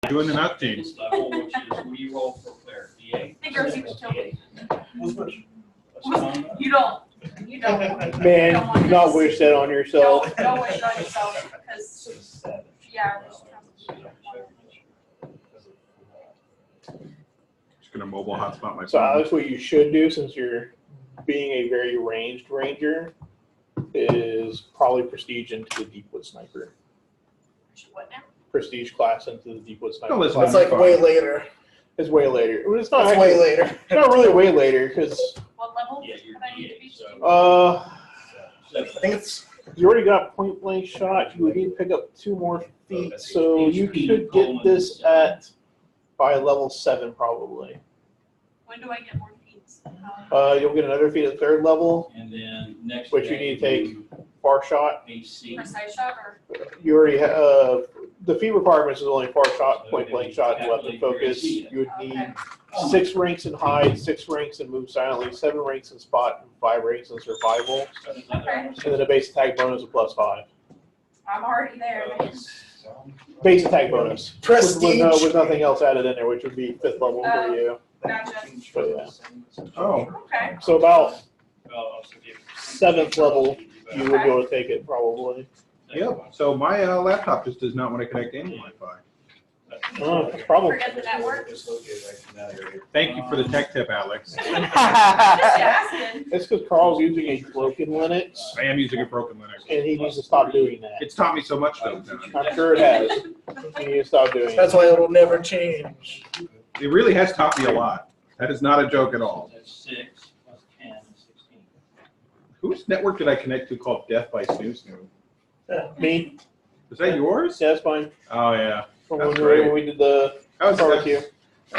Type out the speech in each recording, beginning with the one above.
Doing the nut team. This level, which is where you roll for cleric. D8. I think ours you would kill me. D8. You don't. You don't. Man, Don't want do not this. wish that on yourself. Don't wish it on yourself, because, yeah. Just gonna mobile hotspot my So phone. that's what you should do, since you're being a very ranged ranger, is probably prestige into the Deepwood Sniper. What now? Prestige class into the Deepwood Sniper. Don't listen class. to It's like way later. It's way later. It's not It's actually, way later. It's not really way later, because What level? Yeah, you're Have I need to be? D8, I think it's you already got point blank shot. You would need to pick up 2 more feet, so you should get this at by level 7 probably. When do I get more feats? You'll get another feat at 3rd level, And then next. which you need to take far shot. AC. Precise shot or? You already have the feat requirements is only far shot, point blank shot, and weapon focus. You would need 6 ranks in hide, 6 ranks in move silently, 7 ranks in spot, and 5 ranks in survival. Okay. And then a base attack bonus of +5. I'm already there, man. Base attack bonus. prestige. With nothing else added in there, which would be 5th level for you. Gotcha. But yeah. Oh, Okay. So about Well, also give- 7th level, you would be able to take it probably. yep. So my laptop just does not want to connect to any Wi-Fi. Oh, that's a problem. Forget the network. Thank you for the tech tip, Alex. Just asking. It's because Carl's using a broken Linux, I am using a broken Linux. and he needs to stop doing that. It's taught me so much, though, John. I'm sure it has. He needs to stop doing That's it. why it'll never change. It really has taught me a lot. That is not a joke at all. That's 6 plus 10 is 16. Whose network did I connect to called Death by Snoo Snoo? Me? Was that yours? Yeah, that's fine. Oh, yeah. From That's when great. we did the That was barbecue All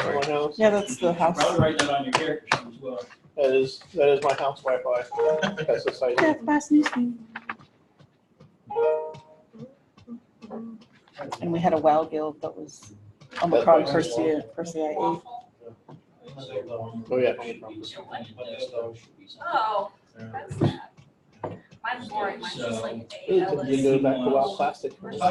at right. my house. Yeah, that's the house. Probably write that on your character sheet as well. That is my house Wi-Fi. That's the site. Death by Snoo Snoo. And we had a WoW guild that was Omicron first year I ate. Oh yeah. Oh, that's that. Mine's boring. Mine's just like You ALS. go back to WoW Classic. Which is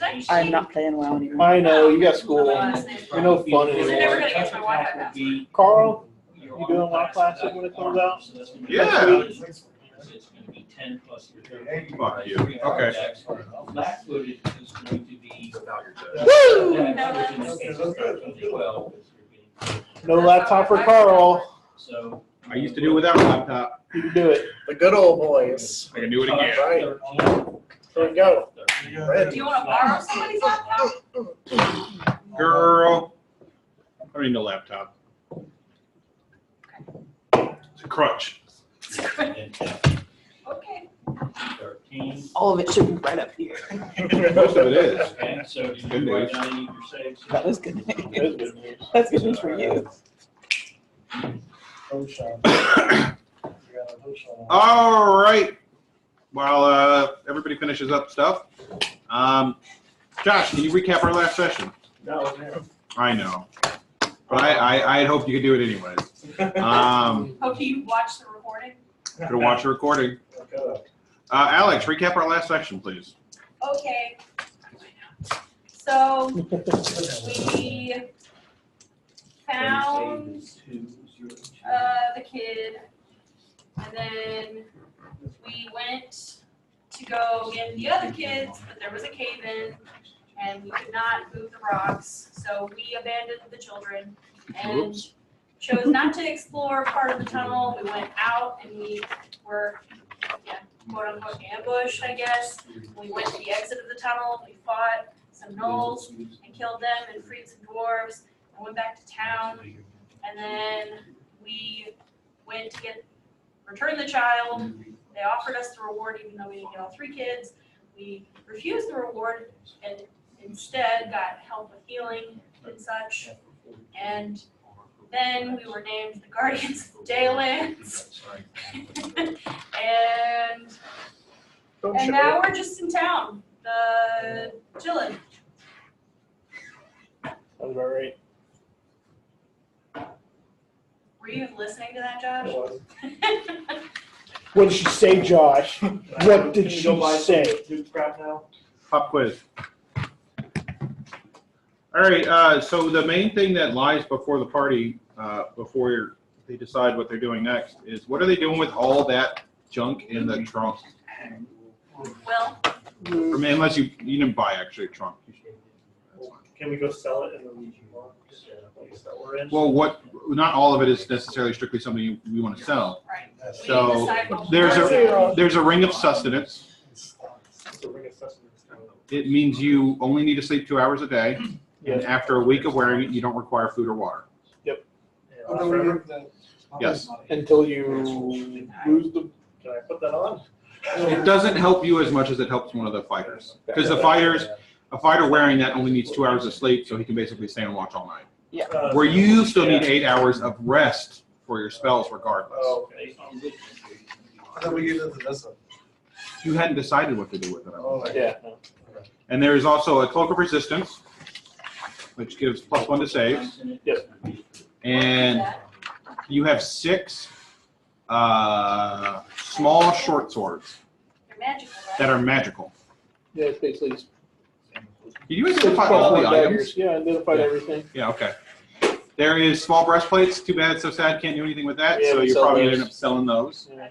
actually. I'm not playing WoW anymore. I know, you got school. You're no fun They're never anymore. gonna get my Wi-Fi password. Carl, you doing WoW Classic when it comes out? Yeah. It's gonna be 10 plus your Fuck you. Okay. Flat-footed is going to be. Woo! No laptop for Carl. So. I used to do it without a laptop. You can do it. The good old boys. I can do it All again. right. Here we go. Do Ready. you want to borrow somebody's laptop? Girl. I don't need no laptop. It's a crutch. Okay. 13. All of it should be right up here. Most of it is. Okay, so did Good you write news. down any of your saves? That was good That is news. good news. That's good news for you. All right. While everybody finishes up stuff, Josh, can you recap our last session? I know, but I had hoped you could do it anyways. Hope you watch the recording. Gonna watch a recording. Alex, recap our last section, please. Okay. So we found the kid, and then we went to go get the other kids, but there was a cave-in, and we could not move the rocks, so we abandoned the children and chose not to explore part of the tunnel. We went out and we were, quote unquote, ambushed, I guess. We went to the exit of the tunnel, we fought some gnolls and killed them and freed some dwarves and went back to town. And then we went to return the child. They offered us the reward even though we didn't get all 3 kids. We refused the reward and instead got help with healing and such. And then we were named the Guardians of the Dalelands. and now we're just in town, chilling. That was about right. Were you listening to that, Josh? What did she say, Josh? What did she say? Pop quiz. All right, so the main thing that lies before the party, before they decide what they're doing next, is what are they doing with all that junk in the trunk? Well, I mean, unless you didn't buy actually a trunk. Can we go sell it in the place that we're in? Well, not all of it is necessarily strictly something you want to sell. right. We need to So decide what we there's a ring of sustenance. The ring of sustenance. It means you only need to sleep 2 hours a day, and Yes. after a week of wearing it, you don't require food or water. Yes. Until you lose the. Can I put that on? It doesn't help you as much as it helps one of the fighters, because a fighter wearing that only needs 2 hours of sleep, so he can basically stay and watch all night. Where you still need 8 hours of rest for your spells regardless. Oh, okay. I thought we get into this one. You hadn't decided what to do with it. Oh, Yeah. And there is also a cloak of resistance, which gives +1 to saves. Yes. And you have 6 small short swords They're magical, right? that are magical. Yeah, it's basically. Did you identify all the items? Yeah, identified everything. Yeah, okay. There is small breastplates. Too bad, so sad. Can't do anything with that. Yeah, So we you're sell probably those. gonna end up selling those. Yeah.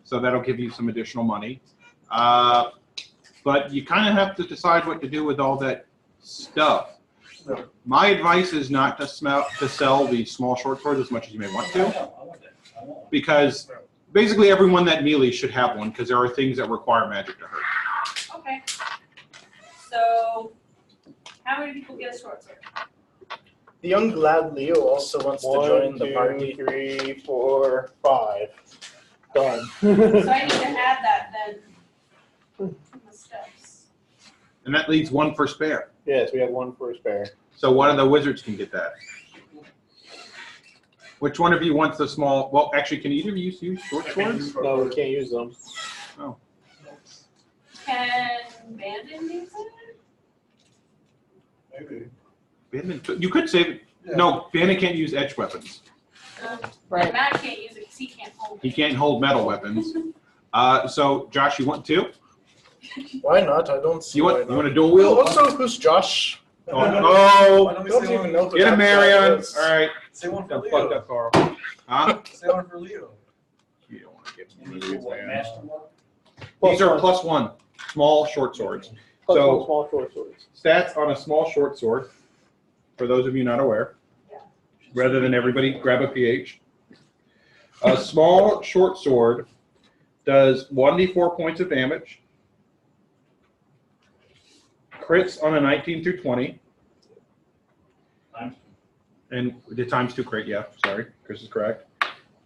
So that'll give you some additional money. But you kind of have to decide what to do with all that stuff. My advice is not to sell the small short swords as much as you may want to, because basically everyone that melee should have one, because there are things that require magic to hurt. Okay. So, how many people get a short sword? The young lad Leo also wants to join the 1, party. 2, 3, 4, 5. Done. So I need to add that then to the steps. And that leaves 1 for spare. Yes, we have 1 for a spare. So one of the wizards can get that. Which one of you wants the small? Well, actually, can either of you use short swords? No, we can't use them. Can Bandon use it? maybe. Bandon, you could save it. Yeah. No, Bandon can't use edge weapons. Right. Matt can't use it because he can't hold He it. can't hold metal weapons. So Josh, you want 2? Why not? I don't see You why want not. a dual wield? Also, who's Josh? Oh, Why oh, don't we Don't say even know one? who get a that guy Marion. is. All right. Say one for Don't fuck Leo. up, Carl. Huh? Say one for Leo. You don't want to get And one you of do these, what, man. master one? These are +1 small short swords. Plus So- 1 small short swords. Stats on a small short sword, for those of you not aware, rather than everybody grab a PH. A small short sword does 1d4 points of damage, crits on a 19 through 20, and the ×2 crit, yeah, sorry, Chris is correct,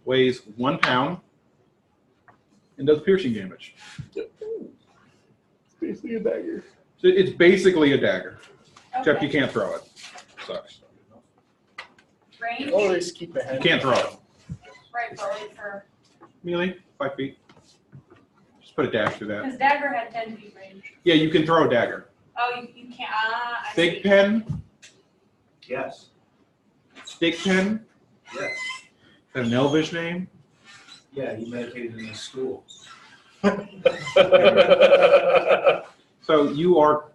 weighs 1 pound, and does piercing damage. It's basically a dagger. So it's basically a dagger, except you Okay. can't throw it. Sucks. Range? Always keep a You hand. can't throw it. Right, but wait for, Melee, 5 feet. Just put a dash through that. because dagger had 10 feet range. Yeah, you can throw a dagger. Oh, you can't, I see. Big pen, Yes. stick pen, Yes. is that an elvish name? Yeah, he meditated in his school. So you are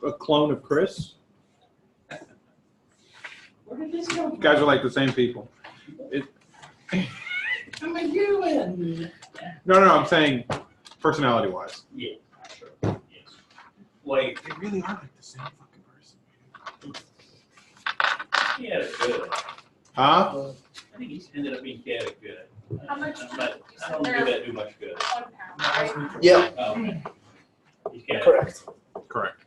a clone of Chris? Where did this come You guys are like the same people. I'm a human. No, I'm saying personality-wise. Yeah, sure. Yes. Like, They really are like the same fucking person. he had it good. Huh? I think he's ended up being kind of good. How much? But I don't think that do much good. 1 pound, right? Yeah, He's kind of. correct. Correct.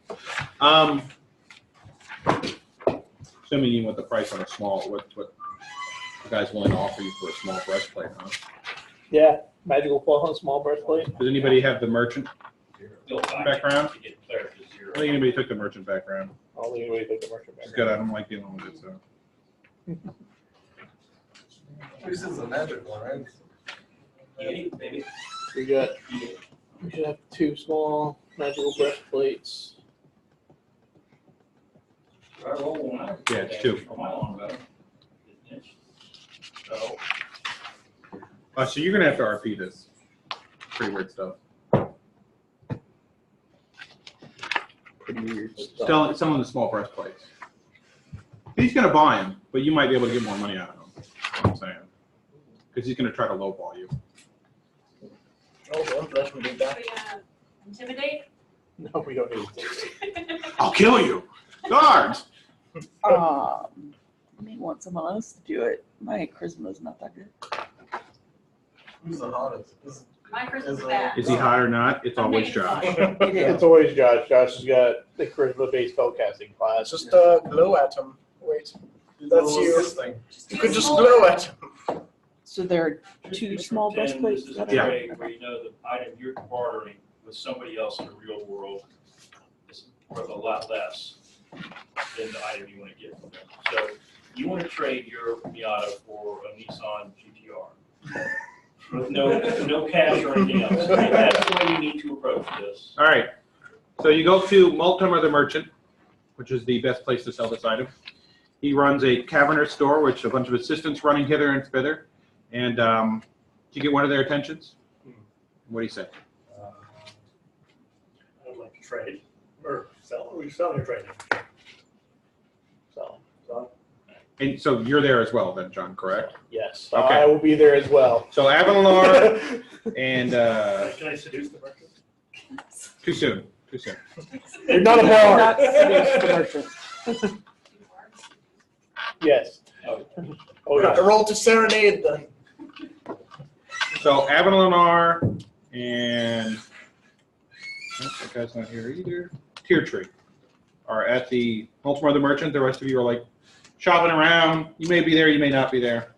Assuming you want the price on a small, what the guy's willing to offer you for a small breastplate, huh? Yeah, magical plus on small breastplate. Does anybody have the merchant Still fine. background? To get clear to zero. I don't think anybody took the merchant background. I don't think anybody took the merchant It's back. good. I don't like dealing with it, so. This is a magic one, right? Maybe. We should have 2 small magical breastplates. I roll one. Yeah, it's 2. For my long bow. So, So you're gonna have to RP this. Pretty weird stuff. Pretty weird stuff. selling the small breastplates. He's gonna buy them, but you might be able to get more money out of them. That's what I'm saying. Because he's gonna try to lowball you. Oh, well, that's what we did Are that. we gonna intimidate? No, we don't need to. I'll kill you, guards. I may want someone else to do it. My charisma's not that good. Who's the hottest? My Christmas Is, bad. Is he hot or not? It's I'm always making Josh. fun. It is. It's always Josh. Josh has got the charisma-based spellcasting class. Just glow at him. Wait, that's you. This thing. Just You do could it just smaller. glow at him. So there are two small Pretend breastplates? This is a Yeah. way where you know the item you're bartering with somebody else in the real world is worth a lot less than the item you want to get from them. So you want to trade your Miata for a Nissan GTR with no cash or anything else. That's the way you need to approach this. All right. So you go to Multimer the Merchant, which is the best place to sell this item. He runs a cavernous store, which a bunch of assistants running hither and thither. And did you get one of their attentions? What do you say? I would like to trade, or sell, are we selling or trading? So, And so you're there as well, then, John, correct? yes, Okay. I will be there as well. So Avalanar and Can I seduce the merchant? too soon. Too soon. You're not a bar. Not seduce the merchant. Yes. Oh. Oh, yeah. I roll to serenade them. So Avalanar and that guy's not here either. Tear Tree are at the Multimer the Merchant. The rest of you are like shopping around. You may be there, you may not be there.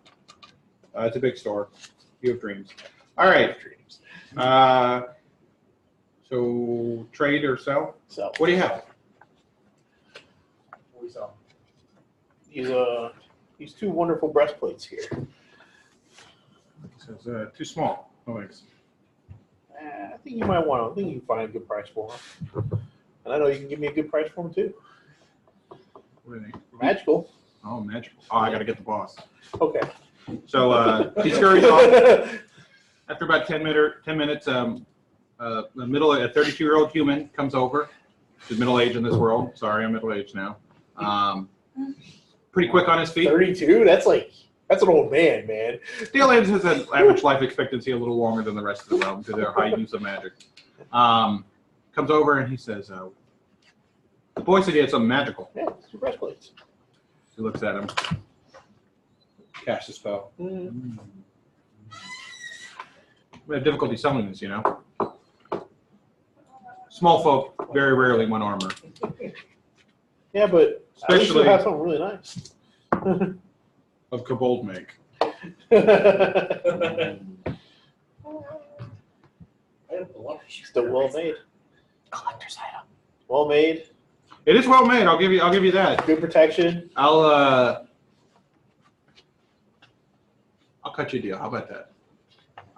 It's a big store. You have dreams. All right. So trade or sell? So What do you have? We sell. these two wonderful breastplates here. It says too small. No thanks. I think you might want them. I think you can find a good price for them. And I know you can give me a good price for them too. What are they? Magical. Oh, magical. Oh, I got to get the boss. Okay. So he scurries off. After about 10 minutes, a 32-year-old human comes over. She's middle-aged in this world. Sorry, I'm middle-aged now. Pretty quick on his feet. 32? That's an old man, man. Dalelands has an average life expectancy a little longer than the rest of the realm because of their high use of magic. Comes over and he says, the boy said he had something magical. Yeah, it's two breastplates. He looks at him. Cast the spell. Mm. We have difficulty selling this, you know. Small folk very rarely want armor. Yeah, but at least Especially- you'll have something really nice. Of kobold make. Still well made. Collector's item. Well made. It is well made. I'll give you that. Good protection. I'll cut you a deal. How about that?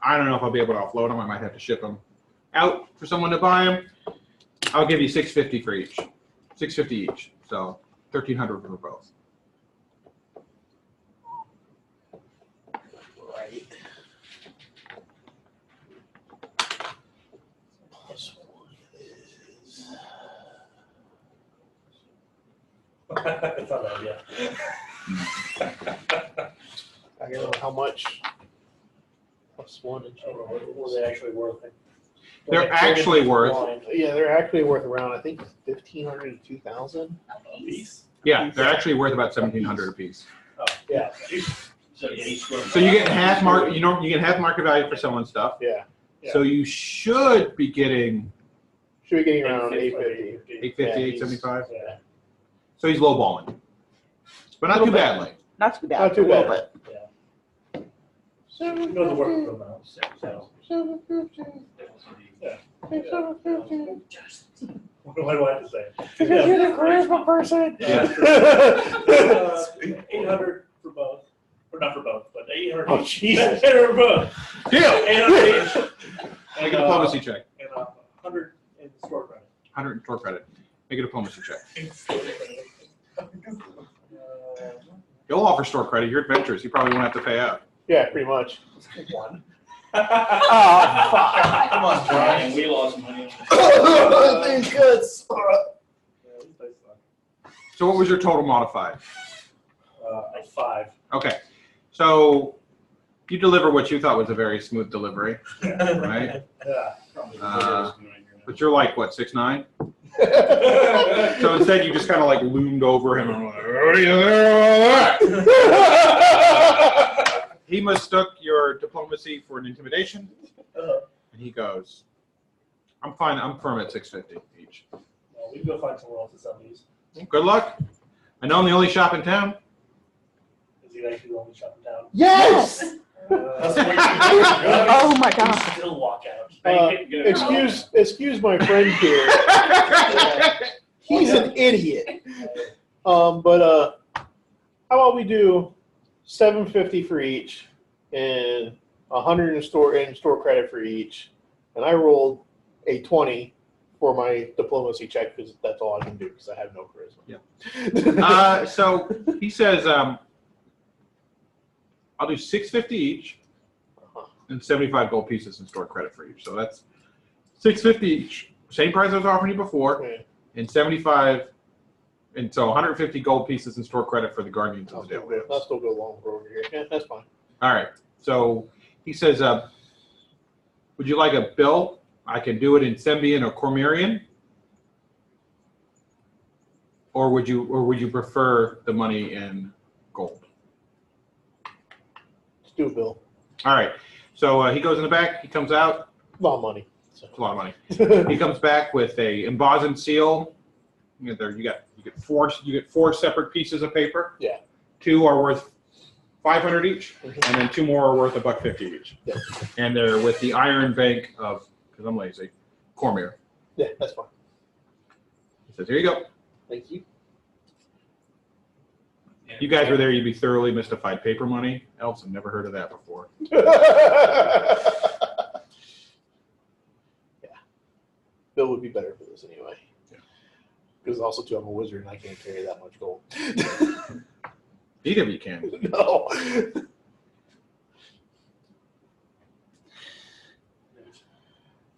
I don't know if I'll be able to offload them. I might have to ship them out for someone to buy them. I'll give you $650 for each. $650 each. So $1,300 for both. Right. Plus one is. It's not bad, yeah. I don't know how much. Plus one and I don't know, what were they actually worth? They're actually worth. Yeah, they're actually worth around, I think, 1,500 to 2,000. A piece? Yeah, they're actually worth about $1,700 a piece. Oh, yeah. So yeah, he's going. So you get half market. You get half market value for selling stuff. Yeah. So you should be getting Should be getting around 850. 850, Yeah, 875. Yeah. So he's lowballing, but not too badly. Not too bad. Not too a little bad. bit. He knows the work from now. So, 750. yeah. 750. What do I have to say? Because you're the charisma person. Yeah. 800 for both. Or not for both, but 800 Oh, each. Jesus. 800 for both. Deal. 800 each. Make a diplomacy check. And 100 in store credit. 100 in store credit. Make a diplomacy check. He'll offer store credit. You're adventurous. You probably won't have to pay out. Yeah, pretty much. One. Oh, fuck. Come on, John. And we lost money. These goods. So what was your total modified? A 5. Okay, so you deliver what you thought was a very smooth delivery, right? Yeah. But you're like, what, 6'9"? So instead you just kind of like loomed over him and went, what are you doing? He mistook your diplomacy for an intimidation. And he goes, I'm fine, I'm firm at 650 each. Well, we can go find someone else to sell these. Good luck. I know I'm the only shop in town. Is he actually the only shop in town? Yes! That's what you do. Oh my You gosh. still walk out. Excuse my friend here. He's an idiot. But how about we do $750 for each and $100 in store credit for each, and I rolled a 20 for my diplomacy check because that's all I can do because I have no charisma. Yeah. So he says, I'll do $650 each and 75 gold pieces in store credit for each. So that's $650 each. Same price I was offering you before, Okay. and 75, and so 150 gold pieces in store credit for the Guardians of the Dalelands. I'll still go long for over here. Yeah, that's fine. All right. So he says, would you like a bill? I can do it in Sembian or Cormyrian. Or would you prefer the money in gold? Let's do a bill. All right. So he goes in the back. He comes out. A lot of money. It's a lot of money. He comes back with a embossed seal. You get four separate pieces of paper. Yeah. 2 are worth 500 each, Mhm. and then 2 more are worth $150 each. Yeah. And they're with the Iron Bank of, because I'm lazy, Cormyr. Yeah, that's fine. He says, here you go. Thank you. You guys were there, you'd be thoroughly mystified. Paper money? Elves have never heard of that before. Yeah. Bill would be better for this anyway. Yeah. Because also, too, I'm a wizard and I can't carry that much gold. Either of you can. No.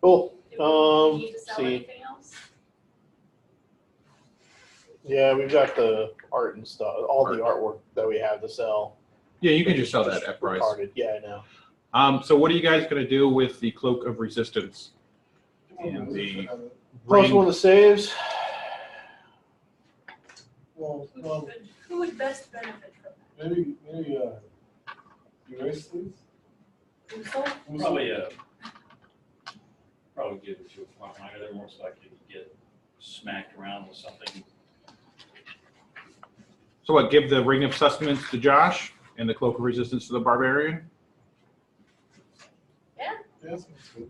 Cool. Do we need to sell See. anything else? Yeah, we've got the art and stuff, all the artwork that we have to sell. Yeah, you can just sell that at price. Carded. Yeah, I know. So what are you guys going to do with the Cloak of Resistance? And the Plus one of the saves. Well, Who would best benefit from that? maybe erase these? Uso? Probably give it to a frontliner. They're most likely to get smacked around with something. So what, give the Ring of Sustenance to Josh and the Cloak of Resistance to the Barbarian? Yeah, that's good.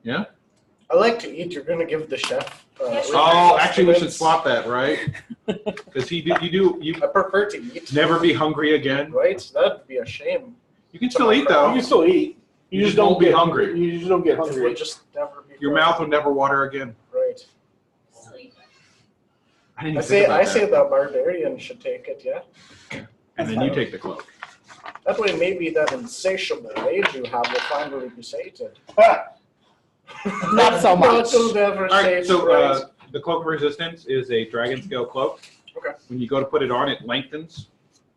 Yeah? I like to eat. You're gonna give the chef. Yes. Oh, actually, we should swap that, right? Because you I prefer to eat. never be hungry again. Right? That'd be a shame. You can still eat You though. can still eat. You just won't be get hungry. You just don't get It would hungry. just never be. Your fun. mouth will never water again. Right. Sleep. I didn't I even think about say that. the barbarian should take it. Yeah. And then you take the cloak. That way, maybe that insatiable rage you have will finally be sated. Not so much. Not never All right, sate, so right? the Cloak of Resistance is a dragon scale cloak. Okay. When you go to put it on, it lengthens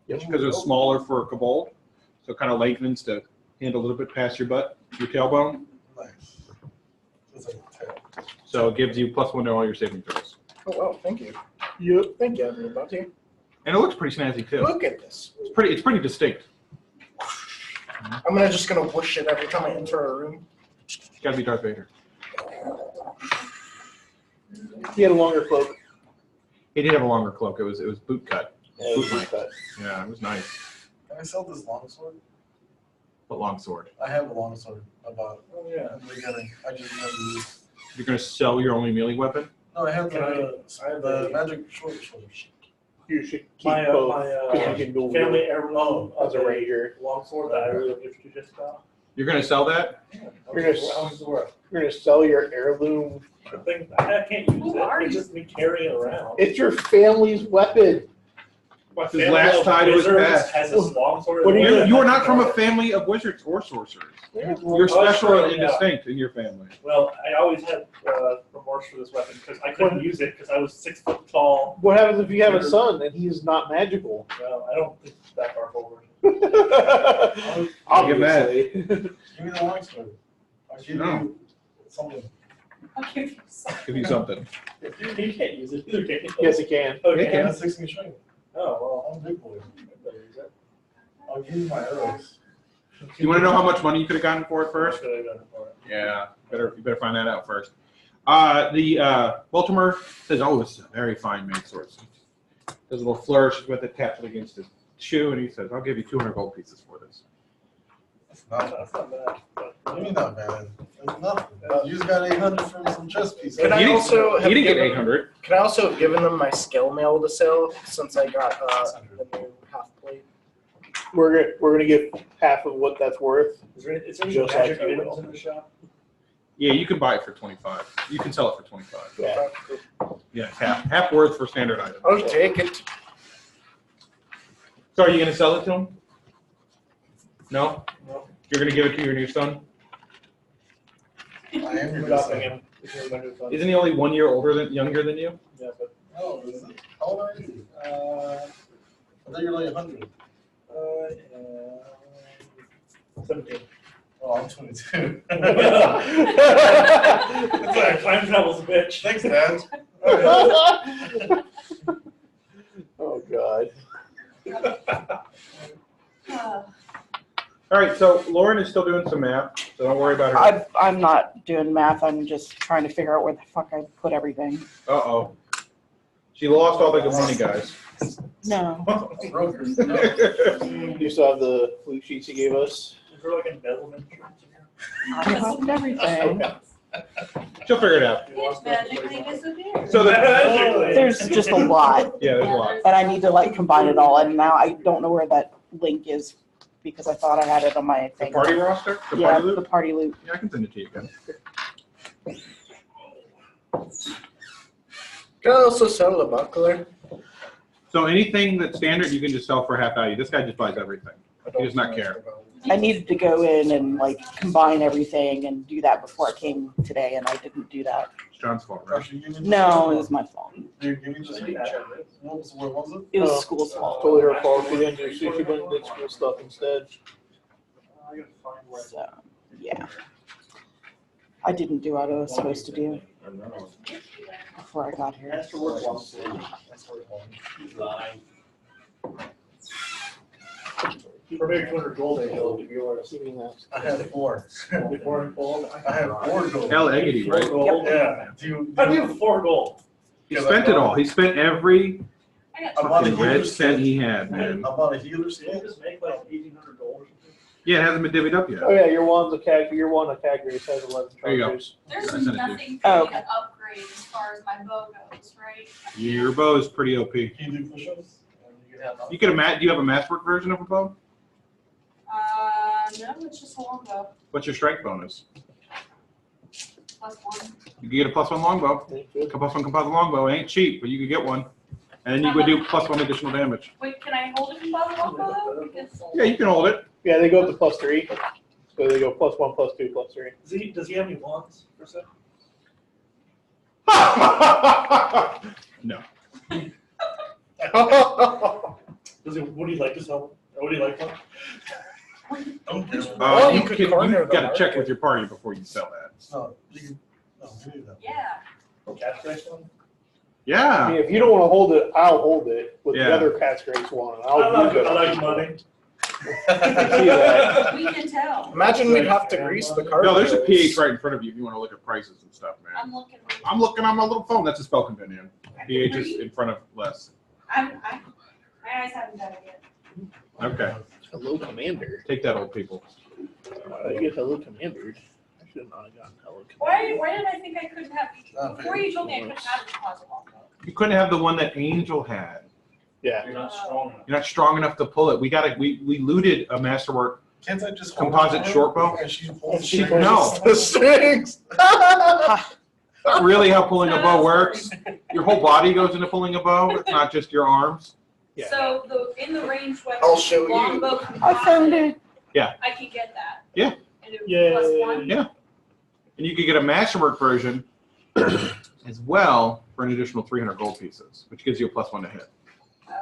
because it's smaller for a kobold. So it kind of lengthens to handle a little bit past your butt, your tailbone. Nice. It's like a tail. So it gives you +1 to all your saving throws. Oh well, thank you. Yep. Thank you, everybody. And it looks pretty snazzy too. Look at this. It's pretty distinct. I'm just gonna whoosh it every time I enter a room. It's got to be Darth Vader. He had a longer cloak. He did have a longer cloak. It was boot cut. Yeah, it was Boot cut. Yeah, it was nice. Can I sell this longsword? But long sword. I have a longsword about Oh yeah. at the beginning. I just never used. You're gonna sell your only melee weapon? No, I have Can I the magic short sword. You should keep My, both my because you can go family heirloom as a ranger. longsword that I really gifted you just about. You're gonna sell that? You're gonna How much is it worth? You're gonna sell your heirloom. The thing, I can't use Who it. are It's you? just me carrying it around. It's your family's weapon. My His family last of tie to his wizards past. has this longsword. What do You are not from a family of wizards or sorcerers. You're special and distinct in your family. Well, I always had remorse for this weapon because I couldn't use it because I was 6 foot tall. What happens if you have a son and he's not magical? Well, I don't think it's that far forward. I'll get mad. Obviously. Give me the longsword. I'll give No. you something. I'll give you some. Give you something. You can't use it either, can you? Yes, he can. Okay. You can. That's 6 string. Oh, I'm a big boy. I'll give you my arrows. You want to know how much money you could have gotten for it first? Should I have done it for it? Yeah, you better find that out first. The Baltimore says, "Oh, it's a very fine made sword." Does a little flourish with it, taps it against his shoe, and he says, "I'll give you 200 gold pieces for this." That's not bad. What do you mean not bad? That's nothing. You just got 800 from some chess pieces. Can I You didn't- also have You didn't get given- 800. Can I also have given them my scale mail to sell since I got the new half plate? We're gonna get half of what that's worth. Is there any Just magic like items in the shop? Yeah, you can buy it for 25. You can sell it for 25. Yeah. Yeah, it's half worth for standard item. I'll take it. So are you going to sell it to him? No? No. You're going to give it to your new son? I am your Adopting son. him. He's my new son. Isn't he only 1 year younger than you? Yeah, but Oh, is it? How old are you? I thought you were like 100. 17. Oh, I'm 22. It's like time travel's a bitch. Thanks, Dad. Oh God. All right, so Lauren is still doing some math, so don't worry about her. I'm not doing math. I'm just trying to figure out where the fuck I put everything. Uh-oh. She lost all the good money, guys. No. Brokers. You saw the blue sheets he gave us. Is there like embezzlement insurance in here? I have everything. She'll figure it out. It magically disappeared. So There's just a lot, yeah, there's a lot. and I need to like combine it all. And now I don't know where that link is because I thought I had it on my The thing. party roster? The Yeah, party the loop? party loop. Yeah, I can send it to you again. Can I also sell the buckler? So anything that's standard, you can just sell for half value. This guy just buys everything. He does not care. I needed to go in and like combine everything and do that before I came today, and I didn't do that. It's John's fault, right? No, it was my fault. Dude, give me the speech. What was it? It was Oh. school's fault. Totally her fault. She didn't do sushi, but did school stuff instead. I gotta find where. So, yeah. I didn't do what I was supposed to do before I got here. That's to work long. That's to work long. For maybe 200 gold, Angel, if yours. I had 4. 4 and gold. I had 4 gold. Hell, Eggity, right? Gold. Yeah. Do you? I have 4 gold. He spent it all. He spent every I got I bought a fucking red healer cent skill. he had, I man. bought a healer Did you skill. just make like 1,800 gold or something? Yeah, it hasn't been divvied up yet. Oh yeah, your one of Cag Race has 11 There you go. charges. There's I sent it to you. nothing for Oh, me okay. to upgrade as far as my bow goes, right? Your bow is pretty OP. Can you do push-ups? And you can have You could do you have a masterwork version of a bow? No, it's just a longbow, What's your strength bonus? +1. You can get a +1 longbow. +1 composite longbow. It ain't cheap, but you could get one. And then you would do +1 additional damage. Wait, can I hold it in the longbow though? Because Yeah, you can hold it. Yeah, they go up to +3. So they go +1, +2, +3. Does he have any wands per se? No. Would he like to sell? Or would he like one? Don't care. Well, You you could corner you the got to check market. with your party before you sell that. No, you can, no, we need that. yeah. Cash price one? I Yeah. mean, if you don't want to hold it, I'll hold it with Yeah. the other Cat's Grace one. I I'll like use it. I like money. See that? We can tell. Imagine we'd have to grease the cartridge. No, there's a PH right in front of you if you want to look at prices and stuff, man. I'm looking. I'm looking on my little phone. That's a spell convenient. PH is in front of Les. My eyes haven't done it yet. Okay. Hello, Commander. Take that, old people. I get Hello, Commander. I should not have gotten Hello, Commander. Why did I think I couldn't have? Before you told me I couldn't have a deposit longbow. You couldn't have the one that Angel had. Yeah. You're not strong enough. You're not strong enough to pull it. We looted a masterwork. Can't I just hold Composite it for her? short bow? And she pulls She the No. The strings. Not really how pulling a bow works. Your whole body goes into pulling a bow. It's not just your arms. Yeah. So in the range weapon, I'll show you. longbow I found composite, it. I can get that. Yeah. And it would be +1. Yeah. And you could get a masterwork version as well for an additional 300 gold pieces, which gives you a +1 to hit. Yeah,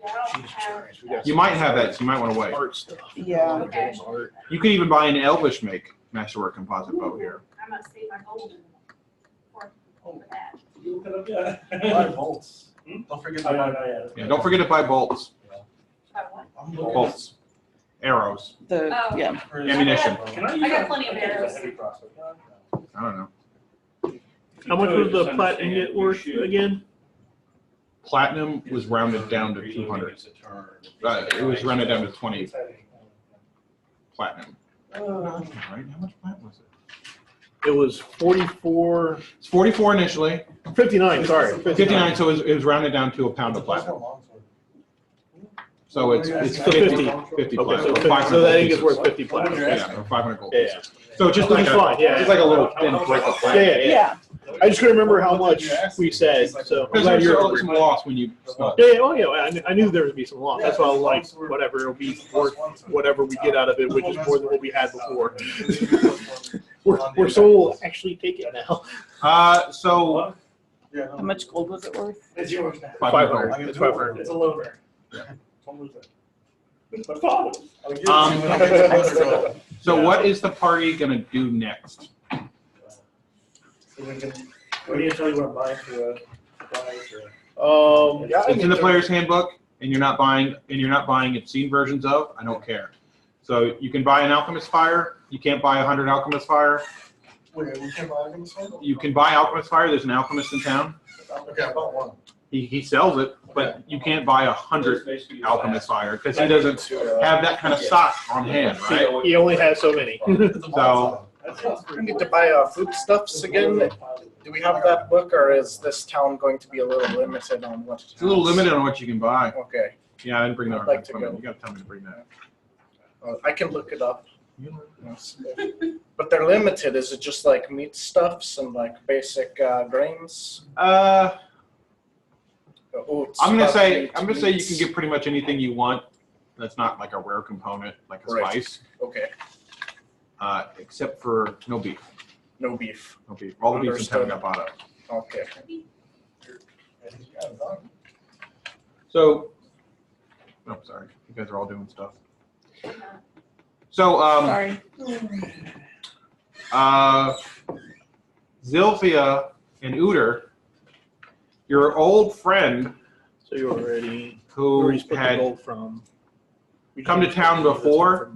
I don't have. You might have that, so you might want to wait. Art stuff. Yeah. Okay. Art. You can even buy an Elvish make masterwork composite bow here. I'm gonna save my gold for that. You look it up, yeah. Buy bolts. Hmm? Don't forget Oh, to no, buy. no, yeah. Yeah, don't forget to buy bolts. Buy what? I'm Bolts. Arrows. The, Oh. yeah. Ammunition. Can I use I got that? plenty of arrows. Heavy crossbow. I don't know. How much was the platinum get worth again? Platinum was rounded down to 200. It was rounded down to 20 It's heavy. platinum. Right? How much platinum was it? It was 44, It's 44 initially, 59, sorry. 59, so it was rounded down to a pound of platinum. So it's So 50 Okay, platinum. so, or 500 so that thing gold is worth pieces. 50 platinum. Yeah, or 500 gold Yeah. pieces. So just Which like is a, fine, yeah. just like a little thin brick of Yeah, platinum. yeah, yeah. Yeah. I just couldn't remember how much we said, so I'm Because glad there's you're. always some loss when you start. Yeah, oh yeah, I knew there would be some loss. That's why I was like, whatever, it'll be worth whatever we get out of it, which is more than what we had before. We're so actually take it now. So Yeah. How much gold was it worth? It's yours. 500. It's 500. It's a loaner. Yeah. Don't lose it. It's my father. So what is the party gonna do next? So we can, what do you tell you what I'm buying for a prize or? Yeah, I It's in the need to- player's handbook, and you're not buying obscene versions of. I don't care. So you can buy an alchemist fire. You can't buy 100 alchemist fire. Wait, we can't buy them? You can buy alchemist fire. There's an alchemist in town. Okay, I bought one. He sells it, but you can't buy 100 alchemist fire because he doesn't have that kind of stock on hand, right? He only has so many. So We need to buy foodstuffs again. Do we have that book, or is this town going to be a little limited on what? it's a little limited on what you can buy. Okay, Yeah, I didn't bring that. I'd like to You go. gotta tell me to bring that. I can look it up. Yes. But they're limited. Is it just like meat stuffs and like basic grains? Oats, I'm gonna say meat, you meats? can get pretty much anything you want. That's not like a rare component, like a Right. spice, Okay, except for no beef. no beef. No beef. All the beef in town Understood. got bought up. Okay. So, oh, sorry, you guys are all doing stuff. So, Sorry. Zilphia and Uter, your old friend So you already, who where he's put the had gold from. come to town before,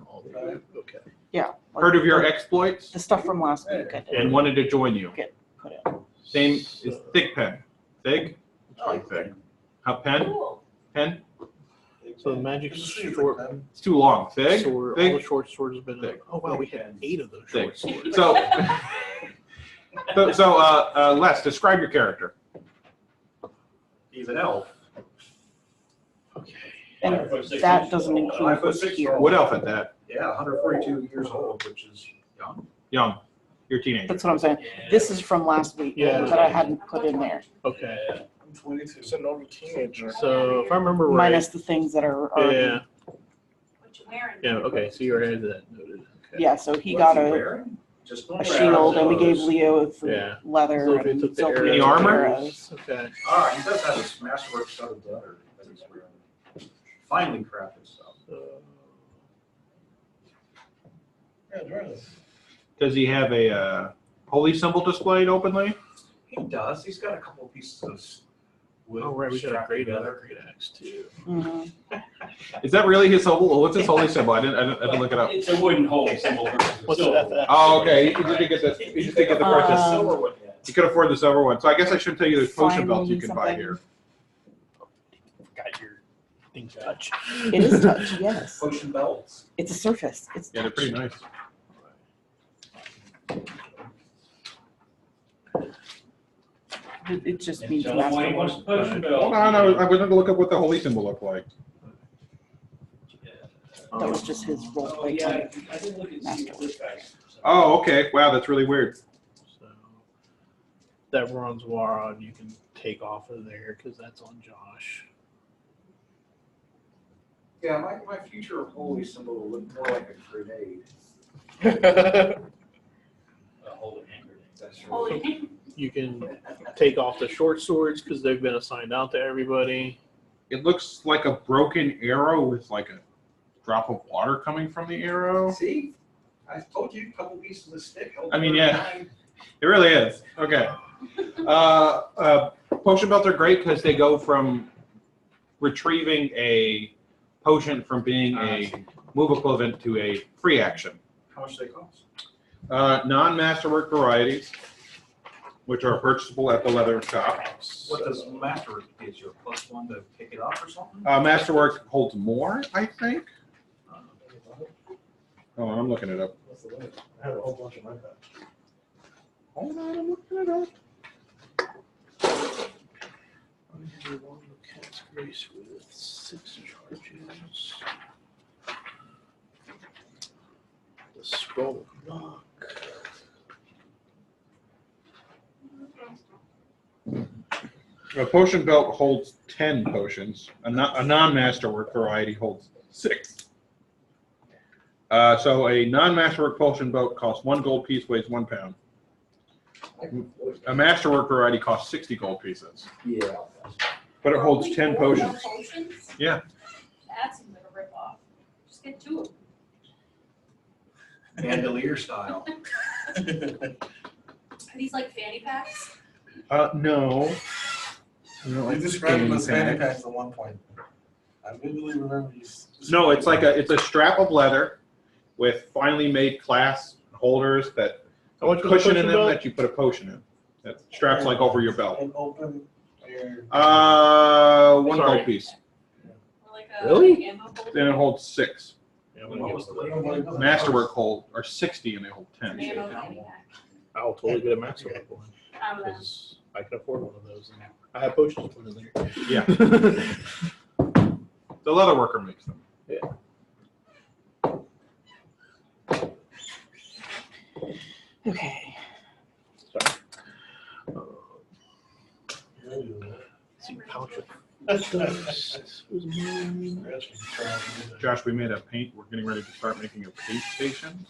Okay. Yeah. heard of your exploits, The stuff from last week I did. and wanted to join you. Put in. Same is Thick Pen. Thig? It's probably Thig. How Pen? Cool. Pen? So the magic short It's too long. Thig? sword, all Thig? the short swords have been. Thick. Oh wow, we had 8 of those Thick. short swords. So, Les, describe your character. He's an elf. Okay. And that doesn't include what's here. What elf at that? Yeah, 142 years old, which is young. Young. You're a teenager. That's what I'm saying. This is from last week Yeah. that I hadn't put in there, Okay. I'm 22. It's a normal teenager. So if I remember right. minus the things that are already. Yeah. What you wearing? Yeah. Okay. So you already had that noted. Okay. Yeah, so he What's got he a wearing? Just shield and we gave Leo Yeah. the leather Zilphia and took the Zilphia arrows. took Any the armor? arrows. Okay. All right, he does have his masterwork studded leather that he's wearing. Finely crafted stuff. So, Yeah, join us. Does he have a holy symbol displayed openly? He does. He's got a couple of pieces of wood. oh right, we got a strapped great together. great axe too. Mhm. Is that really his symbol? What's his holy symbol? I didn't look it up. It's a wooden holy symbol. versus a What's silver. that? Oh, okay. He just didn't get the. He just didn't get the purchase. Silver one, yeah. He could afford the silver one. So I guess I should tell you there's potion Fine belts you can buy something. here. Got your things touch. It is touch, yes. Potion belts. It's a surface. It's Yeah, they're touch. pretty nice. It just And means tell him why he wants master. the potion belt. Hold on, I was going to look up what the holy symbol looked like. That was just his role Oh, play. yeah, I didn't look at see what this guy's. Oh, okay. Wow, that's really weird. So that bronze rod you can take off of there because that's on Josh. Yeah, my future holy symbol will look more like a grenade. Hold a hand grenade. That's right. Holy. You can take off the short swords because they've been assigned out to everybody. It looks like a broken arrow with like a drop of water coming from the arrow. See? I told you, a couple pieces of stick. I mean, yeah. It really is. Okay. Potion belts are great because they go from retrieving a potion from being a move equivalent to a free action. How much do they cost? Non-masterwork varieties, which are purchasable at the leather shop. What does Masterwork get you? A +1 to pick it up or something? Masterwork holds more, I think. Oh, I'm looking it up. What's the limit? I have a whole bunch of my bag. Hold on, I'm looking it up. One cat's grace with 6 charges. The scroll of knock. A potion belt holds 10 potions. A non-masterwork variety holds 6. So a non-masterwork potion belt costs 1 gold piece, weighs 1 pound. A masterwork variety costs 60 gold pieces, Yeah. but it holds 10 potions. Potions? Yeah. That seems like a rip-off. Just get 2 of them. Bandolier style. Are these like fanny packs? No. You described them as fanny packs at one point. I vividly remember you. No, it's a strap of leather with finely made clasp holders that How much was the cushion in potion them belt? that you put a potion in. That straps like over your belt. An open air. 1 Sorry. gold piece. Or like a Really? ammo holder? Then it holds 6. Yeah, I'm What gonna was get, the limit? Masterwork are 60 and they hold An 10. ammo fanny pack. I'll totally get a masterwork one I don't know. because I can afford one of those. And I have potions in there. Yeah. The leather worker makes them. Okay. See, pouch of dust was mine. Josh, we're getting ready to start making a paint station.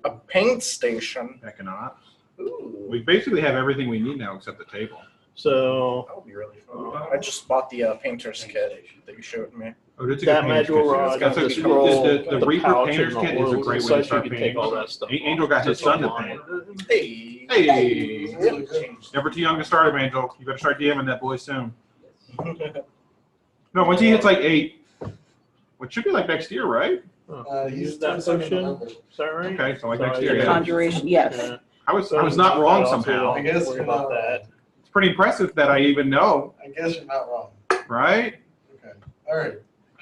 A paint station. Heck not. Ooh, We basically have everything we need now except the table. So that would be really fun. I just bought the painter's kit that you showed me. Oh, that's a that good painter's magical kit. rod, That's the a- scroll, the Reaper pouch, painter's and the kit is a oils great and way to such. start You can take all painting. that stuff. Angel got his son to paint. Hey. Hey! Never too young to start him, Angel. You better start DMing that boy soon. No, once he hits like 8, which should be like next year, right? He's that 22nd potion? November. Is that right? Okay, so like Sorry, next year. yeah. Yeah. Conjuration, yes. Yeah. I was not wrong somehow. I guess Worry about that. It's pretty impressive that I even know, I guess you're not wrong. right? Okay. All right.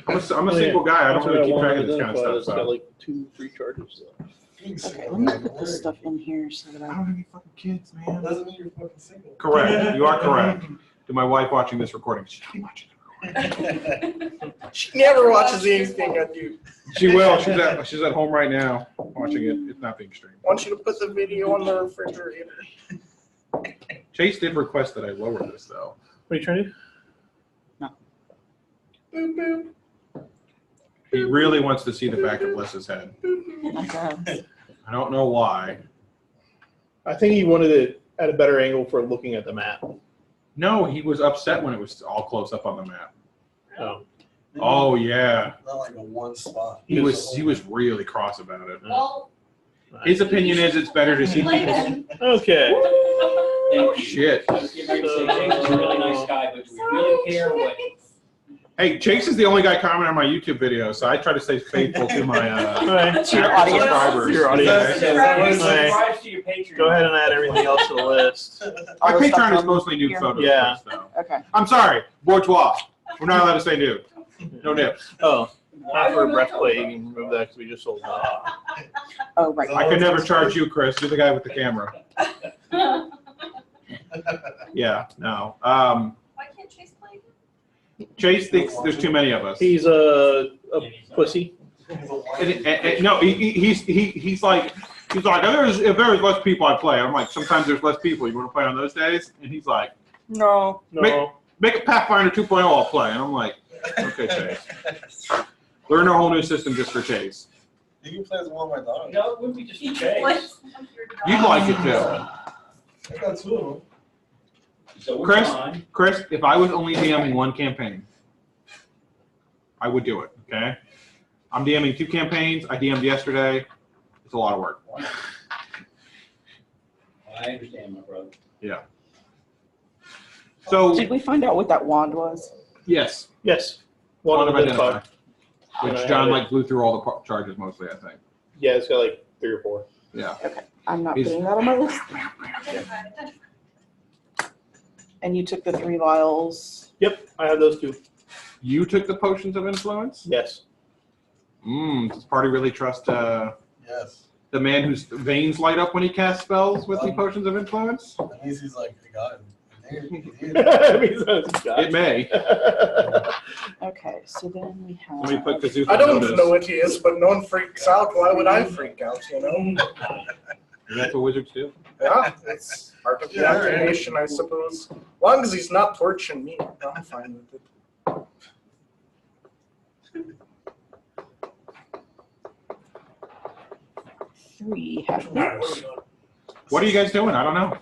I'm a single guy. I don't really keep track of this kind of stuff. It's got So. like 2 free charges left. Okay, let me put this stuff in here so that I I. don't have any fucking kids, man. Doesn't mean you're fucking single. Correct. You are correct. To my wife watching this recording, she's not watching it. She never watches anything I do. She will. She's at home right now watching it. It's not being streamed. I want you to put the video on the refrigerator. Chase did request that I lower this though. What are you trying to do? Boop, boop. He really wants to see the back of Les's head. I don't know why. I think he wanted it at a better angle for looking at the map. No, he was upset when it was all close up on the map. Oh. Oh yeah. Not like a one spot. He was really cross about it. Well, His opinion is it's better to see play people. then. Okay. Oh shit. I was getting ready to say, James is a really nice guy, but do we really care what? Hey, Chase is the only guy commenting on my YouTube videos, so I try to stay faithful to my Alright. To your audience. subscribers. Your audience. Okay. Subscribe to your Patreon. Go ahead and add everything else to the list. My All the stuff Patreon is from mostly nude here? photos. Yeah. Though. Okay. I'm sorry, bourgeois. We're not allowed to say nude. No nips. Oh, after breastplate, you can remove that because we just sold that. Oh, right. I could never charge you, Chris. You're the guy with the camera. Yeah, no. Why can't Chase play? Chase thinks there's too many of us. He's a pussy. No, he's like if there's less people, I play. I'm like, sometimes there's less people. You want to play on those days? And he's like, No. No. make a Pathfinder 2.0. I'll play. And I'm like, okay, Chase. Learn a whole new system just for Chase. You can play as one of my dogs. No, it wouldn't be just a Each chase. place. You'd like it too. I got two of them. So we're Chris? fine. Chris, if I was only DMing one campaign, I would do it, okay? I'm DMing 2 campaigns. I DM'd yesterday. It's a lot of work. I understand, my brother. So, Did we find out what that wand was? Yes. one One of of identify, identify. which John like blew through all the charges mostly, I think. Yeah, it's got like 3 or 4. Yeah. Okay, I'm not He's- putting that on my list. And you took the 3 vials. Yep, I have those 2. You took the potions of influence? Yes. Does party really trust Yes. the man whose veins light up when he casts spells with the potions of influence? That means he's like a god. It may. Okay, so then we have. Let me put Kazuka I don't notice. know what he is, but no one freaks out. Why would I freak out, you know? That's what wizards do. Yeah, it's part of the Yeah, activation, I suppose. As long as he's not torching me, I'm fine with it. Three have books. What are you guys doing? I don't know.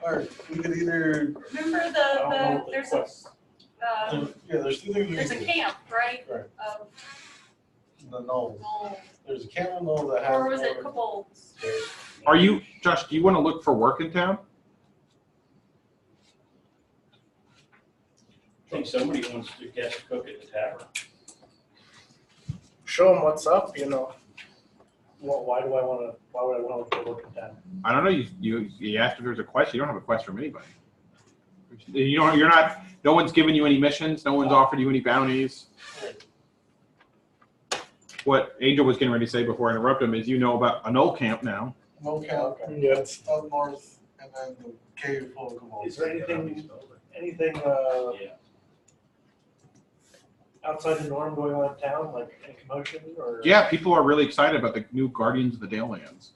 Alright, we could either, Remember there's a, yeah, there's 2 things we there's a can do. camp, right? Right. Of, The gnolls. oh, There's a camel gnoll that has. or was it more- kobolds? Are you, Josh, do you want to look for work in town? I think somebody wants to guest cook at the tavern. Show him what's up, you know. Well, why would I want to look at that? I don't know. You asked if there's a quest. You don't have a quest from anybody. You're not. No one's given you any missions. No one's offered you any bounties. What Angel was getting ready to say before I interrupt him is, you know about a Knoll camp now. No camp. Yep. It's up north, and then the cave full of kobolds. Is there anything Yeah. outside the norm going on in town, like any commotion or? Yeah, people are really excited about the new Guardians of the Dalelands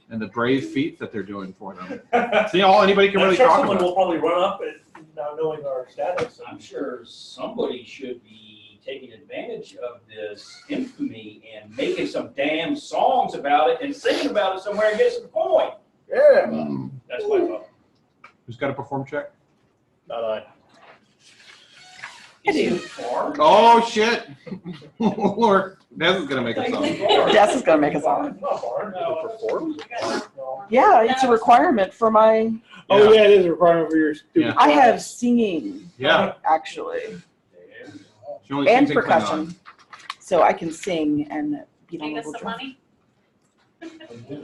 and the brave feats that they're doing for them. See, all anybody can I'm really sure talk someone about. will probably run up and not knowing our status. I'm sure somebody should be taking advantage of this infamy and making some damn songs about it and singing about it somewhere and get some coin. Yeah. That's my thought. Who's got a perform check? Not I. I do. Is it far? Oh shit! Lord, Nez is gonna make a song. Jess is gonna make a song. Not far. Perform? No. Yeah, it's a requirement for my. Oh yeah, it is a requirement for your student. I have singing Yeah. actually, She only and sings in Klingon. percussion, so I can sing and beat on Make the us some drum. money?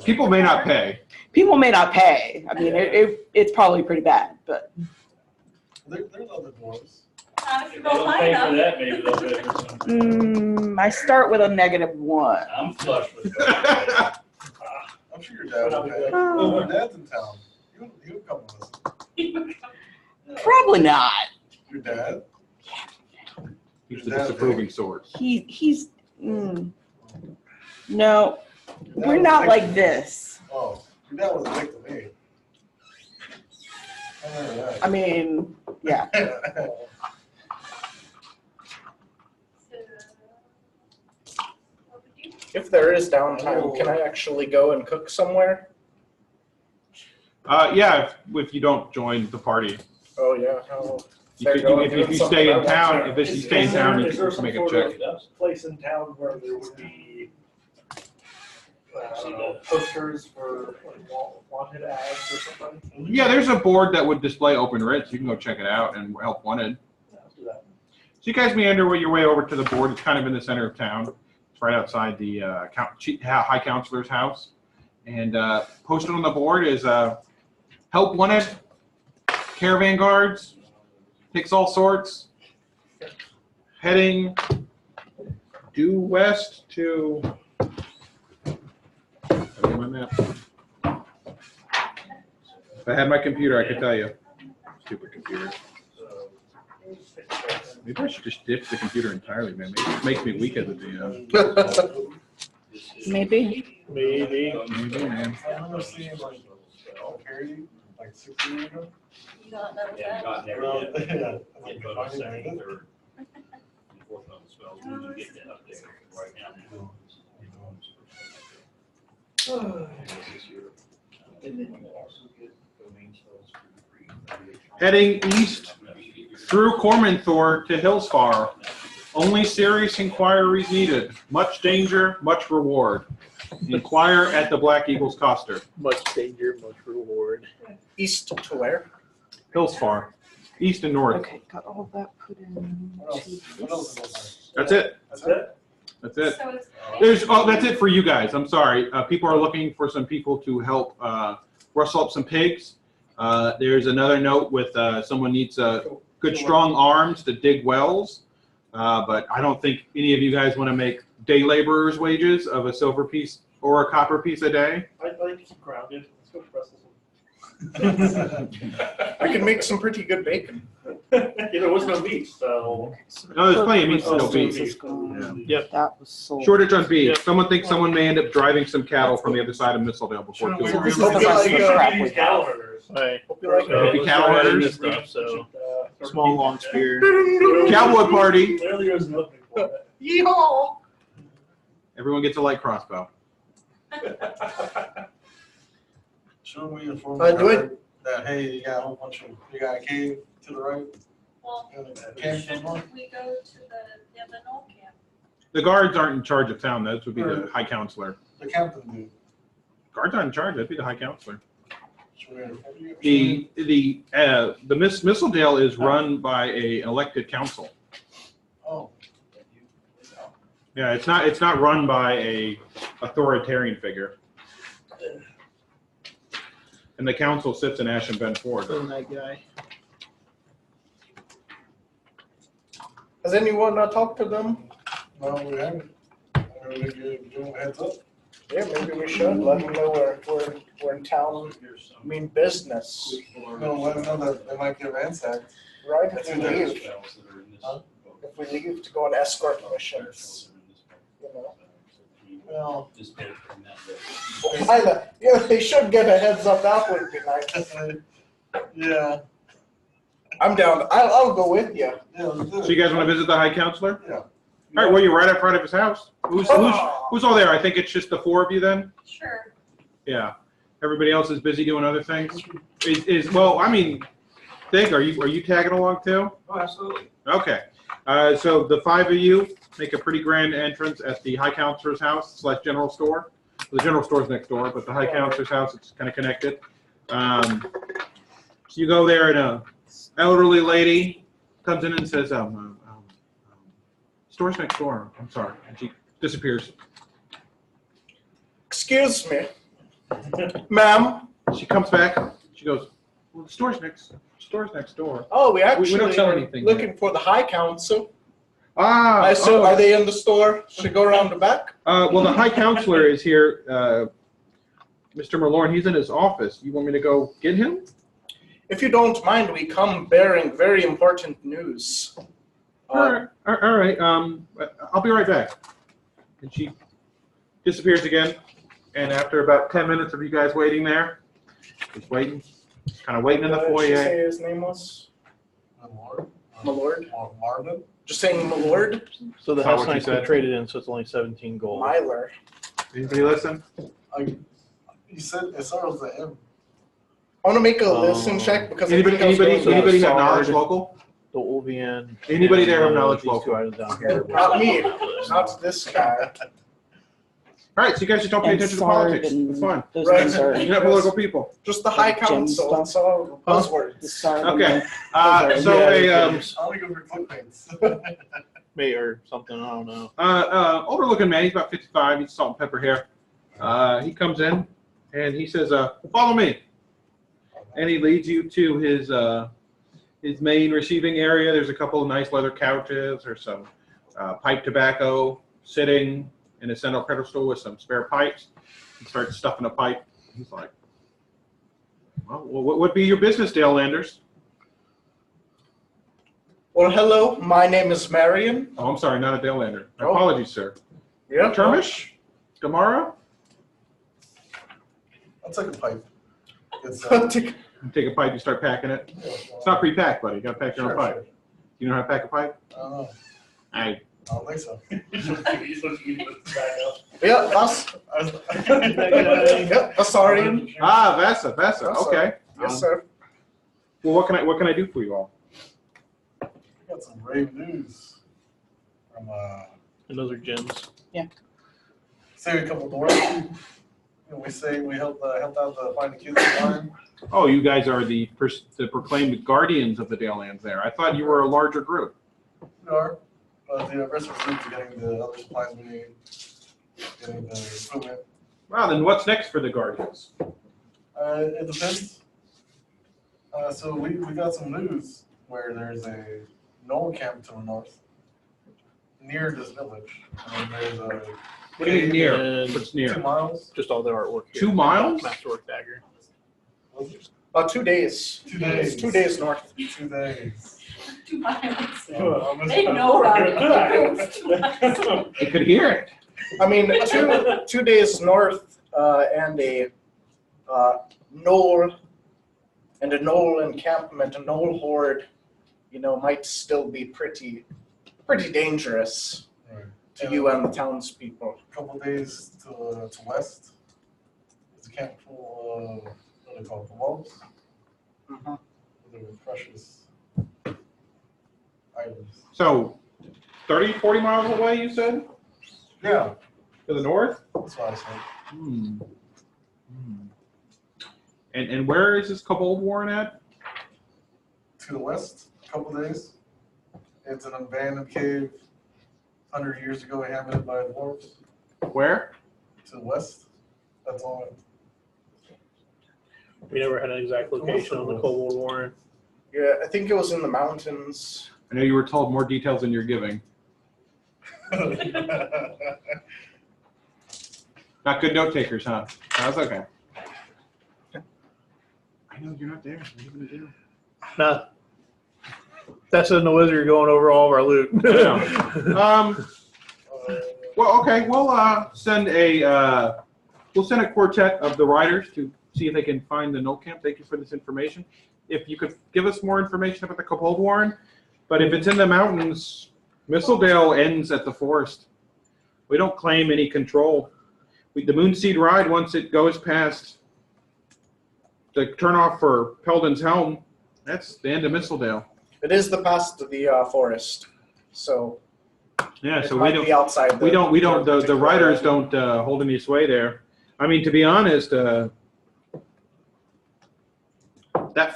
People may not pay. People may not pay. I mean, it's probably pretty bad, but There's other dwarves. Not if If you they go don't high pay for enough. that, maybe they'll pay for something. I start with a -1. I'm flush with that. I'm sure your dad will pay. Oh. Your dad's in town. He'll come with us. Probably not. Your dad? He's the disapproving sort. He's no, we're not like this. Oh, your dad was a dick to me. I remember I mean, yeah. that. If there is downtime, can I actually go and cook somewhere? Yeah, if you don't join the party, Oh, yeah. Oh, you there could, you go, if doing you something stay I in want town, to. if you stay in town, you Is there can some make a sort check. of place in town where there would be posters for like wanted ads or something? Yeah, there's a board that would display open writs. You can go check it out and help wanted. Yeah, let's do that. So you guys meander your way over to the board. It's kind of in the center of town. It's right outside the High Counselor's house. And posted on the board is help wanted, caravan guards, picks all sorts, heading due west to. Let me get my map. If I had my computer, I could tell you. Stupid computer. Maybe I should just ditch the computer entirely, man. Maybe it makes me weak as a DM. Maybe. Maybe. Maybe, man. I remember seeing like a parody like 6 years ago. You got that with Yeah, that? got there Well, yet. yeah. Yeah, but on second, third, and fourth level spells, when you get that up there. Heading east through Cormanthor to Hillsfar. Only serious inquiries needed. Much danger, much reward. Inquire at the Black Eagle's Coster. Much danger, much reward. East to where? Hillsfar. East and north. Okay, got all that put in. What else is That's it. That's it? That's it. So it's. That's it for you guys. I'm sorry. People are looking for some people to help rustle up some pigs. There's another note with someone needs good strong arms to dig wells. But I don't think any of you guys want to make day laborers' wages of a silver piece or a copper piece a day. I'd like to keep grounded. Let's go press this I can make some pretty good bacon. one. Yeah, there was no meat, so. No, there's plenty of meat, Oh, no still beef. Is gone. Yep. That was sold. Shortage on beef. Yep. Someone thinks someone may end up driving some cattle from the other side of Mistledale before Sure, too we long. This is Hope the you rest like, of the crap we These have. cattle herders. Hey, Hope you like Hope you it. cattle herders. this stuff, so Start small keeping long that. spear. Cowboy party. Literally was looking for it. Yeehaw! Everyone gets a light crossbow. Shouldn't we inform Do the it. guard that, hey, you got a whole bunch of, you got a cave to the right? Well, and a camp to the north? shouldn't we go to the Knoll camp? The guards aren't in charge of town. That would be the high counselor. The captain dude. Guards aren't in charge. That'd be the high counselor. Should we inform you? The Mistledale is run by a elected council. Oh, Yeah, it's not run by a authoritarian figure. And the council sits in Ash and Ben Ford. That guy. Has anyone talked to them? no, we haven't. Maybe we give them a heads up. Yeah, maybe we should. Let them know we're in town. I mean business, No, let them know that they might get ransacked. right? That's If we in there. leave, if we leave to go on escort missions, you know. Well, Yeah, they should get a heads up. That would be nice. yeah, I'm down. I'll go with you. yeah, let's do So you guys want to visit the high counselor? Yeah. All right, well, you're right up front of his house. Who's all there? I think it's just the four of you then? Sure. Yeah. Everybody else is busy doing other things? Well, I mean, Dig, are you tagging along too? Oh, absolutely. Okay. So the five of you make a pretty grand entrance at the high counselor's house / general store. The general store's next door, but the high counselor's house, it's kind of connected. So you go there and a elderly lady comes in and says, store's next door. I'm sorry. And she disappears. Excuse me, ma'am. She comes back. She goes, well, the store's next door. Oh, we actually don't sell are anything looking for the high council. Ah, I assume, are they in the store? Should go around the back? well, the high counselor is here, Mr. Malorn. He's in his office. You want me to go get him? If you don't mind, we come bearing very important news. All right. I'll be right back. And she disappears again. And after about 10 minutes of you guys waiting there, just waiting, kind of waiting in the What did she foyer. say his name was? Malord? Malord? Marvin? Just saying Malord? So the Is that house what you knight's been said? traded in, so it's only 17 gold. Myler. Anybody listen? You said it starts with an M. I want to make a listen check because Anybody I think I was going have Sard. knowledge local? The Olvian. Anybody there have and, knowledge these local? two items down here. Not me. Not this guy. All right, so you guys just don't pay And attention to Sard politics. and It's fine. those Right. things are You're not political people. Just the High Like gem Council. stuff. It's all the buzzwords. Sard and Okay. the- So Yeah, a I want to go for clickbaits. May or something, I don't know. older looking man, he's about 55, he's salt and pepper hair. He comes in and he says, follow me. And he leads you to his main receiving area. There's a couple of nice leather couches. There's some pipe tobacco sitting in a central pedestal with some spare pipes. He starts stuffing a pipe. He's like, well, what would be your business, Dalelanders? Well, hello. My name is Marion. Oh, I'm sorry, not a Dalelander. My Oh. apologies, sir. Yeah. Termish? Gamara? I'll take a pipe. It's, Take- You take a pipe, you start packing it. It's not pre-packed, buddy. You gotta pack your own pipe. You know how to pack a pipe? I don't know. I I don't think so. He's supposed to be the back up. Yeah, that's, yeah, that's Arian. Ah, Vesa, okay. Yes, sir. Well, what can I do for you all? We got some rave news from And those are gems. saving a couple doors. We say we helped out to find the kids in line. Oh, you guys are the proclaimed guardians of the Dalelands there. I thought you were a larger group. We are, but the rest of the group are getting the other supplies we need, getting the equipment. Well, then what's next for the Guardians? It depends. So we got some news where there's a Knoll camp to the north, near this village. And there's a What do you mean near? And What's 2 near? miles. just all the artwork. 2 miles? Masterwork dagger. Was it? 2 days. 2 days. 2 days north. 2 days. 2 miles. Oh, They know about it. You could hear it. I mean, 2 days north and a knoll encampment, a knoll horde, might still be pretty dangerous Right. to you and the townspeople. A couple days to west. It's a camp full of what do they call it, the wolves. Mhm. They were precious items. So, 30, 40 miles away, you said? Yeah, To the north? that's what I said. Hmm. And where is this Kobold Warren at? To the west, a couple days. It's an abandoned cave 100 years ago inhabited by dwarves. Where? To the west, that's all. We never had an exact location on the Cold Warren. Yeah, I think it was in the mountains. I know you were told more details than you're giving. Not good note takers, huh? That's okay. I know you're not there. What are you gonna do? Nah. That's in the wizard. You're going over all of our loot. Well, okay. We'll send a quartet of the riders to see if they can find the Knoll camp. Thank you for this information. If you could give us more information about the Kobold Warren, but if it's in the mountains, Mistledale ends at the forest. We don't claim any control. The Moonseed Ride, once it goes past the turnoff for Peldon's Helm, that's the end of Mistledale. It is the past of the forest, so Yeah, it so we might don't. be outside. The riders don't hold any sway there. I mean, to be honest, that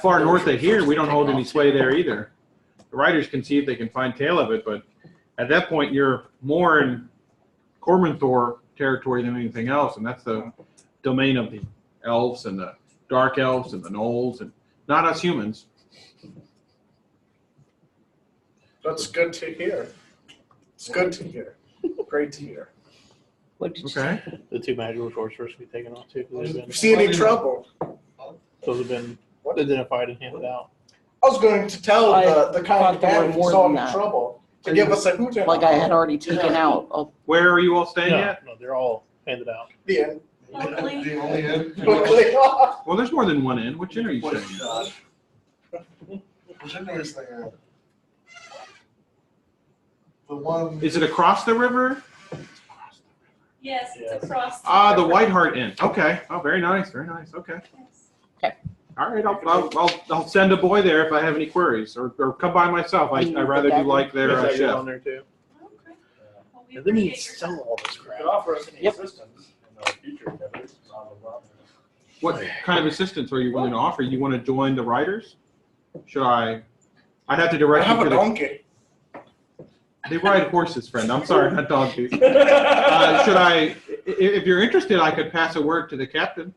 far north of here, we don't hold any sway there either. The riders can see if they can find tail of it, but at that point, you're more in Cormanthor territory than anything else, and that's the domain of the elves and the dark elves and the gnolls, and not us humans. That's good to hear. It's good to hear. Great to hear. What did you Okay. say? The 2 magical swords first to be taken off too. 'Cause If you see any trouble, those have been identified and handed out. I was going to tell I the kind thought there man were who more saw than any that. trouble to give us a hoot. Like I had already taken out. Where are you all staying No, at? no, they're all handed out. The end. Locally. The only inn. Quickly. Well, there's more than one inn. Which inn are you staying at? Which inn are you staying at? The one. Is it across the river? Yes, it's across. Ah, the White Hart Inn. Okay. Oh, very nice. Very nice. Okay. Yes. All right. I'll send a boy there if I have any queries, or come by myself. I rather do like their Yes, I get on chef. there too. Okay. Well, we And then you appreciate your sell time. all this You crap. could offer us any Yep. assistance in the future endeavors. Not a problem. What kind of assistance are you willing to offer? You want to join the riders? Should I? I'd have to I direct you have to a the. donkey. They ride horses, friend. I'm sorry, not donkeys. Should I? If you're interested, I could pass a word to the captain.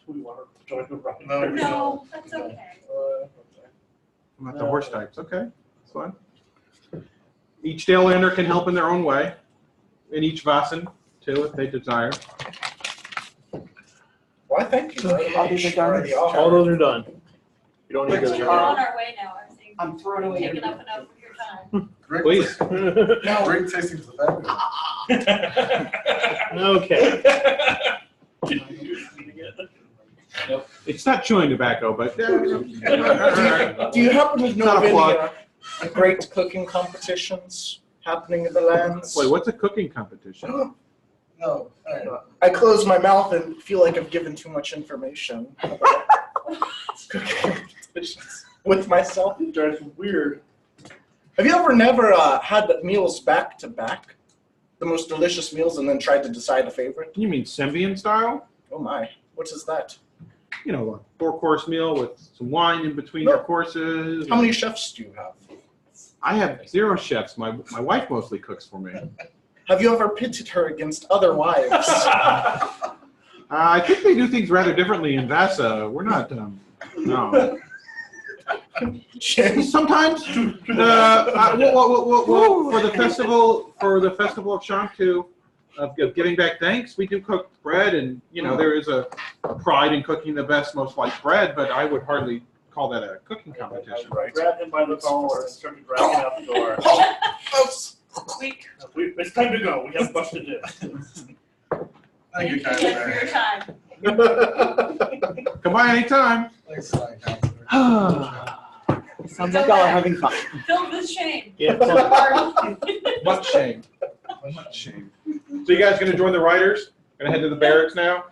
We want to join the ride. No, we No, don't. that's okay. About the horse types. Okay, that's fine. Each Dalelander can help in their own way, and each Vasan too, if they desire. Why, thank you very How did much it done? for the offer. All those are done. You don't need to We're go on there. our way now. I think I'm throwing we've away taken your. up enough of your time. Great, Please. great tasting tobacco. Okay. It's not chewing tobacco, but all right. Do you happen to know Not of a any plug. great cooking competitions happening in the lands. Wait, what's a cooking competition? No, alright. I close my mouth and feel like I've given too much information about cooking competitions with myself. It drives me weird. Have you ever never had meals back to back? The most delicious meals and then tried to decide a favorite? You mean Symbian style? Oh my, what is that? You know, a 4-course meal with some wine in between your courses. How many chefs do you have? I have 0 chefs. My wife mostly cooks for me. Have you ever pitted her against other wives? I think they do things rather differently in Vasa. We're not, no. Sometimes, well, for the festival of Shantu, of giving back thanks, we do cook bread, and you know there is a pride in cooking the best, most liked bread. But I would hardly call that a cooking competition, right? Grab him by the collar and start dragging out the door. It's time to go. We have much to do. Thank you, Thank you for your Counselor. time. Come by anytime. Thanks, Counselor. Sounds like y'all are having fun. Filled with shame. Yeah. Much shame. Much shame. So you guys gonna join the riders? Gonna head to the barracks now?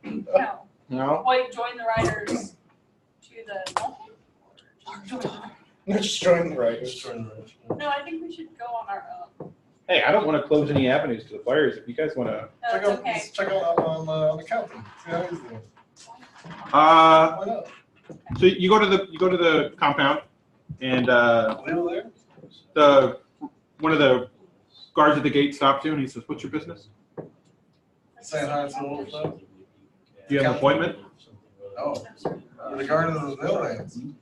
No. No. Wait, join the riders to the. Just join the riders. Just join the rest. No, I think we should go on our own. Hey, I don't want to close any avenues to the players. If you guys want to. No, Check it's out, okay. check out on the captain. See how he's doing. Uh, Why not? so you go to the compound, and Leo the one of the guards at the gate stops you, and he says, "What's your business? there? Saying hi to the little stuff? Do you have an appointment?" Oh, the guard of the Dalelands.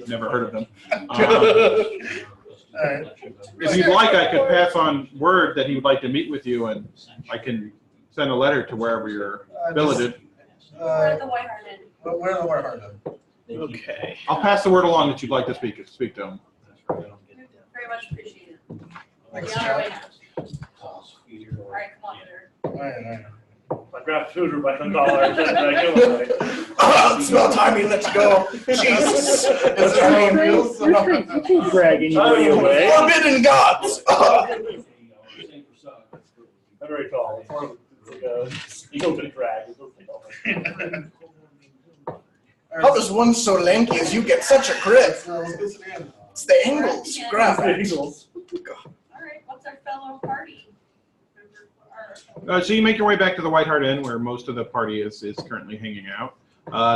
Never heard of them. Alright. If you'd like, I could pass on word that he would like to meet with you, and I can send a letter to wherever you're billeted. We're at the White Hart Inn. Where are the White Hart Inn? Okay. I'll pass the word along that you'd like to speak to him. Very much appreciate it. We're Thanks, on our way Jack. now. All right, come on, sir. Alright. I grabbed Tudor by the collar and said, "Drag him away." It's about time you let go. Jesus. Is it how it feels? Dragging you away. Forbidden gods. I'm very tall. You go to drag. How does one so lanky as you get such a grip? So let's go to the end. It's the angles. Grab it. All right, what's our fellow party? So you make your way back to the White Hart Inn, where most of the party is currently hanging out.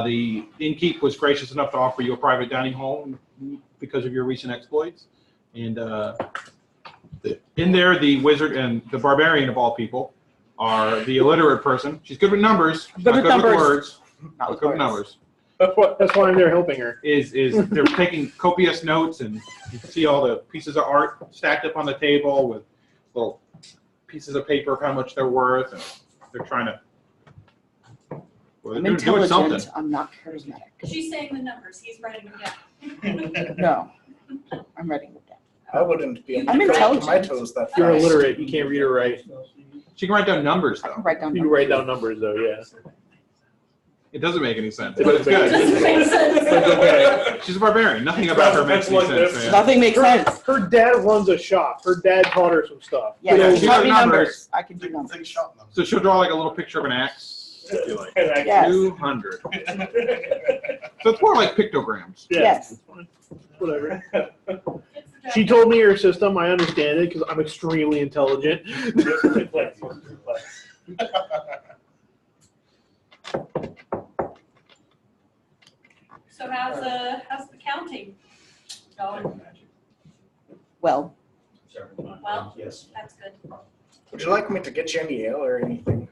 The innkeep was gracious enough to offer you a private dining hall because of your recent exploits. And in there, the wizard and the barbarian of all people are the illiterate person. She's good with numbers, not good with words, but good with numbers. That's why I'm there helping her. Is they're taking copious notes, and you can see all the pieces of art stacked up on the table with little pieces of paper of how much they're worth, and they're trying to. Well, I'm they're doing something. intelligent. I'm not charismatic. She's saying the numbers, he's writing them down. No, I'm writing them down. I wouldn't be I'm intelligent. my toes that You're fast. illiterate. You can't read or write. She can write down numbers, I though. can write down. You can write down numbers, though, yeah. It doesn't make any sense, It but it's doesn't good. make Doesn't make sense. It's okay. She's a barbarian. Nothing about her makes any sense, man. Nothing makes sense. Her dad runs a shop. Her dad taught her some stuff. Yeah, Yeah, you she taught got me numbers. numbers. I can do numbers. Take a shot now. So she'll draw like a little picture of an axe. if you like. Yes. 200. So it's more like pictograms. Yes. Whatever. Gets the job She told me her system. I understand it because I'm extremely intelligent. So how's the counting going? Well, Well, Yes. that's good. Would you like me to get you any ale or anything?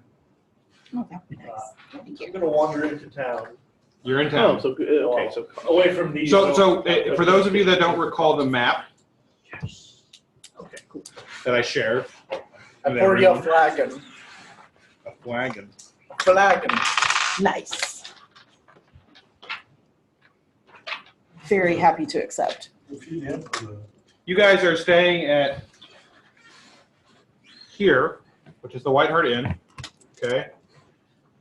oh, that would be nice. Thank I'm you. gonna wander into town, You're in Oh, town. so okay, so away from these. So for those of you that don't recall the map okay, cool. that I shared, I with poured you a everyone, flagon. a flagon. Flagon. Nice. Very happy to accept. If you did for the- You guys are staying at here, which is the White Hart Inn, okay,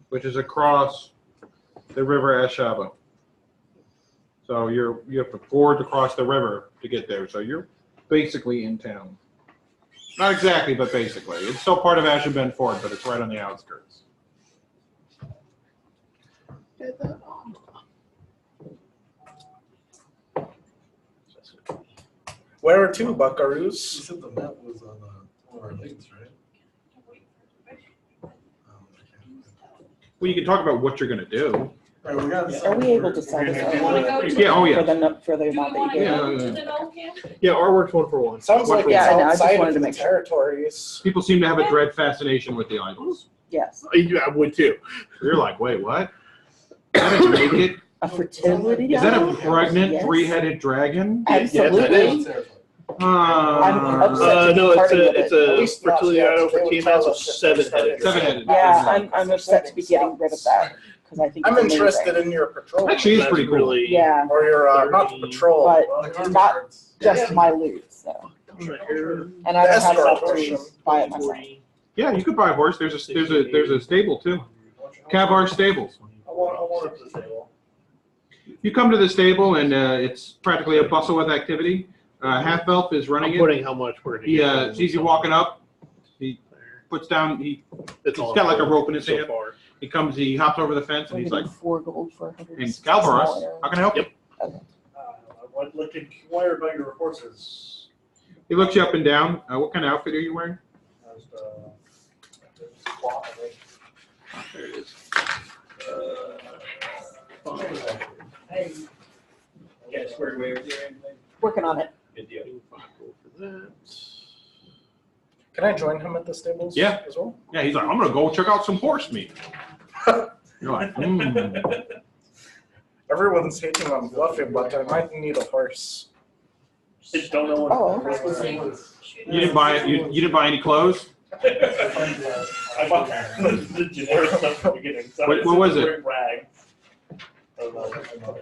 which is across the river Ashaba. So you have to ford to cross the river to get there. So you're basically in town. Not exactly, but basically. It's still part of Ashen Bend Ford, but it's right on the outskirts. Where are to, You buckaroos? said the map was on one of our links, right? Well, you can talk about what you're going to do. Right, we got Are we able to sell this You wanna go early to- Yeah, oh yeah. for the Do amount you that wanna you Yeah, gave? go yeah, to the knoll camp? Yeah, our works 1-for-1. Sounds like it's Yeah, I know, I just outside wanted of to the make sure. territories. People seem to have a dread fascination with the idols. Yes. I would too. You're like, wait, what? Is that a naked? A fertility Is that a idol? pregnant Yes. three-headed dragon? Absolutely. I'm upset. No, Part of it. it's At a least not fertility yet. idol They for would females tell of us if they seven-headed. started- Seven-headed. Yeah, I'm upset to be getting rid of that because I think I'm it's interested amazing. in your patrol. Actually, it's That's pretty cool. really- Yeah, Or your, not the patrol. but not just my loot, so. And I don't have enough to buy it myself. Yeah, you could buy a horse. There's a stable too. Cavar Stables. I want it to stay well. You come to the stable and it's practically a bustle with activity. Half Elf is running I'm it. putting how much we're gonna He get. sees you walking up. He puts down. He's got like a rope in his hand. far. He hops over the fence and We're he's getting like, 4 gold for 100. "And Scalvaros, how can I help you?" I'd like to inquire about your horses. He looks you up and down. What kind of outfit are you wearing? Squat, I think. There it is. Hey. Yeah, squared away with you or anything? Working on it. Good deal. Can I join him at the stables? Yeah. As well? Yeah, he's like, "I'm gonna go check out some horse meat." You're like, Everyone's hating on Fluffy, but I might need a horse. Just don't know what. Oh. You didn't buy it. You didn't buy any clothes. I bought the generic stuff at the beginning. So What was it? wearing rags. I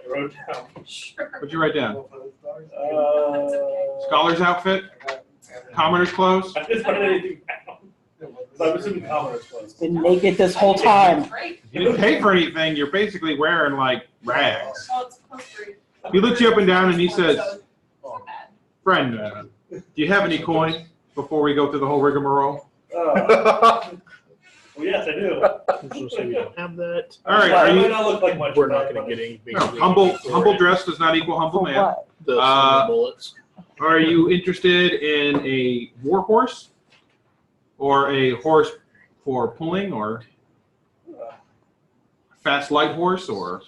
wrote down. What'd you write down? Uh, Scholar's outfit, commoner's clothes. I didn't write anything down. So I'm assuming commoners clothes. Been naked this whole time. Great. You didn't pay for anything. You're basically wearing like rags. Well, it's close to. He looks you up and down and he says, So, not bad. "Friend, do you have any coin before we go through the whole rigmarole?" Well, yes, I do. So say we don't have that. All right, Well, are it you? might not look like much. We're not but- gonna get any. No, humble dress does not equal humble For man. what? The bullets. Are you interested in a war horse, or a horse for pulling, or fast light horse, or?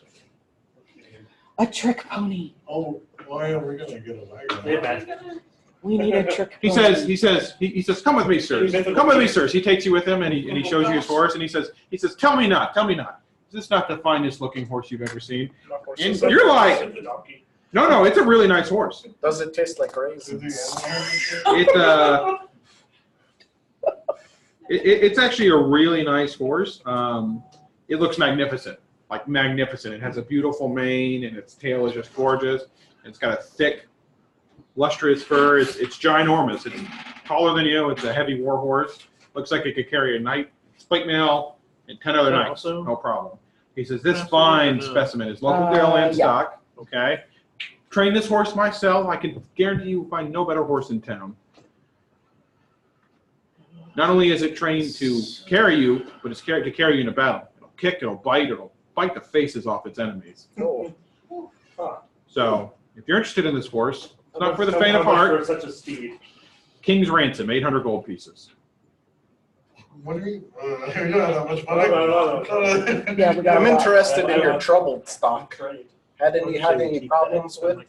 A trick pony. Oh, why are we gonna get a They wagon? imagine. We need a trick He pony. says, "Come with me, sirs. Come with me, sirs." He takes you with him and he shows you his horse and he says, "Tell me not. Is this not the finest looking horse you've ever seen?" And you're like, "No, it's a really nice horse. Does it taste like Is he raisins? animated? It's actually a really nice horse. It looks magnificent, like magnificent. It has a beautiful mane and its tail is just gorgeous. It's got a thick, lustrous fur. It's ginormous. It's taller than you. It's a heavy war horse. Looks like it could carry a knight, plate mail, and 10 other Yeah, knights. also- No problem. He says, "This Absolutely fine not. specimen is local Daleland yeah. stock. Okay. Train this horse myself. I can guarantee you will find no better horse in town. Not only is it trained to carry you, but it's to carry you in a battle. It'll kick, it'll bite the faces off its enemies. Oh. So, if you're interested in this horse, it's How not for the much- faint of how much heart. For such a steed. King's ransom, 800 gold pieces. What do you, you don't have that much money? No. Yeah, we got I'm a lot. interested in your troubled stock. Trade. Had any problems with?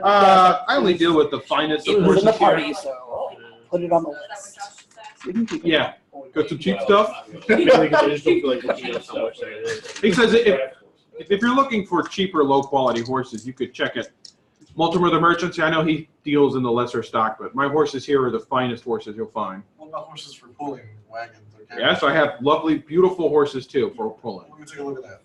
I only deal with the finest It of was in horses the here. party, so put it on the Is that what list. Josh just asked? We can keep it. Yeah, got some cheap stuff. Maybe they just don't feel like looking at how much that is. He says if you're looking for cheaper, low quality horses, you could check it. Multimer the Merchants, I know he deals in the lesser stock, but my horses here are the finest horses you'll find. What about horses for pulling wagons? Okay. Yes, I have lovely, beautiful horses too for pulling. Let me take a look at that.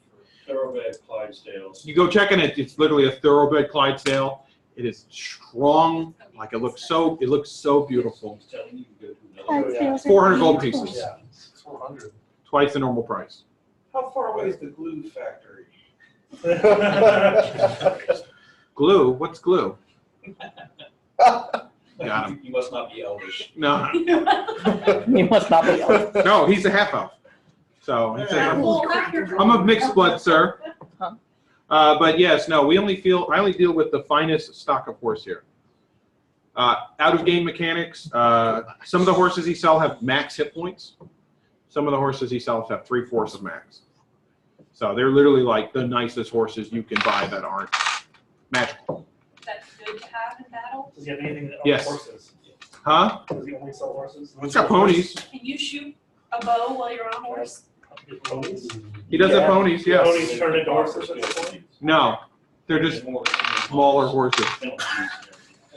Thoroughbred Clydesdales. You go check in it, it's literally a thoroughbred Clydesdale. It is strong, like it looks so beautiful. He's telling you to go to another- I feel so 400 gold beautiful. pieces, Yeah, it's 400. twice the normal price. How far away is the glue factory? Glue? What's glue? Got him. You must not be elvish. No, You must not be able. no, he's a half elf. So he says, I'm of mixed blood, sir. Huh. But yes, no, I only deal with the finest stock of horse here. Out of game mechanics, some of the horses he sells have max hit points. Some of the horses he sells have 3/4 of max. So they're literally like the nicest horses you can buy that aren't magical. That's good to have in battle. Does he have anything that Yes. horses? Huh? Does he only sell horses? He's got ponies. Can you shoot a bow while you're on a horse? Ponies? He does have ponies, yes. Ponies turn into horses at this point? No, they're just smaller horses.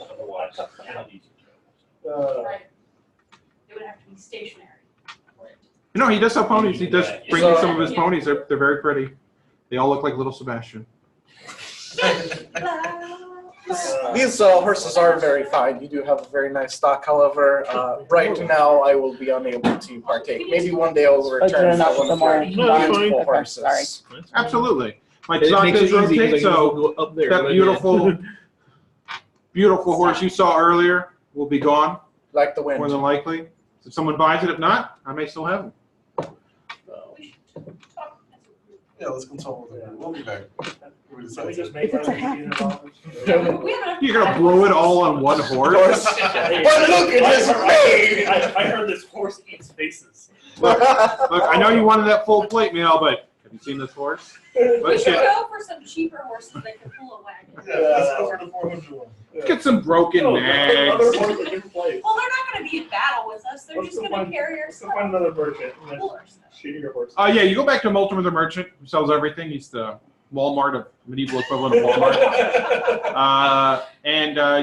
Otherwise, penalties. Right. It would have to be stationary. No, he does have ponies. He does bring me some of his Yeah. ponies. They're very pretty. They all look like little Sebastian. These horses are very fine. You do have a very nice stock. However, right now I will be unable to partake. Maybe one day I will But you're return not for one the of more your No, beautiful okay, horses. Absolutely. My It stock makes does it easy 'cause I rotate, can so go up there. that beautiful, beautiful horse you saw earlier will be gone, Like the more wind. than likely. If someone buys it, if not, I may still have him. Yeah, let's go talk with her. We'll be back. We Can decide we just to- make If it's a that half- We have You're gonna blow it all on one horse? But look at his face! I heard this horse eats faces. Look, I know you wanted that full plate meal, but have you seen this horse? We Let's should get, go for some cheaper horses that can pull a wagon. Yeah, let's go for the 400 one. get some broken Other nags. horse that can play. Well, they're not gonna be in battle with us. They're Let's just go gonna find- carry our Let's go stuff. find another merchant and then Pull our stuff. shoot your horse. Oh yeah, you go back to Multimer the Merchant, who sells everything. He's the Walmart of medieval equivalent of Walmart.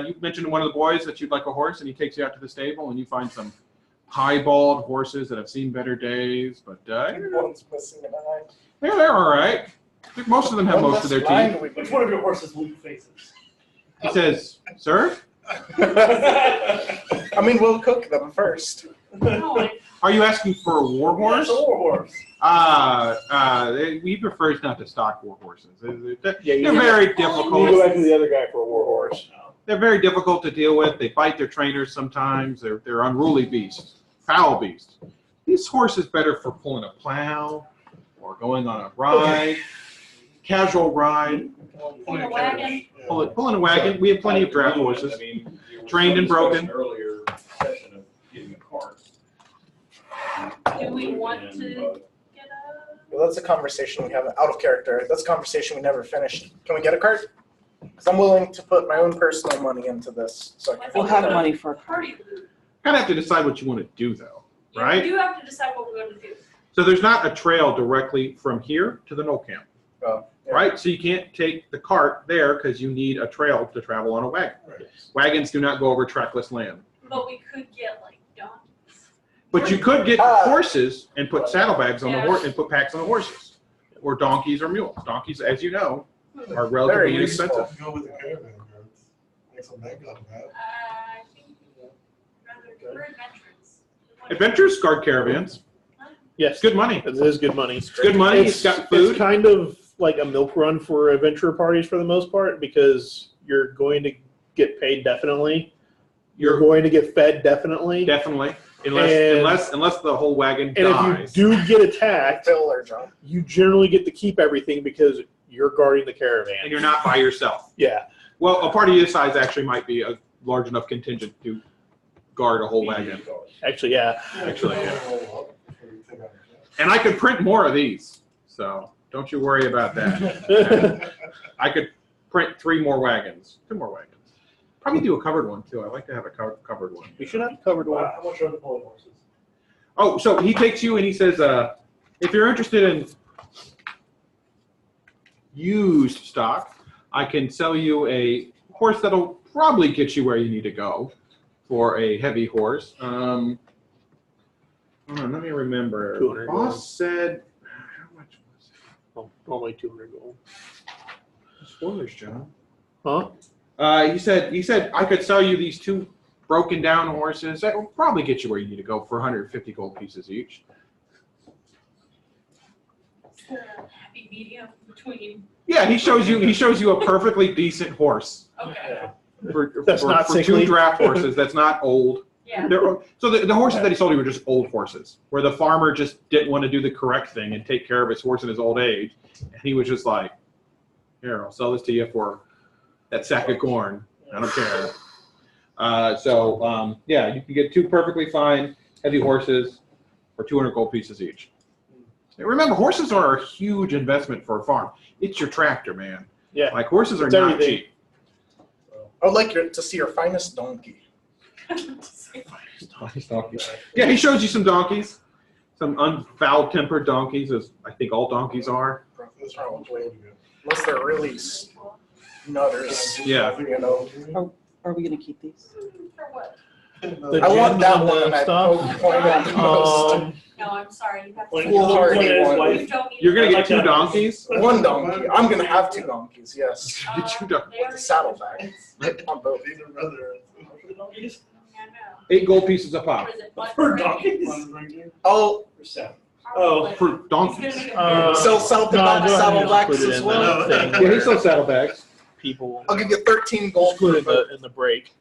You mentioned to one of the boys that you'd like a horse, and he takes you out to the stable, and you find some piebald horses that have seen better days, but One's missing an eye. they're all right. I think most of them have most of their teeth. Which one of your horses will eat faces? He says, "Sir, I mean, we'll cook them first. No, are you asking for a war Horse? horse?" A war horse. He prefers not to stock war horses. They're Yeah, you very You go difficult. back to the other guy for a war horse. They're very difficult to deal with. They bite their trainers sometimes. They're unruly beasts, foul beasts. This horse is better for pulling a plow or going on a ride, casual ride, pull a wagon. pulling a wagon. We have plenty of draft horses. I mean, Trained and broken. Earlier session of getting a cart. Do we want And, to get a? Well, that's a conversation we have out of character. That's a conversation we never finished. Can we get a cart? Because I'm willing to put my own personal money into this. So I can We'll have money for a car. Party. Kind of have to decide what you want to do, though, Yeah, right? we do have to decide what we're going to do. So there's not a trail directly from here to the Knoll Camp, Oh, yeah. right? So you can't take the cart there because you need a trail to travel on a wagon. Right. Wagons do not go over trackless land. But we could get like donkeys. But you could get horses and put saddlebags on the Yeah. horse and put packs on the horses, or donkeys or mules. Donkeys, as you know, are Very relatively useful. inexpensive. Go with the caravan guards. Make some bank out of that. I think rather we're adventurous. Adventures, guard caravans. Yes, It's good money. It is good money. It's good money. It's got food. It's kind of like a milk run for adventure parties for the most part because you're going to get paid definitely. You're going to get fed definitely. Definitely, And- unless the whole wagon And dies. if you do get attacked, Fill their job. you generally get to keep everything because you're guarding the caravan. and you're not by yourself. Yeah. Well, a party this size actually might be a large enough contingent to guard a whole wagon. Actually, yeah. Actually, yeah. Roll up before you take out the And I could print more of these, so don't you worry about that. I could print 3 more wagons, 2 more wagons. Probably do a covered one too. I like to have a covered one. We should have covered one. How much are the pulling horses? Oh, so he takes you and he says, if you're interested in used stock, I can sell you a horse that'll probably get you where you need to go for a heavy horse. Hold on, let me remember. 200 Boss said, how much was it? Oh, only 200 gold. Spoilers, John. Huh? He said I could sell you these 2 broken down horses that will probably get you where you need to go for 150 gold pieces each. It's the happy medium between. Yeah, he shows you a perfectly decent horse. Okay. That's not for sickly. 2 draft horses. That's not old. Yeah. So the horses that he sold you were just old horses, where the farmer just didn't want to do the correct thing and take care of his horse in his old age. And he was just like, here, I'll sell this to you for that sack of corn. I don't care. Yeah, you can get 2 perfectly fine heavy horses for 200 gold pieces each. And remember, horses are a huge investment for a farm. It's your tractor, man. Yeah. Like, horses are It's not everything. cheap. I would like to see your finest donkey. Yeah, he shows you some donkeys, some unfoul-tempered donkeys, as I think all donkeys are. That's probably way to go. Unless they're really nutters. Yeah. You know. Are we gonna keep these? For what? The I want gems that and one, the and I stuff. pointed at the most. No, I'm sorry, you have to. When Cool you hearted his one. wife- You don't need. You're gonna I get like 2 that. donkeys. One donkey. I'm gonna have 2 donkeys. Yes. Get 2 donkeys. They With already- the saddlebags on both. These are rather. Yeah, no. 8 gold pieces a pop. What is it? Blood For red? donkeys? Oh, Oh. For donkeys. It's gonna be a sell saddlebags Put it as in well. the thing Yeah, he where sells saddlebags. people I'll give you 13 gold put for in the break.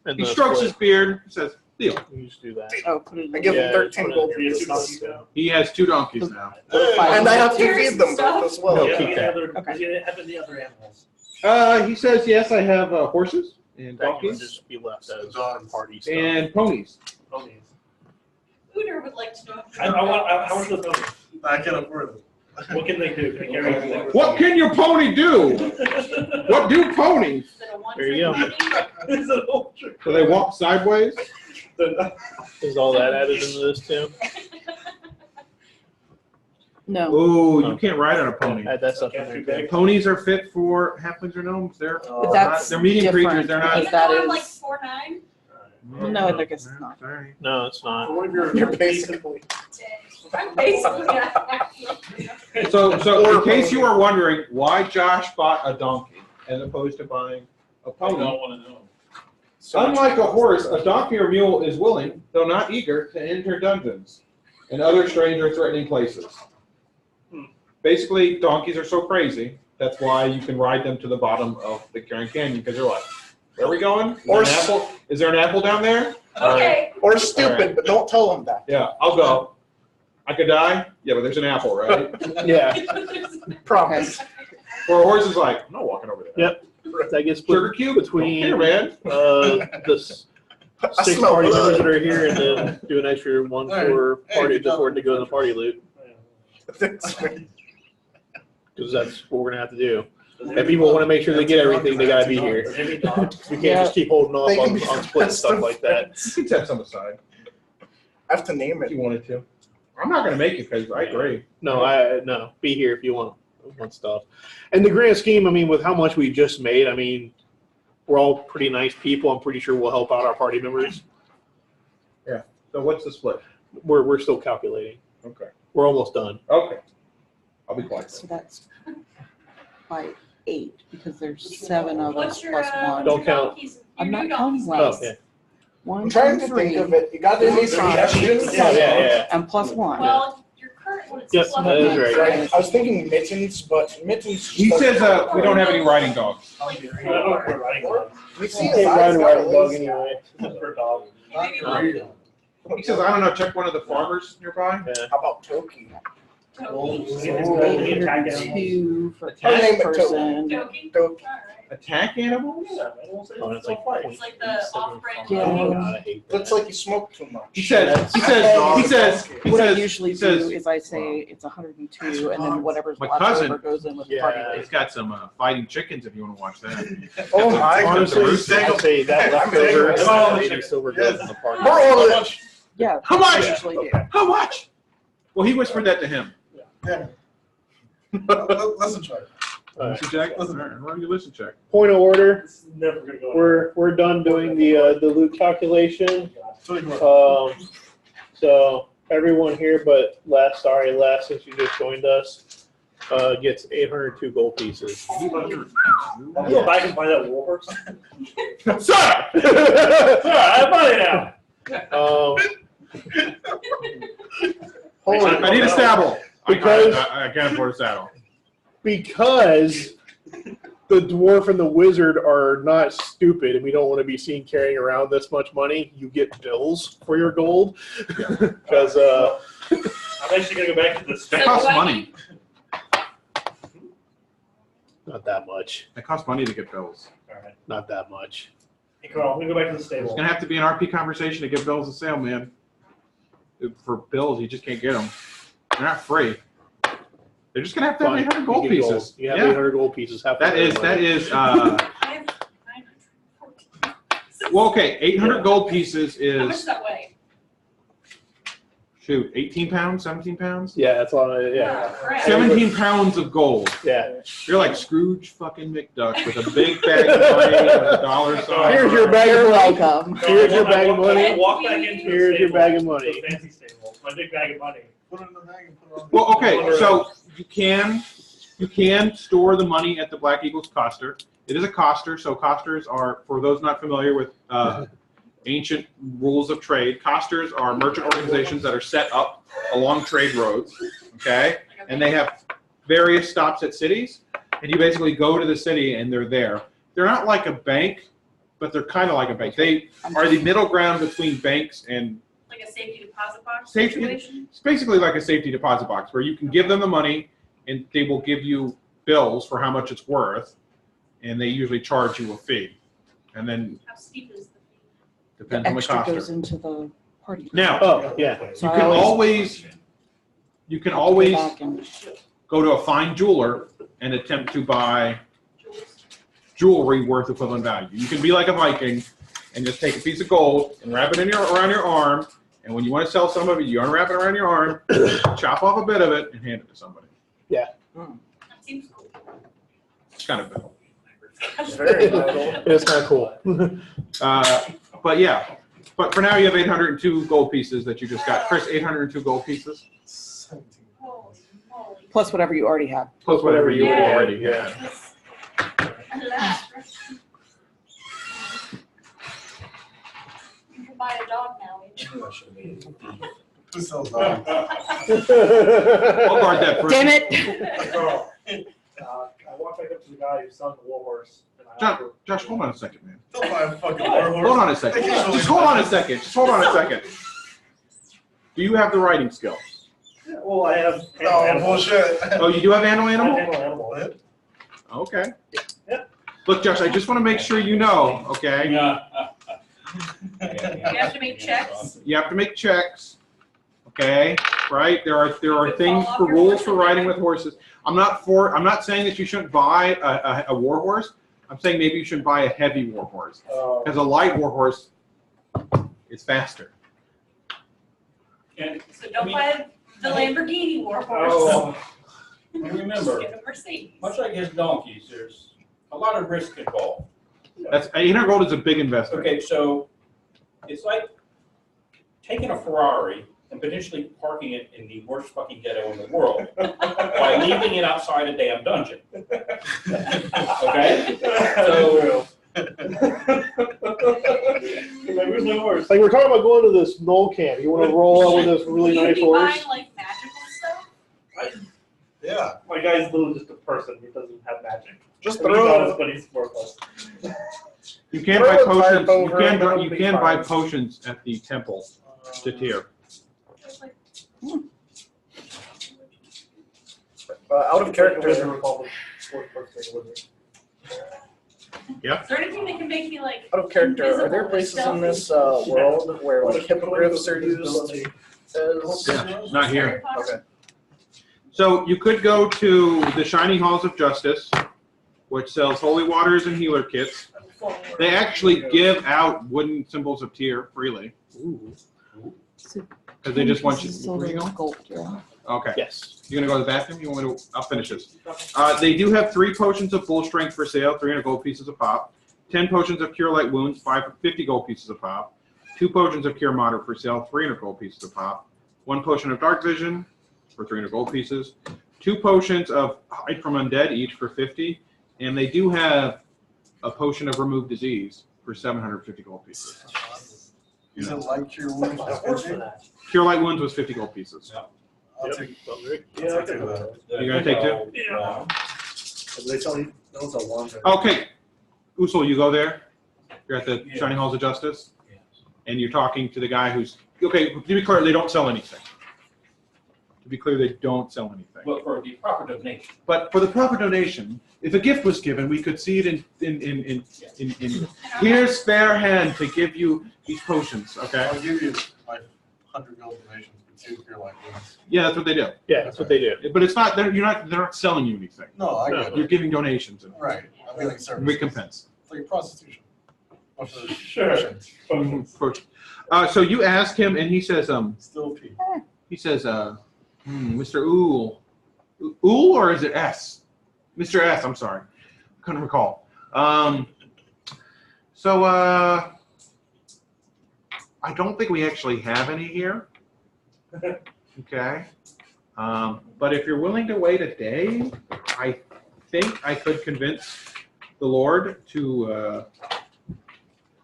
And He the strokes split. his beard, says, deal. You just do that. Oh, put it in. I give Yeah, him 13 put it gold in. pieces. He has 2 donkeys now. And I have to Here's feed them stuff. both as well. No, Yeah, keep that. Okay. Does he have any other animals? He says, yes, I have horses and That can donkeys just be left as Dogs. party stuff. and ponies. Ponies. Hooter would like to know. How much are the ponies? I can afford it. What can they do? Can they carry anything? What can your pony do? What do ponies? Is it a one There you trick go. pony? Is it all true? Do they walk sideways? Is all that added into this too? No. Oh, you can't ride on a pony. Add that stuff in there. Ponies are fit for halflings or gnomes. They're But that's they're medium different creatures. They're not. Even That though I'm like is- 4'9", No, I guess it's not. Sorry. No, it's not. What if you're You're basically. I'm basically. So in case you are wondering why Josh bought a donkey as opposed to buying a pony, want to know. unlike a horse, a donkey or mule is willing, though not eager, to enter dungeons and other strange or threatening places. Basically, donkeys are so crazy, that's why you can ride them to the bottom of the Grand Canyon, because they're like, where are we going? Is there an apple down there? Okay. Or stupid, but don't tell them that. Yeah, I'll go. I could die? Yeah, but there's an apple, right? Yeah, Promise. Or a horse is like, I'm not walking over there. Yep. that gets Sugar split cube? between Here, man. the I 6 smell party members blood. that are here, and then do an extra one for party for it to go in the party loot, because that's what we're gonna have to do. And people want to make sure they get everything, they gotta be here. We can't just keep holding off They can be on split stuff like that. You can set some aside I have to name if it. you wanted to. I'm not gonna make it because I agree. No, be here if you want stuff. And the grand scheme, I mean, with how much we just made, I mean, we're all pretty nice people. I'm pretty sure we'll help out our party members. So what's the split? We're still calculating. Okay. We're almost done. Okay. I'll be quiet. So that's by 8 because there's 7 of What's us your, plus 1. Don't count. donkeys- I'm your not new counting donkeys? less. Oh, 1, I'm trying 2, to think 3, of it. You got any suggestions? Yeah. and plus 1. Well, your current one is. Yep, plus that is one. right. Right. I was thinking mittens, but mittens. He says we don't have any riding dogs. We see Hey, a riding size dog that anyway. For a dog. He says, I don't know, check one of the farmers nearby. How about Toki? Donkeys. 802 for I'll name each it person. Donkey? Toki. Alright. Attack animals? Oh, it's like It's like the off-brand. Yeah. God, I hate that. Looks like you smoke too much. He says, What I usually he says, do is I say it's 102 and then whatever's My left cousin- over goes in with the Yeah. party. He's got some fighting chickens if you want to watch that. Oh my Honestly, goodness. I'd say that leftover and 80 silver goes in the party. More of it. Yeah. How much? I usually do. How much? Well, he whispered that to him. Yeah. Listen, try. Listen check? All right, why don't you listen check? Point of order. It's never gonna go. We're done doing the loot calculation. So So everyone here, but Les, since you just joined us, gets 802 gold pieces. I'll go back and buy that war horse. Sir! I have money now. I need a saddle. Because- I can't afford a saddle. Because the dwarf and the wizard are not stupid, and we don't want to be seen carrying around this much money. You get bills for your gold, because I'm actually gonna go back to the That costs money. not that much. That costs money to get bills. Alright. Not that much. Hey Carl, I'm gonna go back to the It's stable. gonna have to be an RP conversation to get bills of sale, man. For bills, you just can't get them. They're not free. They're just gonna have to have Fine. 800 gold You get gold. pieces. You have Yeah. 800 gold pieces. Half That of is money. I have 914. well, okay. 800 gold pieces How much does is that weigh? shoot 18 pounds, 17 pounds. Yeah, that's all. Yeah, Oh, crap. 17 pounds of gold. yeah. You're like Scrooge fucking McDuck with a big bag of money with a dollar sign. Here's your bag You're of money. welcome. Here's your bag of money. I walk back into the Here's your stable, bag of money. the fancy stable, my big bag of money. Put it in the bag and put it on. Well, okay, so you can store the money at the Black Eagle's coster. It is a coster, so costers are, for those not familiar with ancient rules of trade, costers are merchant organizations that are set up along trade roads, okay? And they have various stops at cities, and you basically go to the city and they're there. They're not like a bank, but they're kind of like a bank. They are the middle ground between banks and Like a safety deposit box Safety- situation? it's basically like a safety deposit box where you can give them the money and they will give you bills for how much it's worth, and they usually charge you a fee. And then How steep is the fee? depends on the Extra goes coster. into the party. Now, Oh, yeah. So you I can always always go back and- go to a fine jeweler and attempt to buy jewelry worth equivalent value. You can be like a Viking and just take a piece of gold and wrap it around your arm, and when you want to sell some of it, you unwrap it around your arm, chop off a bit of it, and hand it to somebody. That seems cool. It's kind of metal. It's very metal. It's kind of cool. But yeah, but for now you have 802 gold pieces that you just got. Chris, 802 gold pieces, 17. Holy moly. Plus whatever you already have. plus whatever you Yeah. already had. You can buy a dog now. Who sells dogs? I'll guard that for Damn it! Carl, I walk back up to the guy who's selling the war horse. And I Josh, offer, Josh, hold on a second, man. Don't buy a fucking war horse. Hold on a second. Just hold on a second. Just hold on a second. Do you have the writing skill? yeah, well, I have. Oh, animal. bullshit. Oh, you do have animal I have animal? animal. What? Okay. Yeah. Look, Josh, I just want to make sure you know, okay? Yeah. You have to make checks. You have to make checks, okay? Right? There are You things fall off for your rules horse for and riding everything. with horses. I'm not saying that you shouldn't buy a war horse. I'm saying maybe you shouldn't buy a heavy war horse. Because a light war horse is faster. And So don't buy the Lamborghini war horse. oh, Just remember, get a Mercedes. much like his donkeys, there's a lot of risk involved. That's 800 gold is a big investment. Okay, so it's like taking a Ferrari and potentially parking it in the worst fucking ghetto in the world by leaving it outside a damn dungeon. Okay? So, Where's my horse? Like we're talking about going to this knoll camp. You want to roll out with this really Will you nice be horse? buying like magical stuff? Yeah. My guy's literally just a person. He doesn't have magic. Just He does, throw. but he's worthless. You can Throw buy a potions. tarp over You him, can it'll be buy fine. potions at the temple to tier. Just like, Out of character. Wizard would call the fourth person a wizard. is there anything that can make me like Out of character. Are there invisible places stealthy? in this world where like hippogriffs are used? As... Yeah, not here. Harry Potter? Okay. So you could go to the Shining Halls of Justice, which sells holy waters and healer kits. They actually give out wooden symbols of tier freely. Because they just want you. Where you going? Gold, yeah. Okay. Yes. You gonna go to the bathroom? You want me to? I'll finish this. They do have 3 potions of full strength for sale, 300 gold pieces a pop. 10 potions of cure light wounds, 50 gold pieces a pop. 2 potions of cure moderate for sale, 300 gold pieces a pop. 1 potion of dark vision for 300 gold pieces. 2 potions of hide from undead, each for 50. And they do have a potion of remove disease for 750 gold pieces. Is it like your wounds? Of course for that. Cure light wounds was 50 gold pieces. I'll take Yeah, I can do that. You gonna take 2? Yeah. They tell you, those are ones. Okay, Usul, you go there. You're at the Yeah. Shining Halls of Justice, Yes. and you're talking to the guy who's okay. To be clear, they don't sell anything. To be clear, they don't sell anything. Well, for the proper donation. But for the proper donation, if a gift was given, we could see it in here's spare hand to give you these potions. Okay. I'll give you like 100 gold donations for 2 pure light wounds. Yeah, that's what they do. Yeah, that's what they do. But it's not. They're not selling you anything. No, I get You're it. giving donations and Right. I'm getting services. recompense. It's like prostitution. But for Sure. potions. So you ask him, and he says, Still P. Mr. Ool, or is it S? Mr. S. I'm sorry, couldn't recall. I don't think we actually have any here. Okay. But if you're willing to wait a day, I think I could convince the Lord to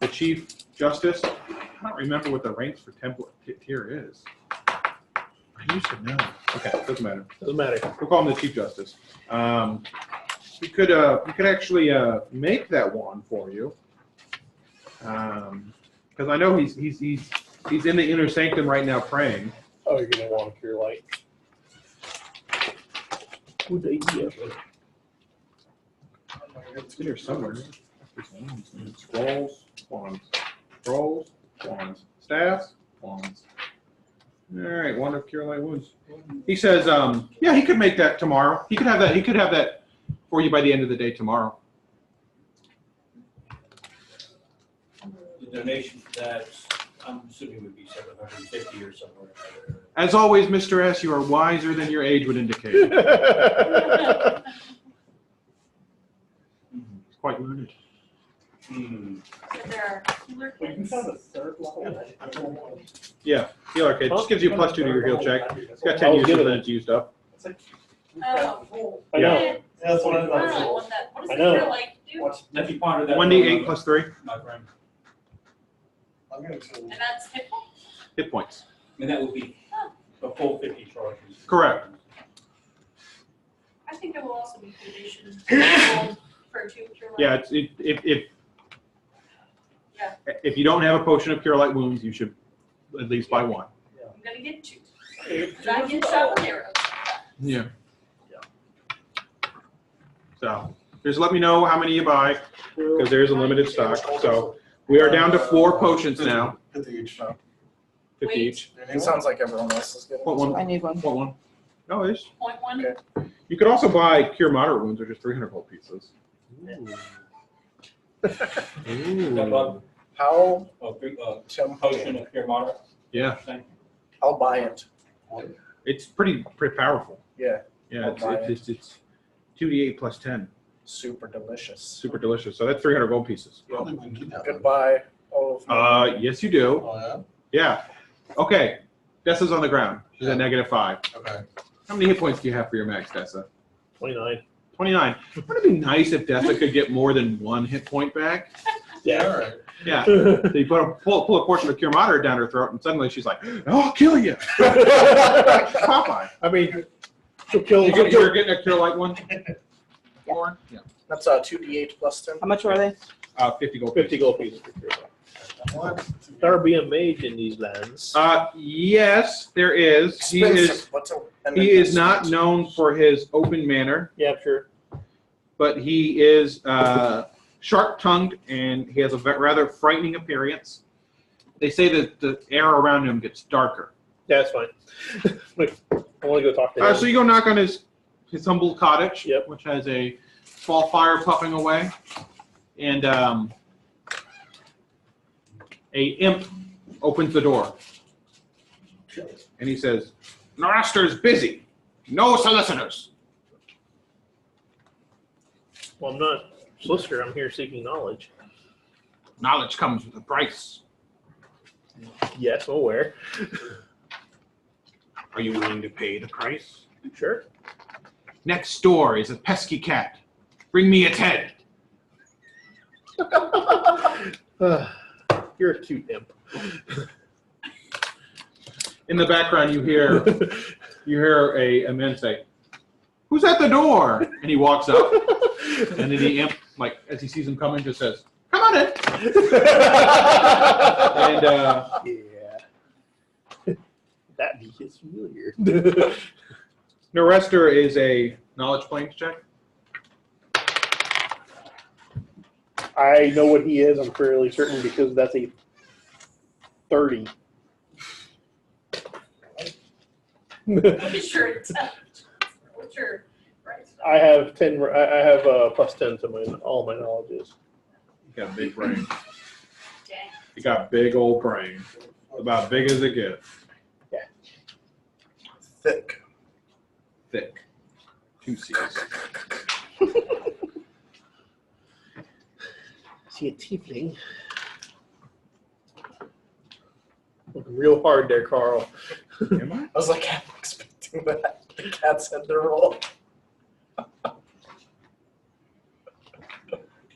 the Chief Justice. I don't remember what the ranks for temple tier is. I used to know. Okay, doesn't matter. Doesn't matter. We'll call him the Chief Justice. We could actually make that one for you, because I know he's in the inner sanctum right now praying. Oh, you're gonna want a pure light. Good idea. It's in here somewhere. Scrolls, wands, scrolls, wands, staffs, wands. All right, one of cure light wounds. He says, yeah, he could make that tomorrow. He could have that. He could have that for you by the end of the day tomorrow. The donation for that, I'm assuming would be 750 or somewhere. As always, Mr. S, you are wiser than your age would indicate. He's quite learned. There are cooler We can kids. have a third level. Yeah, healer kit. Just gives you +2 to your heal check. It's got 10 I'll uses give it. and it's used up. Oh. I know. Yeah. Yeah, that's what I I don't know thought. what that, what does I it know. feel like to do? Have you pondered that? 1d8 plus 3 My friend. I'm gonna say And that's hit points? hit points. And that would be a full 50 charges. Correct. I think it will also be donation for 2 pure light. Yeah, if you don't have a potion of cure light wounds, you should at least buy one. I'm gonna get 2. Cause I get shot with arrows. Yeah. So just let me know how many you buy, because there's a limited stock. So we are down to 4 potions now, 50 each. 50 Wait. each. It sounds like everyone else is getting. What one? I need one. What one? No, it's. 0.1. Okay. You could also buy cure moderate wounds, which is 300 gold pieces. Ooh. How? Potion of pure moderate. Yeah, I'll buy it. it's pretty powerful. Yeah, Yeah, I'll buy it's 2d8 plus 10. super delicious. Super delicious. So that's 300 gold pieces. I don't think we can keep that. Goodbye, all of my. Yes, you do. Oh, yeah? Yeah. Okay. Dessa's on the ground. She's at -5. Okay. How many hit points do you have for your max, Dessa? 29. 29. Wouldn't it be nice if Dessa could get more than 1 hit point back? Yeah, all right. Yeah. So you pull a portion of Cure Moderate down her throat, and suddenly she's like, I'll kill you. Popeye. I mean, she'll kill. You're getting a Cure Light one? Lauren? Yeah. That's 2d8 plus 10. How much are they? 50 gold. 50 gold pieces for Cure Light. What? There be a mage in these lands. Yes, there is. He Expensive. What's an is not investment? known for his open manner, Yeah, sure. but he is sharp-tongued, and he has a rather frightening appearance. They say that the air around him gets darker. Yeah, that's fine. Like, I want to go talk to him. So you go knock on his humble cottage, Yep. which has a small fire puffing away, and a imp opens the door, and he says, "Master's busy. No solicitors." Well, I'm not solicitor. I'm here seeking knowledge. Knowledge comes with a price. Yes, I'm aware. Are you willing to pay the price? Sure. Next door is a pesky cat. Bring me its head. You're a cute imp. In the background, you hear a man say, "Who's at the door?" And he walks up. And then the imp, like, as he sees him coming, just says, "Come on in." And Yeah. That is familiar. Norester is a knowledge planes check. I know what he is. I'm fairly certain because that's a 30. What is your intelligence? What's your right stuff? I have 10. I have plus 10 to all my knowledges. You got a big brain. Dang. You got big old brain. About big as it gets. Thick. Thick. 2 C's. See a tiefling. Looking real hard there, Carl. Am I? I was like, I'm expecting that. The cats had their roll.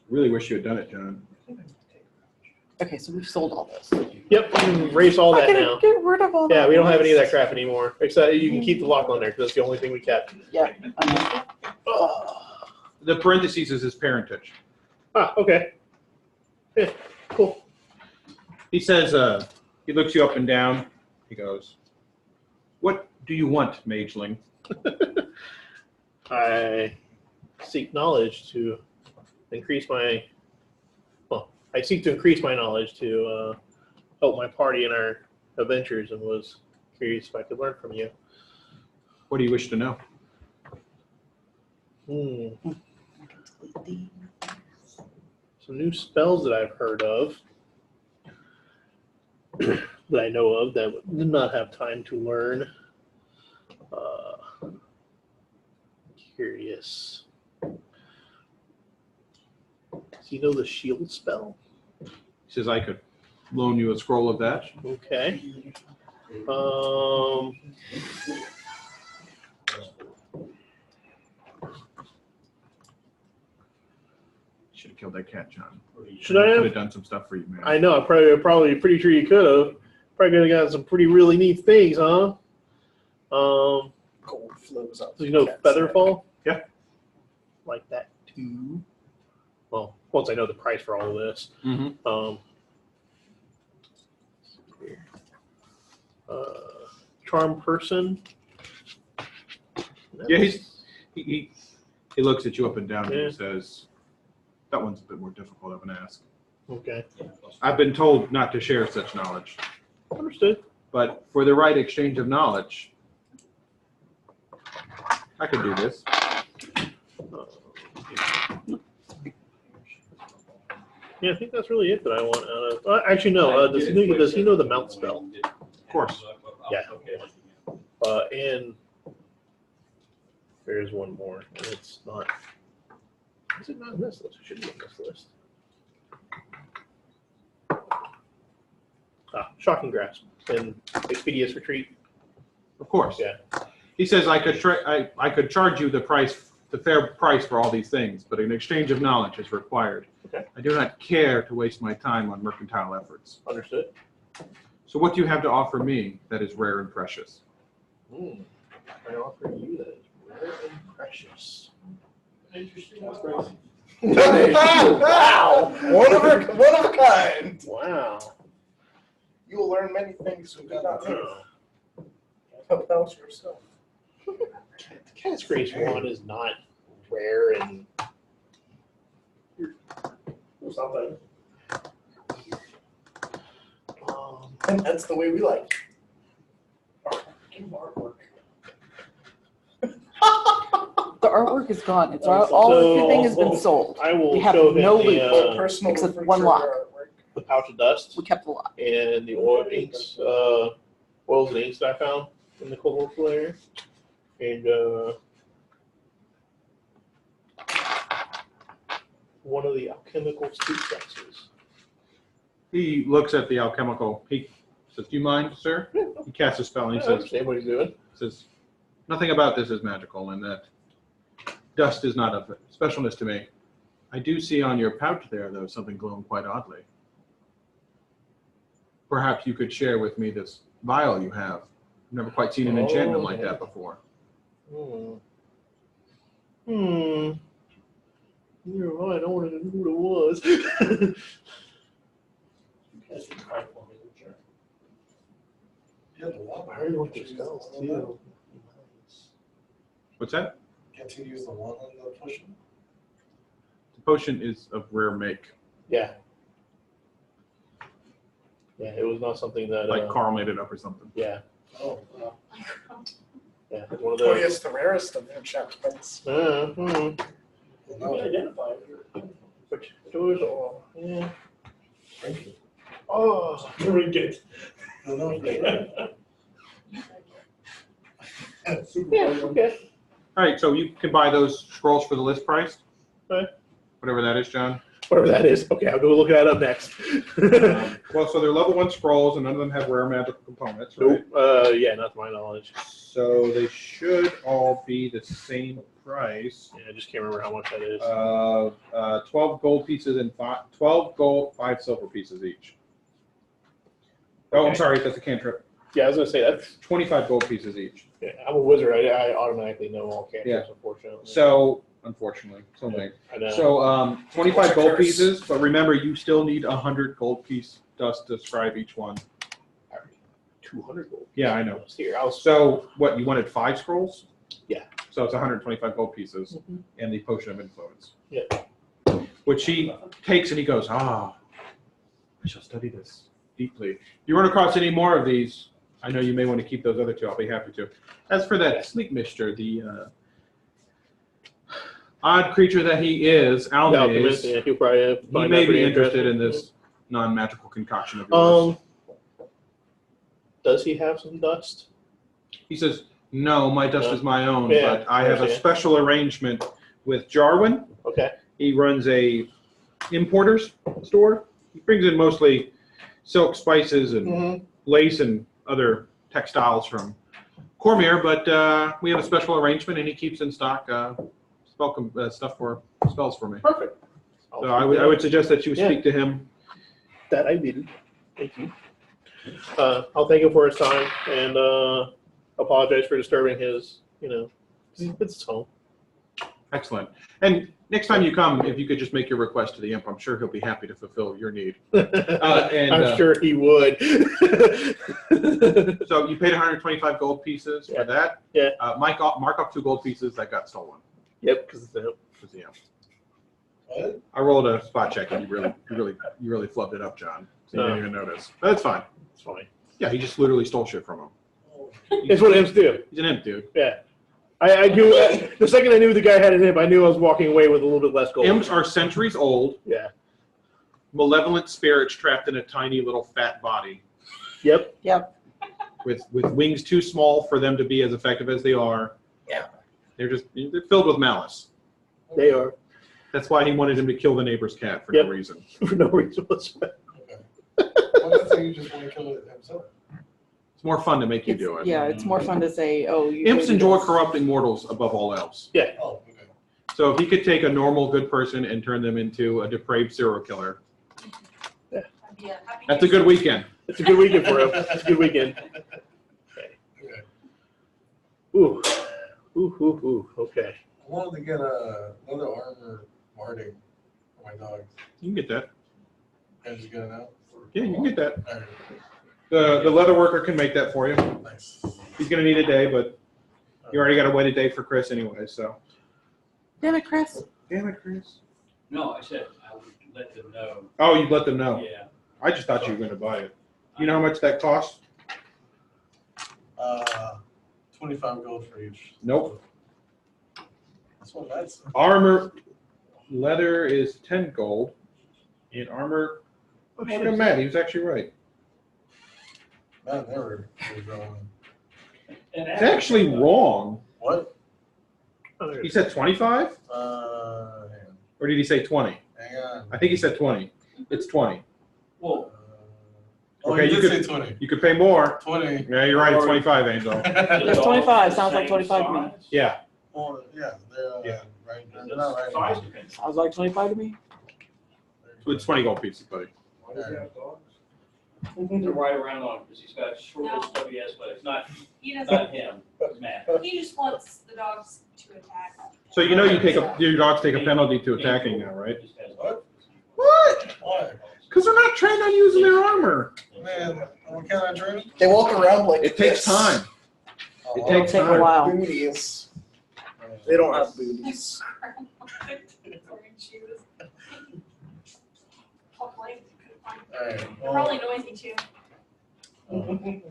Really wish you had done it, John. Okay, so we've sold all this. Yep, you can erase all that now. Get rid of all that. Yeah, we don't have any of that crap anymore. Except you can keep the lock on there because that's the only thing we kept. Yeah. I know. The parentheses is his parentage. Ah, okay. Yeah, cool. He says, he looks you up and down. He goes, "What do you want, mageling?" I seek knowledge to increase my. Well, I seek to increase my knowledge to help my party in our adventures, and was curious if I could learn from you. What do you wish to know? Some new spells that I've heard of, that I know of, that did not have time to learn. Curious. Do you know the shield spell? He says, "I could loan you a scroll of that." Okay. Should have killed that cat, John. Should I have? Could have done some stuff for you, man. I know. I'm probably pretty sure you could have. Probably could have got some pretty really neat things, huh? Gold flows out. So you know Featherfall? Yeah. Like that too. Well, once I know the price for all of this. Mm-hmm. Charm person. Yeah, he looks at you up and down and Yeah. he says, "That one's a bit more difficult of an ask. Okay. I've been told not to share such knowledge, Understood. but for the right exchange of knowledge, I could do this." Yeah, I think that's really it that I want out of. Actually, no. Does he know the mount spell? Of course. Yeah. And there's one more. And it's not. Is it not in this list? It should be in this list. Shocking Grasp and Expedious Retreat. Of course. Yeah. He says, I could charge you the fair price for all these things, but an exchange of knowledge is required. Okay. I do not care to waste my time on mercantile efforts. Understood. So what do you have to offer me that is rare and precious? I offer you that is rare and precious. Wow! One of a kind. Wow. You will learn many things we do not know about yourself. Cat's Grace Wand is not rare and Something. And that's the way we like artwork. The artwork is gone. It's all everything has been sold. I will We have show him no the, loot. Personal except refrigerator one lock. artwork. the pouch of dust We kept the lot. and the oils and inks that I found in the cold war area. And one of the alchemical toothbrushes. He looks at the alchemical. He says, "Do you mind, sir?" He casts a spell and he I says, understand what he's doing. "Nothing about this is magical, and that dust is not of specialness to me. I do see on your pouch there, though, something glowing quite oddly. Perhaps you could share with me this vial you have. I've never quite seen an enchantment like that before." You're right. I wanted to know who it was. Yeah, the one. I really want those skulls too. What's that? Can't you use the one on the pushing? The potion is of rare make. Yeah. Yeah, it was not something that. Like Carl made it up or something. Yeah. Oh. Yeah, it's one of Toy those. is the rarest of enchantments. Well, no. Identify it. Which doors are? Yeah. Thank you. Oh. Drink it. No, no, Yeah. Okay. All right, so you can buy those scrolls for the list price. Okay. Whatever that is, John. Whatever that is. Okay, I'll go look that up next. Well, so they're level 1 scrolls, and none of them have rare magical components, right? Nope. Yeah, not to my knowledge. So they should all be the same price. Yeah, I just can't remember how much that is. 12 gold pieces and 12 gold, 5 silver pieces each. Oh, I'm Okay. sorry, that's a cantrip. Yeah, I was gonna say that's. 25 gold pieces each. Yeah, I'm a wizard. I automatically know all cantrips, Yeah. unfortunately. So, unfortunately, so late. I know. So, 25 gold Curse. pieces, but remember, you still need 100 gold piece dust to describe each one. 200 gold. Yeah, I know. Here, I'll. So, what, you wanted 5 scrolls? Yeah. So it's 125 gold pieces Mhm. and the potion of influence. Yeah. Which he takes and he goes, I shall study this deeply. If you run across any more of these, I know you may want to keep those other 2. I'll be happy to. As for that sleep mister, the odd creature that he is, Alchemist, Almaze, yeah, he'll probably he find may that pretty be interested in this non-magical concoction of yours. Does he have some dust? He says, no, my dust is my own, Yeah, but I have a understand. special arrangement with Jarwin. Okay. He runs a importer's store. He brings in mostly silk, spices, and Mm-hmm. lace and other textiles from Cormier, but we have a special arrangement, and he keeps in stock stuff for spells for me. Perfect. So I would suggest that you Yeah. speak to him. That I did. Thank you. I'll thank him for his time and apologize for disturbing his, it's his home. Excellent. And next time you come, if you could just make your request to the imp, I'm sure he'll be happy to fulfill your need. I'm sure he would. So you paid 125 gold pieces Yeah. for that. Yeah. Mark up 2 gold pieces that got stolen. Yep, because it's him. Was the imp. What? I rolled a spot check and you really flubbed it up, John. So you didn't even notice. But that's fine. It's fine. Yeah, he just literally stole shit from him. It's what imps do. He's an imp, dude. Yeah. I knew the second I knew the guy had an imp, I knew I was walking away with a little bit less gold. Imps are centuries old, Yeah. malevolent spirits trapped in a tiny little fat body Yep. with wings too small for them to be as effective as they are. Yeah. They're filled with malice. They are. That's why he wanted him to kill the neighbor's cat for Yep. no reason. For no reason whatsoever. Well, that's like you just want to kill it himself. It's more fun to make you do it. Yeah, it's more fun to say, oh, you. Imps do enjoy this. corrupting mortals above all else. Oh, okay. So if he could take a normal good person and turn them into a depraved serial killer, That'd be a happy that's a day. good weekend. It's a good weekend for him. It's a good weekend. Okay. Ooh. Ooh. Okay. I wanted to get another armor warding for my dogs. You can get that. Can I just get it now? Yeah, you can get that. Alright, The leather worker can make that for you. nice. He's gonna need a day, but you already got a waited day for Chris anyway, so. Damn it, Chris. Damn it, Chris. No, I said I would let them know. Oh, you'd let them know. Yeah. I just thought you were gonna buy it. You know how much that costs? 25 gold for each. Nope. That's what that's. Armor, leather is 10 gold. And armor, look at Matt, he was actually right. Man, they were going. It's actually wrong. What? He said 25? Hang on. Or did he say 20? Hang on. I think he said 20. It's 20. Well, Okay, you you did say 20. You could pay more. 20. Yeah, you're right, it's 25, Angel. It's 25, sounds like 25 to me. Yeah. Oh, yeah, they're Yeah. right. They're not right. size depends. Sounds like 25 to me. It's 20 gold pieces, buddy. to ride around on, because he's got short little stubby ass legs. He doesn't, Not him, it's Matt. he just wants the dogs to attack. So you know your dogs take a penalty to attacking now, right? What? What? Why? Because they're not trained on using their armor. Man, what can I train? They walk around like It takes this. time. It Oh, takes Take a time. while. Booties. They don't have booties. Wearing shoes. Hopefully, Alright, they're well, probably noisy too.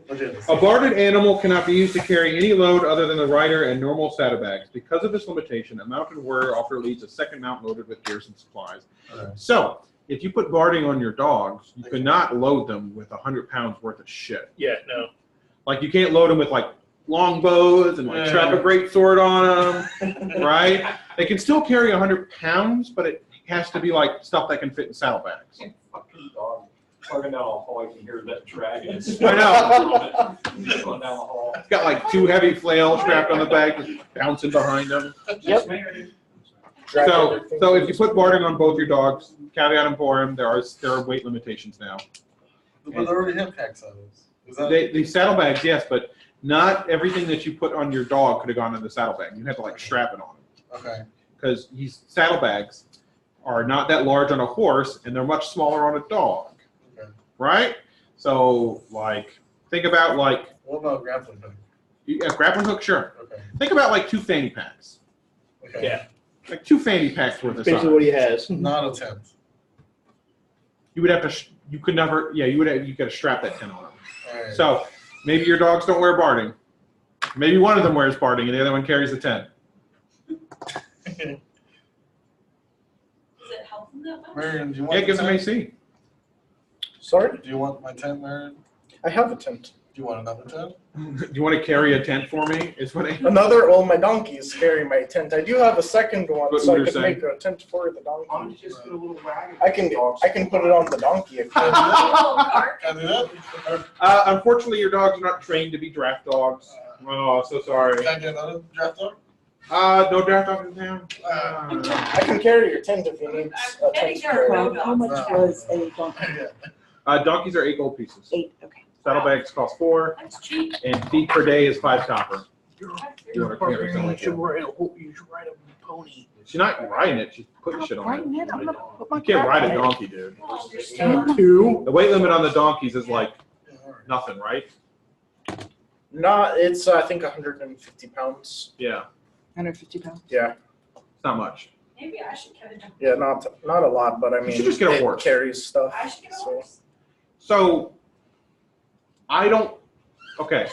legit. A barded animal cannot be used to carry any load other than the rider and normal saddlebags. Because of this limitation, a mounted warrior often leads a second mount loaded with gears and supplies. Alright. So, if you put barding on your dogs, you cannot load them with 100 pounds worth of shit. Yeah, no. Like, you can't load them with, like, long bows and, like, strap a great sword on them, right? They can still carry 100 pounds, but it has to be, like, stuff that can fit in saddlebags. Fucking dog. Plugging down the hall, I can hear that dragon. I know. He's going down the hall. It's got, like, 2 heavy flails strapped on the back, just bouncing behind them. Yep. So if you put barding on both your dogs, caveat emptorum, there are weight limitations now. But they already have pack saddles. Is that? The saddlebags, yes, but not everything that you put on your dog could have gone in the saddlebag. You have to, like, strap it on him. Okay. Because these saddlebags are not that large on a horse, and they're much smaller on a dog. Okay. Right? So, like, think about, like, What about grappling hook? grappling hook, sure. Okay. Think about, like, 2 fanny packs. Okay. Yeah. Like 2 fanny packs worth of Basically size. what he has. Not a tent. You would have to, you could never, yeah, you got to strap that tent on them. Alright. So, maybe your dogs don't wear barding. Maybe one of them wears barding and the other one carries the tent. Does it help them that much? Marion, do you want Yeah, it the gives them tent? AC. Sorry? Do you want my tent, Marion? I have a tent. Do you want another tent? Do you want to carry a tent for me? Is what I. Well, my donkeys carry my tent. I do have a second one, What so I you're could saying. make a tent for the Why don't donkey. you just get a little wagon? I can put it on the donkey if you A little cart. Can I do that? Unfortunately, your dogs are not trained to be draft dogs. Oh, so sorry. Can I get another draft dog? No draft dogs in town. I can carry your tent if you need a I'm getting tent. there. carrier. How much was a donkey? Donkeys are 8 gold pieces. 8, okay. Saddlebags cost 4, That's cheap. and feed per day is 5 copper. You want to carry You something. should ride a pony. She's not riding it. She's putting I'm shit on riding it. it. I'm gonna put my You can't crap ride on a it. donkey, dude. Oh, you're still- 2. The weight limit on the donkeys is like nothing, right? It's I think 150 pounds. Yeah, 150 pounds. Yeah, it's not much. Maybe I should get a dog. yeah, not a lot, but I mean, should just get a it horse. carries stuff. I should get a so- horse. So, I don't. Okay,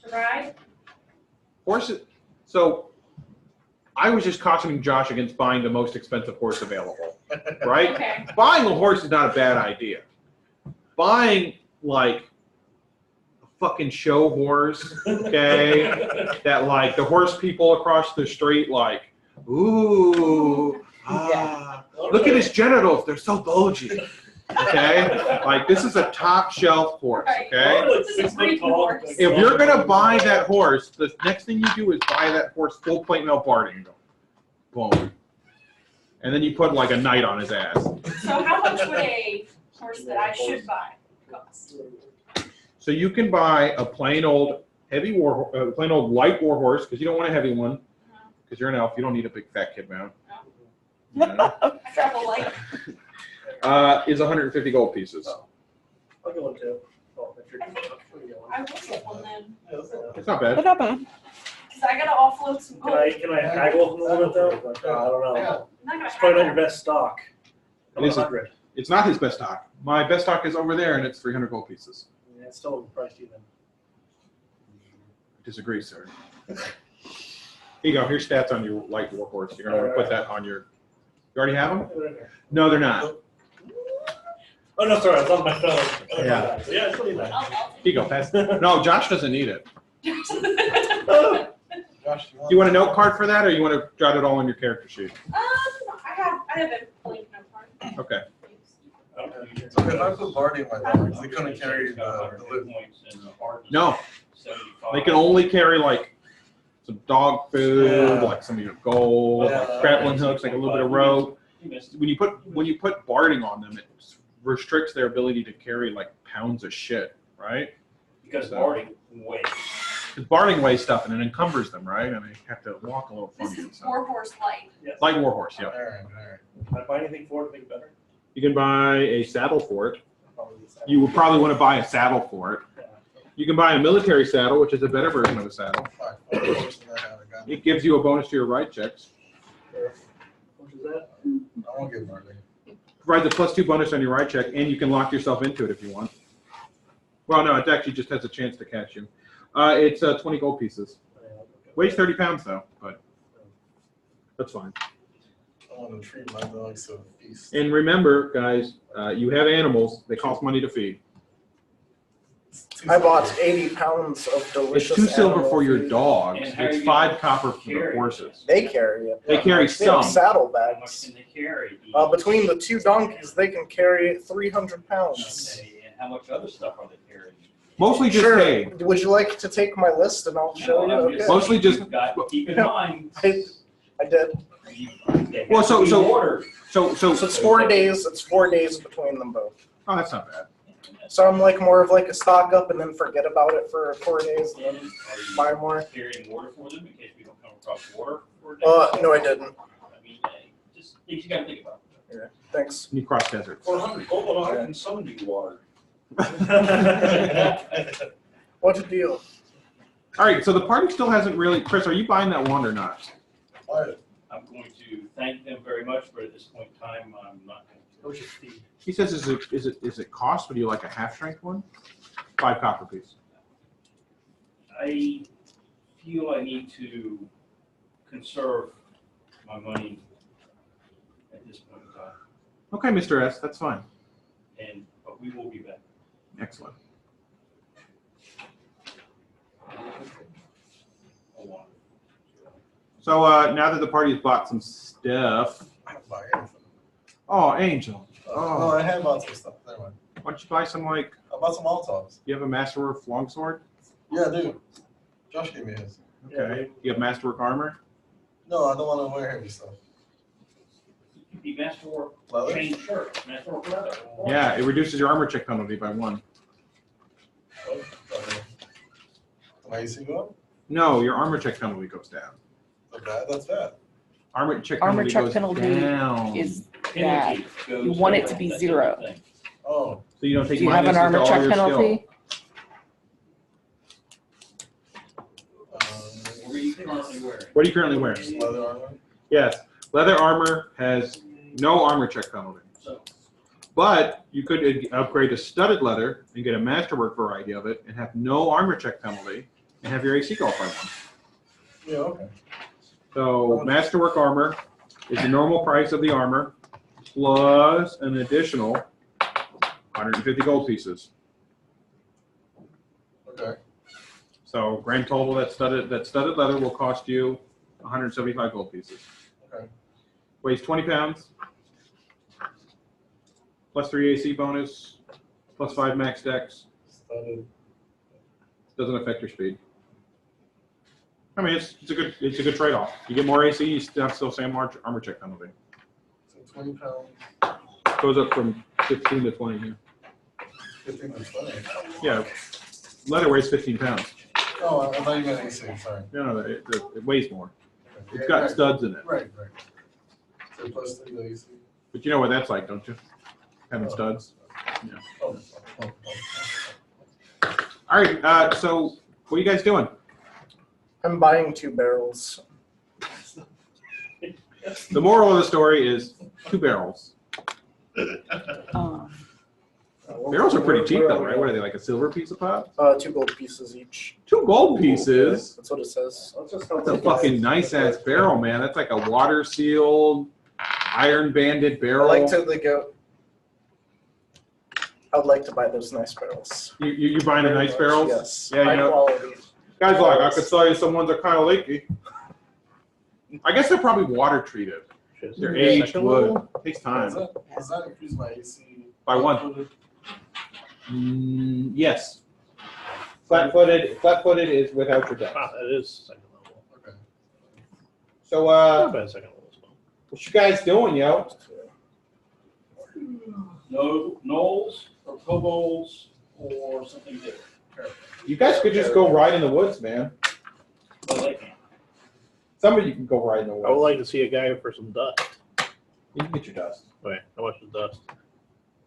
To ride? horses. So, I was just cautioning Josh against buying the most expensive horse available, right? Okay. Buying a horse is not a bad idea. Buying like a fucking show horse, okay, that like the horse people across the street like, ooh, look at his genitals, they're so bulgy. Okay, like this is a top shelf horse. Okay, This is a pretty cool horse. if you're gonna buy that horse, the next thing you do is buy that horse full plate mail barding. Boom, and then you put like a knight on his ass. So how much would a horse that I should buy cost? So you can buy a plain old plain old light war horse because you don't want a heavy one because you're an elf. You don't need a big fat kid mount. I travel light. Is 150 gold pieces. I'll go one too. Oh, if you're- I will get one then. It's not But bad. not bad. Cause I gotta offload some gold. Can I haggle a little bit though? I don't know. Yeah. I'm not gonna It's probably not have your best stock. It is. 100. It's not his best stock. My best stock is over there, and it's 300 gold pieces. Yeah, it's still priced even. Disagree, sir. Here you go. Here's stats on your light war horse. You're gonna want to put that on your. You already have them? No, they're not. Oh no, sorry, it's on my phone. Yeah. Yeah, I still need that. I'll Here you go. Pass. No, Josh doesn't need it. Josh, Do you want a note card for that, or you want to jot it all on your character sheet? I have a blank note card. Okay. So if I put Barney in my dogs, they couldn't carry the loot. No, they can only carry like some dog food, like some of your gold, like grappling hooks, like a little bit of rope. When you put barding on them, it's restricts their ability to carry like pounds of shit, right? Because boarding weighs. Because boarding weighs stuff and it encumbers them, right? And they have to walk a little This funny. is and stuff. Warhorse Light. Like Warhorse, yeah. All right. Can I buy anything for it to make it better? You can buy a saddle for it. Probably the same. You would probably want to buy a saddle for it. You can buy a military saddle, which is a better version of a saddle. All right, I'll post that out again. It gives you a bonus to your ride checks. What is that? I won't give Marley. Provides a +2 bonus on your ride check, and you can lock yourself into it if you want. Well, no, it actually just has a chance to catch you. It's 20 gold pieces. Weighs 30 pounds though, but that's fine. I want to treat my dogs to a feast. And remember, guys, you have animals. They cost money to feed. I bought 80 pounds of delicious. It's 2 silver animal for your food. dogs. And how are It's you 5 gonna copper for the carry horses. They carry it. They carry They have some. saddle How much bags. can they carry? Between the 2 donkeys, they can carry 300 pounds. Okay, and how much other stuff are they carrying? Mostly just Sure. hay. Would you like to take my list and I'll show you? No, I'm Okay. just- Mostly just- you've got- keep in No. mind. I did. They Well, have so- to be so- ordered. So So it's 4 days. It's 4 days between them both. oh, that's not bad. So I'm like more of like a stock up and then forget about it for 4 days and then Are you buy more. carrying water for them in case we don't come across water for a day? No, I didn't. I mean, just things you gotta think about. Thanks. You cross deserts. 400 gold, I can summon you water. What a deal. All right, so the party still hasn't really. Chris, are you buying that wand or not? What? I'm going to thank them very much, but at this point in time, I'm not going to. What's your fee? He says, is it cost? Would you like a half strength one? 5 copper piece. I feel I need to conserve my money at this point in time, Okay, Mr. S, that's fine. but we will be back. Excellent. Hold on. So now that the party's bought some stuff. I don't buy anything. Oh, Angel. No, Oh, I have bought some stuff. Never mind. why don't you buy some like? I bought some Molotovs. You have a Masterwork longsword? Yeah, I do. Josh gave me his. Okay. You have Masterwork armor? No, I don't want to wear heavy stuff. You can be Masterwork Leather? chain shirt, Masterwork leather. Yeah, it reduces your armor check penalty by 1. Oh, okay. Am I AC go up? No, your armor check penalty goes down. Not bad. That's bad. Armor check Armor penalty check goes penalty down. is Penalty bad. goes You want it down. to be That's 0. everything. Oh, So you don't take Do you have an minuses to armor all check your skill. penalty? What are you currently wearing? What are you currently wearing? leather armor. Yes, leather armor has no armor check penalty. So, But you could upgrade to studded leather and get a masterwork variety of it and have no armor check penalty and have your AC go up by 1. Yeah, okay. So masterwork armor is the normal price of the armor plus an additional 150 gold pieces. Okay. So grand total that studded leather will cost you 175 gold pieces. Okay. Weighs 20 pounds. Plus 3 AC bonus. Plus 5 max dex. Started. Doesn't affect your speed. I mean, it's a good trade-off. You get more AC, you still have same armor check penalty. So 20 pounds. Goes up from 15 to 20 here. 15 to 20. Yeah, leather weighs 15 pounds. Oh, I thought you meant AC. Sorry. No, it weighs more. Okay. It's Yeah, got right. studs in it. Right. So plus 3 to AC. But you know what that's like, don't you? Having studs. Oh. All right, so what are you guys doing? I'm buying 2 barrels. The moral of the story is 2 barrels. Barrels are pretty cheap though, right? What are they, like a silver piece a pop? 2 gold pieces each. 2 gold pieces? That's what it says. That's a fucking nice ass barrel, man. That's like a water sealed, iron banded I barrel. like to go. I would like to buy those nice barrels. You buying a nice barrels? Yes. Yeah, you High know, quality. guys like, I could sell you some ones that are kind of leaky. I guess they're probably water treated. They're aged wood. Takes time. Does that increase my AC? By 1. Yes. Flat-footed is without your deck. Ah, that is second level. Okay. So, Not bad second level as well. what you guys doing, yo? No, gnolls or kobolds or something different. You guys could just go ride in the woods, man. Well, they can. Some of you can go ride in the I would woods. like to see a guy for some dust. You can get your dust. Wait, how much is dust?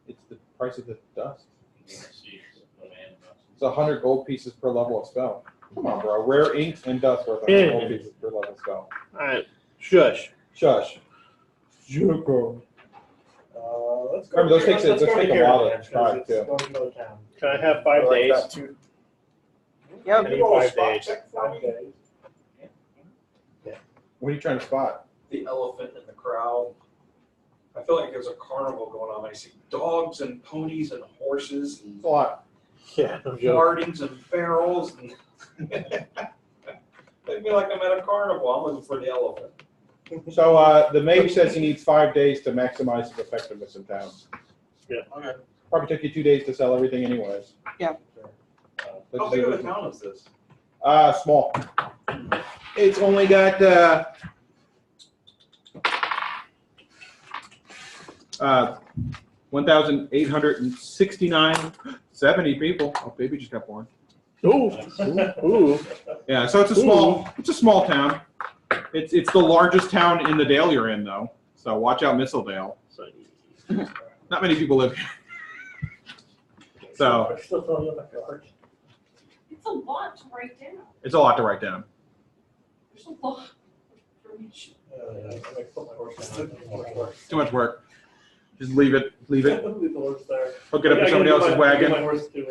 It's the price of the dust. You can see the land. It's 100 gold pieces per level of spell. Come on, bro. Rare inks and dust worth 100 Yeah. gold pieces per level of spell. Alright, shush. Shush. Joko. Let's go. Remember, those take- let's those go to take a Caravan, while to 'cause try, it's too. going to another town. Can I have 5 I like days? that too. Yep. I need 5 days. 5 days. What are you trying to spot? The elephant in the crowd. I feel like there's a carnival going on. I see dogs and ponies and horses and It's a lot. Yeah, no joke. gardens and barrels. And I feel like I'm at a carnival. I'm looking for the elephant. So the mage says he needs 5 days to maximize his effectiveness in town. Okay. Probably took you 2 days to sell everything anyways. How big of a town is this? Small. It's only got 1,869, 70 people. Oh, baby just got born. Ooh, ooh. Yeah, so it's a small town. It's the largest town in the Dale you're in, though. So watch out, Mistledale. Not many people live here. So I'm still filling in my card. It's a lot to write down. it's a lot to write down. There's a lot for each. I'm gonna put my horse down. Too much work. Just leave it. Leave it. Leave the horse there. Hook it up I to gotta somebody give else's my wagon. horse to,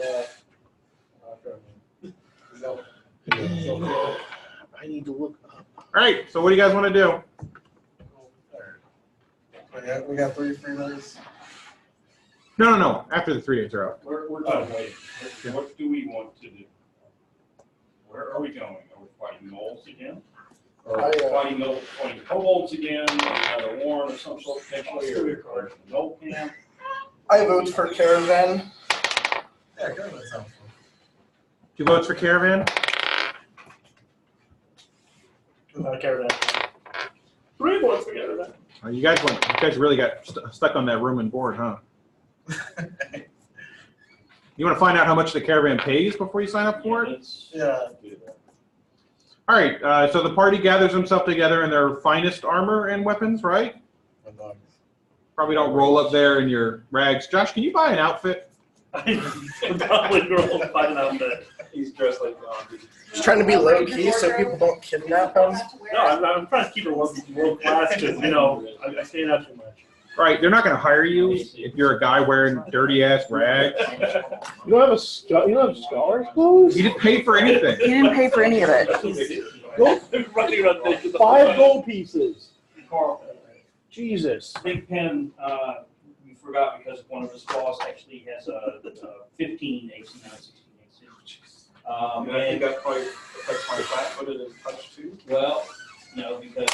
I need to look up. All right. So what do you guys want to do? We got 3 free days. No. After the 3 days are up. We're done waiting. What do we want to do? Where are we going? Are we fighting gnolls again? Or are we fighting kobolds again? Another war of some sort potentially? Or a gnoll camp? I vote for Caravan. Yeah, good. That sounds fun. 2 votes for Caravan. Caravan. 3 votes for Caravan. You guys really got stuck on that room and board, huh? You want to find out how much the Caravan pays before you sign up for it? Yeah. All right. So the party gathers themselves together in their finest armor and weapons, right? And dogs. Probably don't roll up there in your rags. Josh, can you buy an outfit? Probably girl find an outfit. He's dressed like Gandhi. Just trying to be low key so people don't kidnap him. No, I'm trying to keep it world class because, I stand out too much. Right. They're not going to hire you if you're a guy wearing dirty ass rags. You don't have you don't have scars clothes? You didn't pay for anything. He didn't pay for any of it. Running around naked. 5 gold pieces. Carl, Jesus. Big Pen, we forgot because one of his claws actually has a 15 AC, not 16 AC. And I think that probably affects my flat-footed and touch too. Well, no, because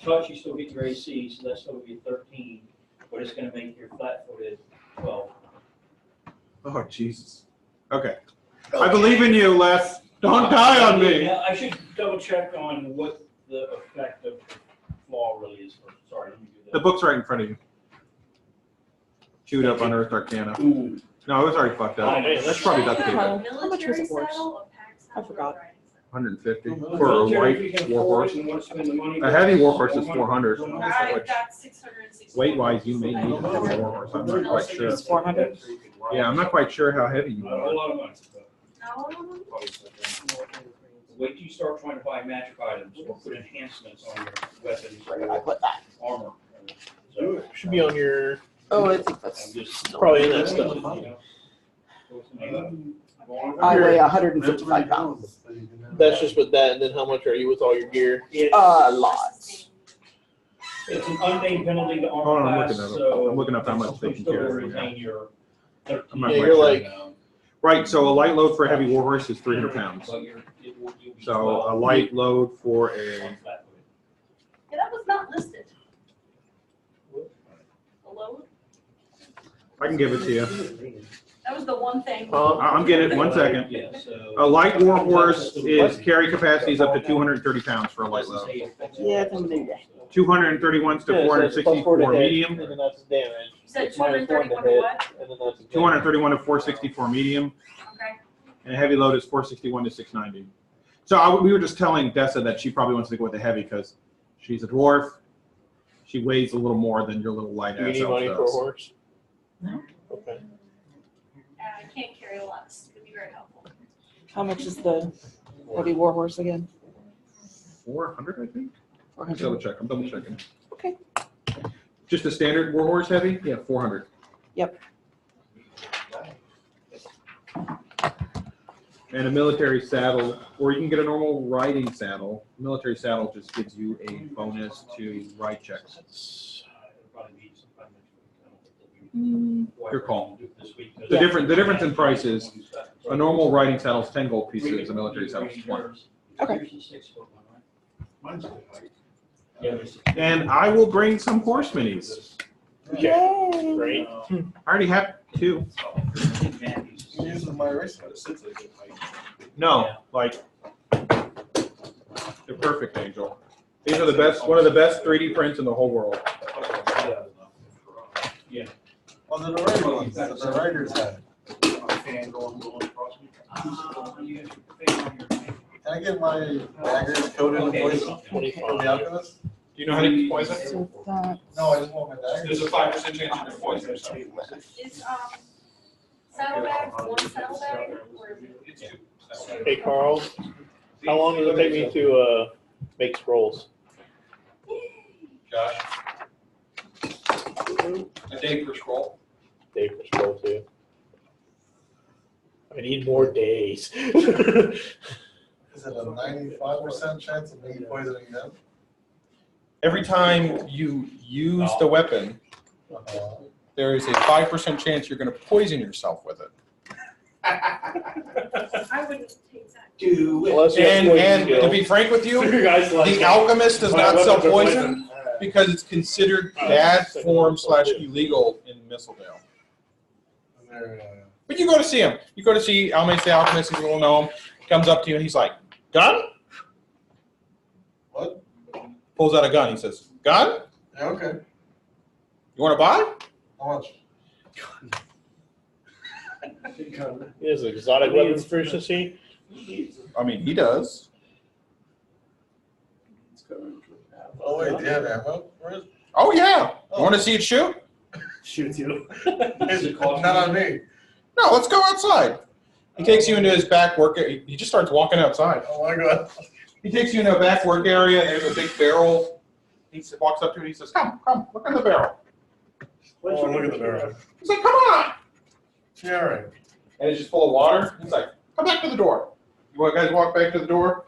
touch, you still get your AC, so that's still gonna be 13, but it's gonna make your flat-footed 12. Oh, Jesus. Okay. I believe in you, Les. Don't die on me. Yeah, I should double check on what the effect of the flaw really is. Sorry, let me do that. The book's right in front of you. Chewed up Unearthed Arcana. Ooh. No, it was already fucked up. That's probably duct tape. How much was it worth? I forgot. 150 Military, for a if you white can war afford horse. and want to spend the money, A heavy war horse is 400. I've got 660. Weight-wise, you may need a heavy war horse. I'm not quite sure. It's 400. Yeah, I'm not quite sure how heavy you Not a are. whole lot of money. No. Wait till you start trying to buy magic items or put enhancements on your weapons Where did I put that? or armor. So, Should be on your. Oh, I think I'm that's. just. Probably in that stuff. I weigh 155 pounds. That's just with that, and then how much are you with all your gear? Lots. It's an unnamed penalty to Hold on, armor I'm class, looking at it. so. I'm looking up how much they can still carry. retain your I'm not Yeah, quite you're sure. like- Right, so a light load for a heavy war horse is 300 pounds. But you'll be So a 12 light load for a, on flat-footed. Yeah, that was not listed. The load? I can give it to you. That was the one thing. I'm getting it, 1 second. Yeah, so. A light war horse is carry capacity is up to 230 pounds for a light load. Yeah, I think maybe. 231s to Yeah, so it's a +4 to 464 hit, medium. And then that's damage. You said It's -1 to 231 to hit, what? and then that's a 231 to 464 medium. Okay. And a heavy load is 461 to 690. So we were just telling Dessa that she probably wants to go with the heavy because she's a dwarf. She weighs a little more than your little light Do you ass need elf money for a does. horse? No. Okay. I can't carry a lot, so it'd be very helpful. How much is the heavy war horse again? 400, I think. I'm 400. double check. I'm double checking. Okay. Just a standard warhorse heavy? Yeah, 400. Yep. And a military saddle, or you can get a normal riding saddle. Military saddle just gives you a bonus to ride checks. Your call. The Yeah. difference in price is a normal riding saddle is 10 gold pieces, a military saddle is 20. Okay. And I will bring some horse minis. Yay. Great. I already have 2. Using my race. No, like they're perfect, Angel. These are the best, one of the best 3D prints in the whole world. Well, they're the right ones that the writers had. Can I get my daggers coated in poison? 25. For the alchemist? Do you know how to use poison? So that, No, I just want my daggers. There's a 5% chance you can poison. Is saddlebag one saddlebag or is it? Hey, Carl, how long does it take me to make scrolls? Josh? A day per scroll. Day for scroll too. I need more days. Is it a 95% chance of me poisoning them? Every time you use the weapon, there is a 5% chance you're going to poison yourself with it. I wouldn't take that. Unless you have And poison skill. to be frank with you, Your guys like the alchemist does not sell poison because it's considered bad form / illegal in Mistledale. But you go to see him. You go to see Almace the alchemist. He's a little gnome. Comes up to you and he's like, "Gun?" What? Pulls out a gun. He says, "Gun? Yeah, okay. You want to buy?" How much? He has exotic weapons proficiency. I mean, he does. Oh, wait, do you have ammo? Where is Oh yeah. You want to see it shoot? Shoot you. it? Not on me. No, let's go outside. He takes you into his back work. He just starts walking outside. Oh my god. He takes you into a back work area. There's a big barrel. He walks up to it. He says, "Come, look at the barrel." Oh, look at the barrel. He's like, "Come on!" Yeah, all right. And it's just full of water. He's like, "Come back to the door." You guys walk back to the door.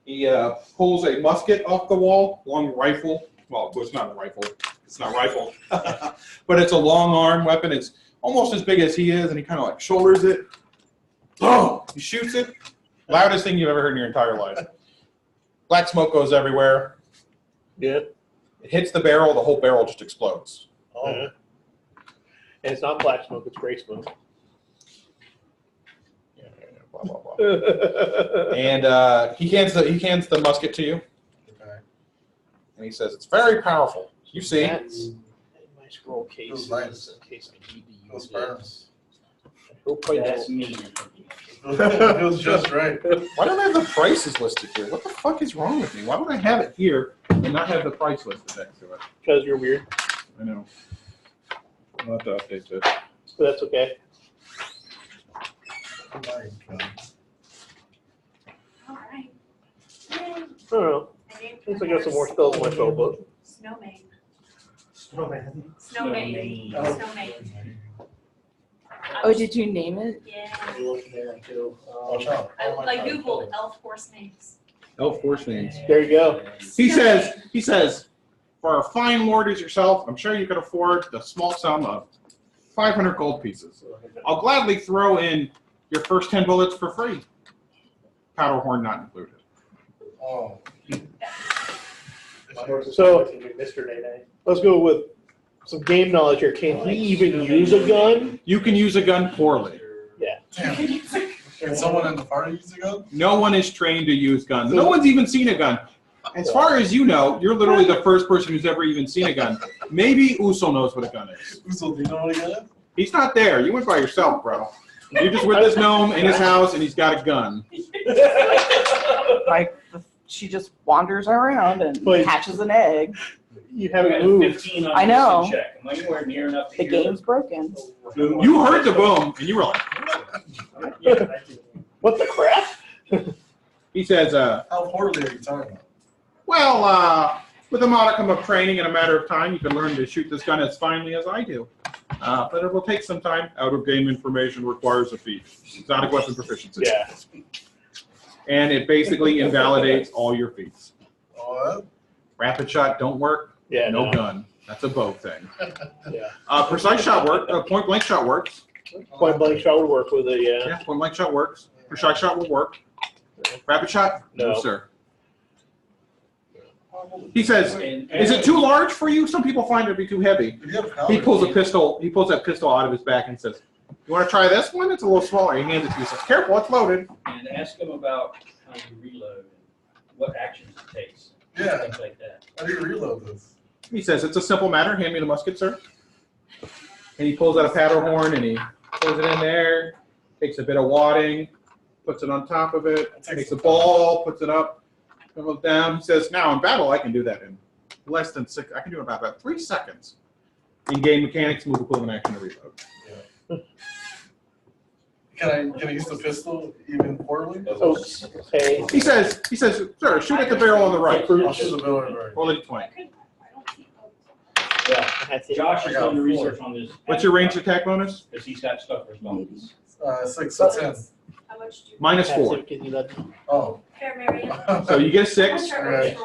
He pulls a musket off the wall, long rifle. Well, it's not a rifle. It's not rifle, but it's a long arm weapon. It's almost as big as he is, and he kind of like shoulders it. Boom! He shoots it. Loudest thing you've ever heard in your entire life. Black smoke goes everywhere. Yeah. It hits the barrel. The whole barrel just explodes. Oh. And it's not black smoke, it's gray smoke. Blah, blah, blah. And he hands the musket to you, Okay. and he says, "It's very powerful. You see." That's in my scroll case. Feels nice. In case I need to Feels use firm. it. Hope I That's don't. me. It feels just right. Why don't I have the prices listed here? What the fuck is wrong with me? Why would I have it here and not have the price listed next to it? Because you're weird, I know. I'll have to update this. but that's okay. Oh my god. All right. Yay. I don't know. I named Looks my like I got some more horse spells in my spell book. Snowman. Snowman. Snowman. Oh. Snowman. oh, did you name it? Yeah. You look there too. Watch out. I like Googled elf horse names. Elf horse names. There you go. He says, for a fine lord as yourself, I'm sure you can afford the small sum of 500 gold pieces. I'll gladly throw in your first 10 bullets for free. Powder horn not included. Oh. So- Mr. Nene. Let's go with some game knowledge here. Can he even use a gun? You can use a gun poorly. Damn. Can someone in the party use a gun? No one is trained to use guns. No one's even seen a gun. As far as you know, you're literally the first person who's ever even seen a gun. Maybe Uso knows what a gun is. So do you know what he got? He's not there. You went by yourself, bro. You're just with this gnome in his house, and he's got a gun. Like, she just wanders around and Wait. hatches an egg. You I got haven't a moved. 15 on I know. instant check. Am I anywhere near enough to The hear game's broken. You heard the boom, and you were like, What the crap? he says, How poorly are you talking about? well, with a modicum of training in a matter of time, you can learn to shoot this gun as finely as I do. But it will take some time. Out-of-game information requires a feat. Exotic weapon proficiency. Yeah. And it basically invalidates all your feats. What? Rapid shot don't work. Yeah, No no. gun. That's a bow thing. Yeah. Precise shot work. Point blank shot works. Point blank shot would work with it, yeah. Yeah, point blank shot works. Precise shot will work. Rapid shot? No. Sir. He says, is it too large for you? Some people find it to be too heavy. If you have powder, He pulls a pistol. He pulls that pistol out of his back and says, "You want to try this one? It's a little smaller." He hands it to you. He says, "Careful, it's loaded." And ask him about how you reload and what actions it takes. Yeah. Things like that. How do you reload this? He says, "It's a simple matter. Hand me the musket, sir." And he pulls out a powder horn and he pulls it in there. Takes a bit of wadding, puts it on top of it. Takes a ball, puts it up, comes down. He says, "Now in battle, I can do that in less than 6. I can do it in about 3 seconds." In game mechanics, move equivalent action to reload. Can I use the pistol even poorly? Okay. He says, "Sir, shoot at the barrel on the right." I'll shoot the barrel right. Roll a d20. Yeah. That's it. Josh is doing the research on this. What's your ranged attack bonus? Because he's got stuff for his bones. 6 to 10. How much do you? Minus 4. Oh. Fair, Marion. So you get a 6.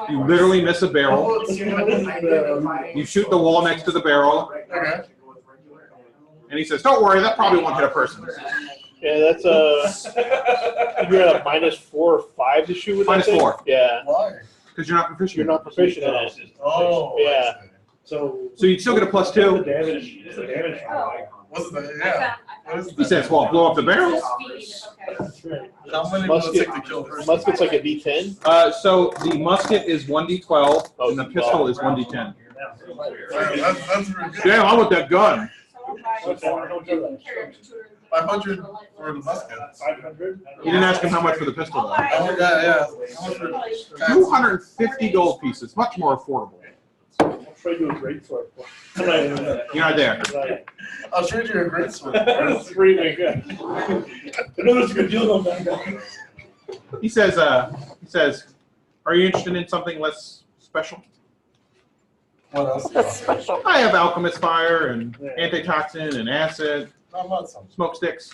You literally miss a barrel. You shoot the wall next to the barrel, Okay. and he says, "Don't worry, that probably won't hit a person." Yeah, that's you're at a minus 4 or 5 to shoot with Minus that thing? 4. Yeah. Why? Because you're not proficient. You're not proficient in it. Oh. Yeah. So. So you'd still get a plus 2. The damage. The damage. What's the, I yeah. found- What is He that? says, "Well, blow up the barrel." Speed, okay. That's right. How many will it Musket, take to kill this? musket's like a D10. So the musket is 1d12, and the pistol is 1d10. That's really good. Damn, I want that gun. So if you can carry up to 200. 500 for the musket. 500? You didn't ask him how much for the pistol, I'll though. buy Oh, it. yeah. How much for 250 gold pieces, much more affordable. I'll trade you a great sword. You're not there. I'll trade you a great sword. That's pretty good. I know there's a good deal on that guy. He says, "Are you interested in something less special?" What else? That's special. I have alchemist fire and antitoxin and acid, I'm not some. smoke sticks.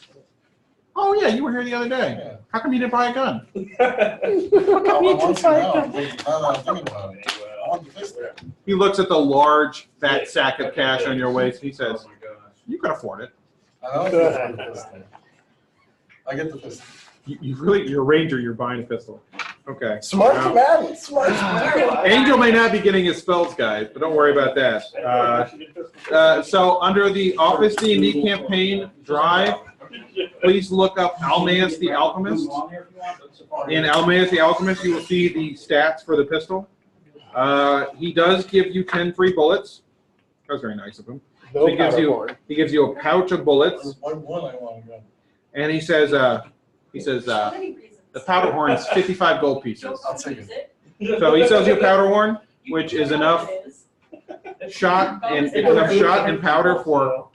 Oh yeah, you were here the other day. Yeah. How come you didn't buy a gun? How I come you want just to like now. that? Now that I'm thinking about it. I want the pistol. He looks at the large, fat sack of cash on your waist. He says, "You can afford it. I don't get the pistol. I get the pistol. You're a ranger. You're buying a pistol." Okay. Smart Now, man. Smart man. Angel may not be getting his spells, guys, but don't worry about that. So under the Office D&D campaign drive, please look up Almaeus the Alchemist. In Almaeus the Alchemist, you will see the stats for the pistol. He does give you 10 free bullets. That was very nice of him. No So he gives powder you horn. a pouch of bullets, Why one I want to go? and he says the powder horn is 55 gold pieces. I'll take it. So he sells you a powder horn, which is enough shot and it's enough shot and powder for.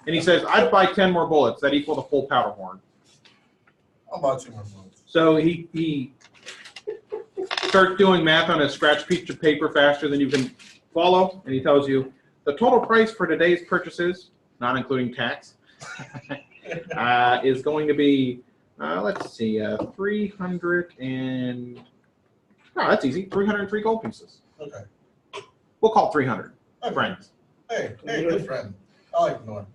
And he says, "I'd buy 10 more bullets that equal the full powder horn." I'll buy 2 more bullets. So he starts doing math on a scratch piece of paper faster than you can follow, and he tells you the total price for today's purchases, not including tax, is going to be, let's see, 300 and, oh, that's easy, 303 gold pieces. Okay. We'll call it 300, friends. Hey, good friend. I like Norm.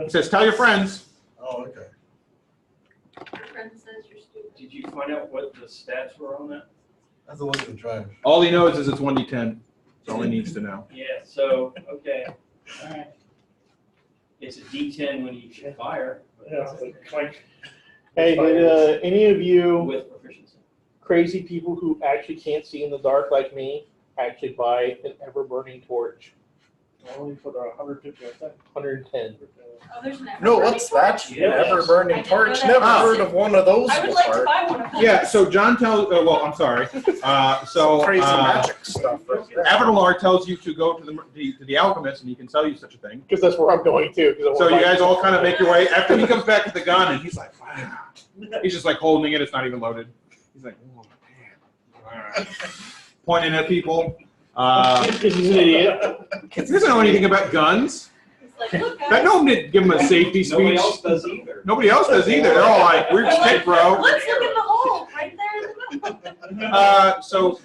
He says, "Tell your friends." Oh, okay. Your friend says you're stupid. Did you find out what the stats were on that? I have to look at the drive. All he knows is it's 1d10. That's all he needs to know. Yeah, so, okay. All right. It's a D10 when you fire Yeah, like, Hey, did any of you, with proficiency. crazy people who actually can't see in the dark like me actually buy an ever-burning torch. Only for the 150, I think. 110. Oh, there's an No, ever-burning what's that? torch? An ever-burning I didn't torch? know that Never was- heard of one of those I would like to before. buy one of those. Yeah, so John tells, well, I'm sorry. So, Crazy magic stuff. Right there. Avatar tells you to go to the alchemist and he can sell you such a thing. Because that's where I'm going to. So you guys all kind of make your way, after he comes back with the gun and he's like, wow. He's just like holding it, it's not even loaded. He's like, oh, man. Pointing at people. This is an idiot. He doesn't know anything about guns. It's like, look, That guys, no one did give him a safety Nobody speech. else does either. Nobody else does either. They're all like, we're just kidding, bro. let's look at the hole right there in the middle. So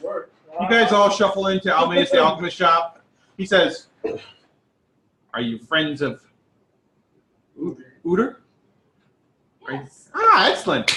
you guys all shuffle into Almeus the alchemist shop. He says, are you friends of Uter? Yes. Ah, excellent.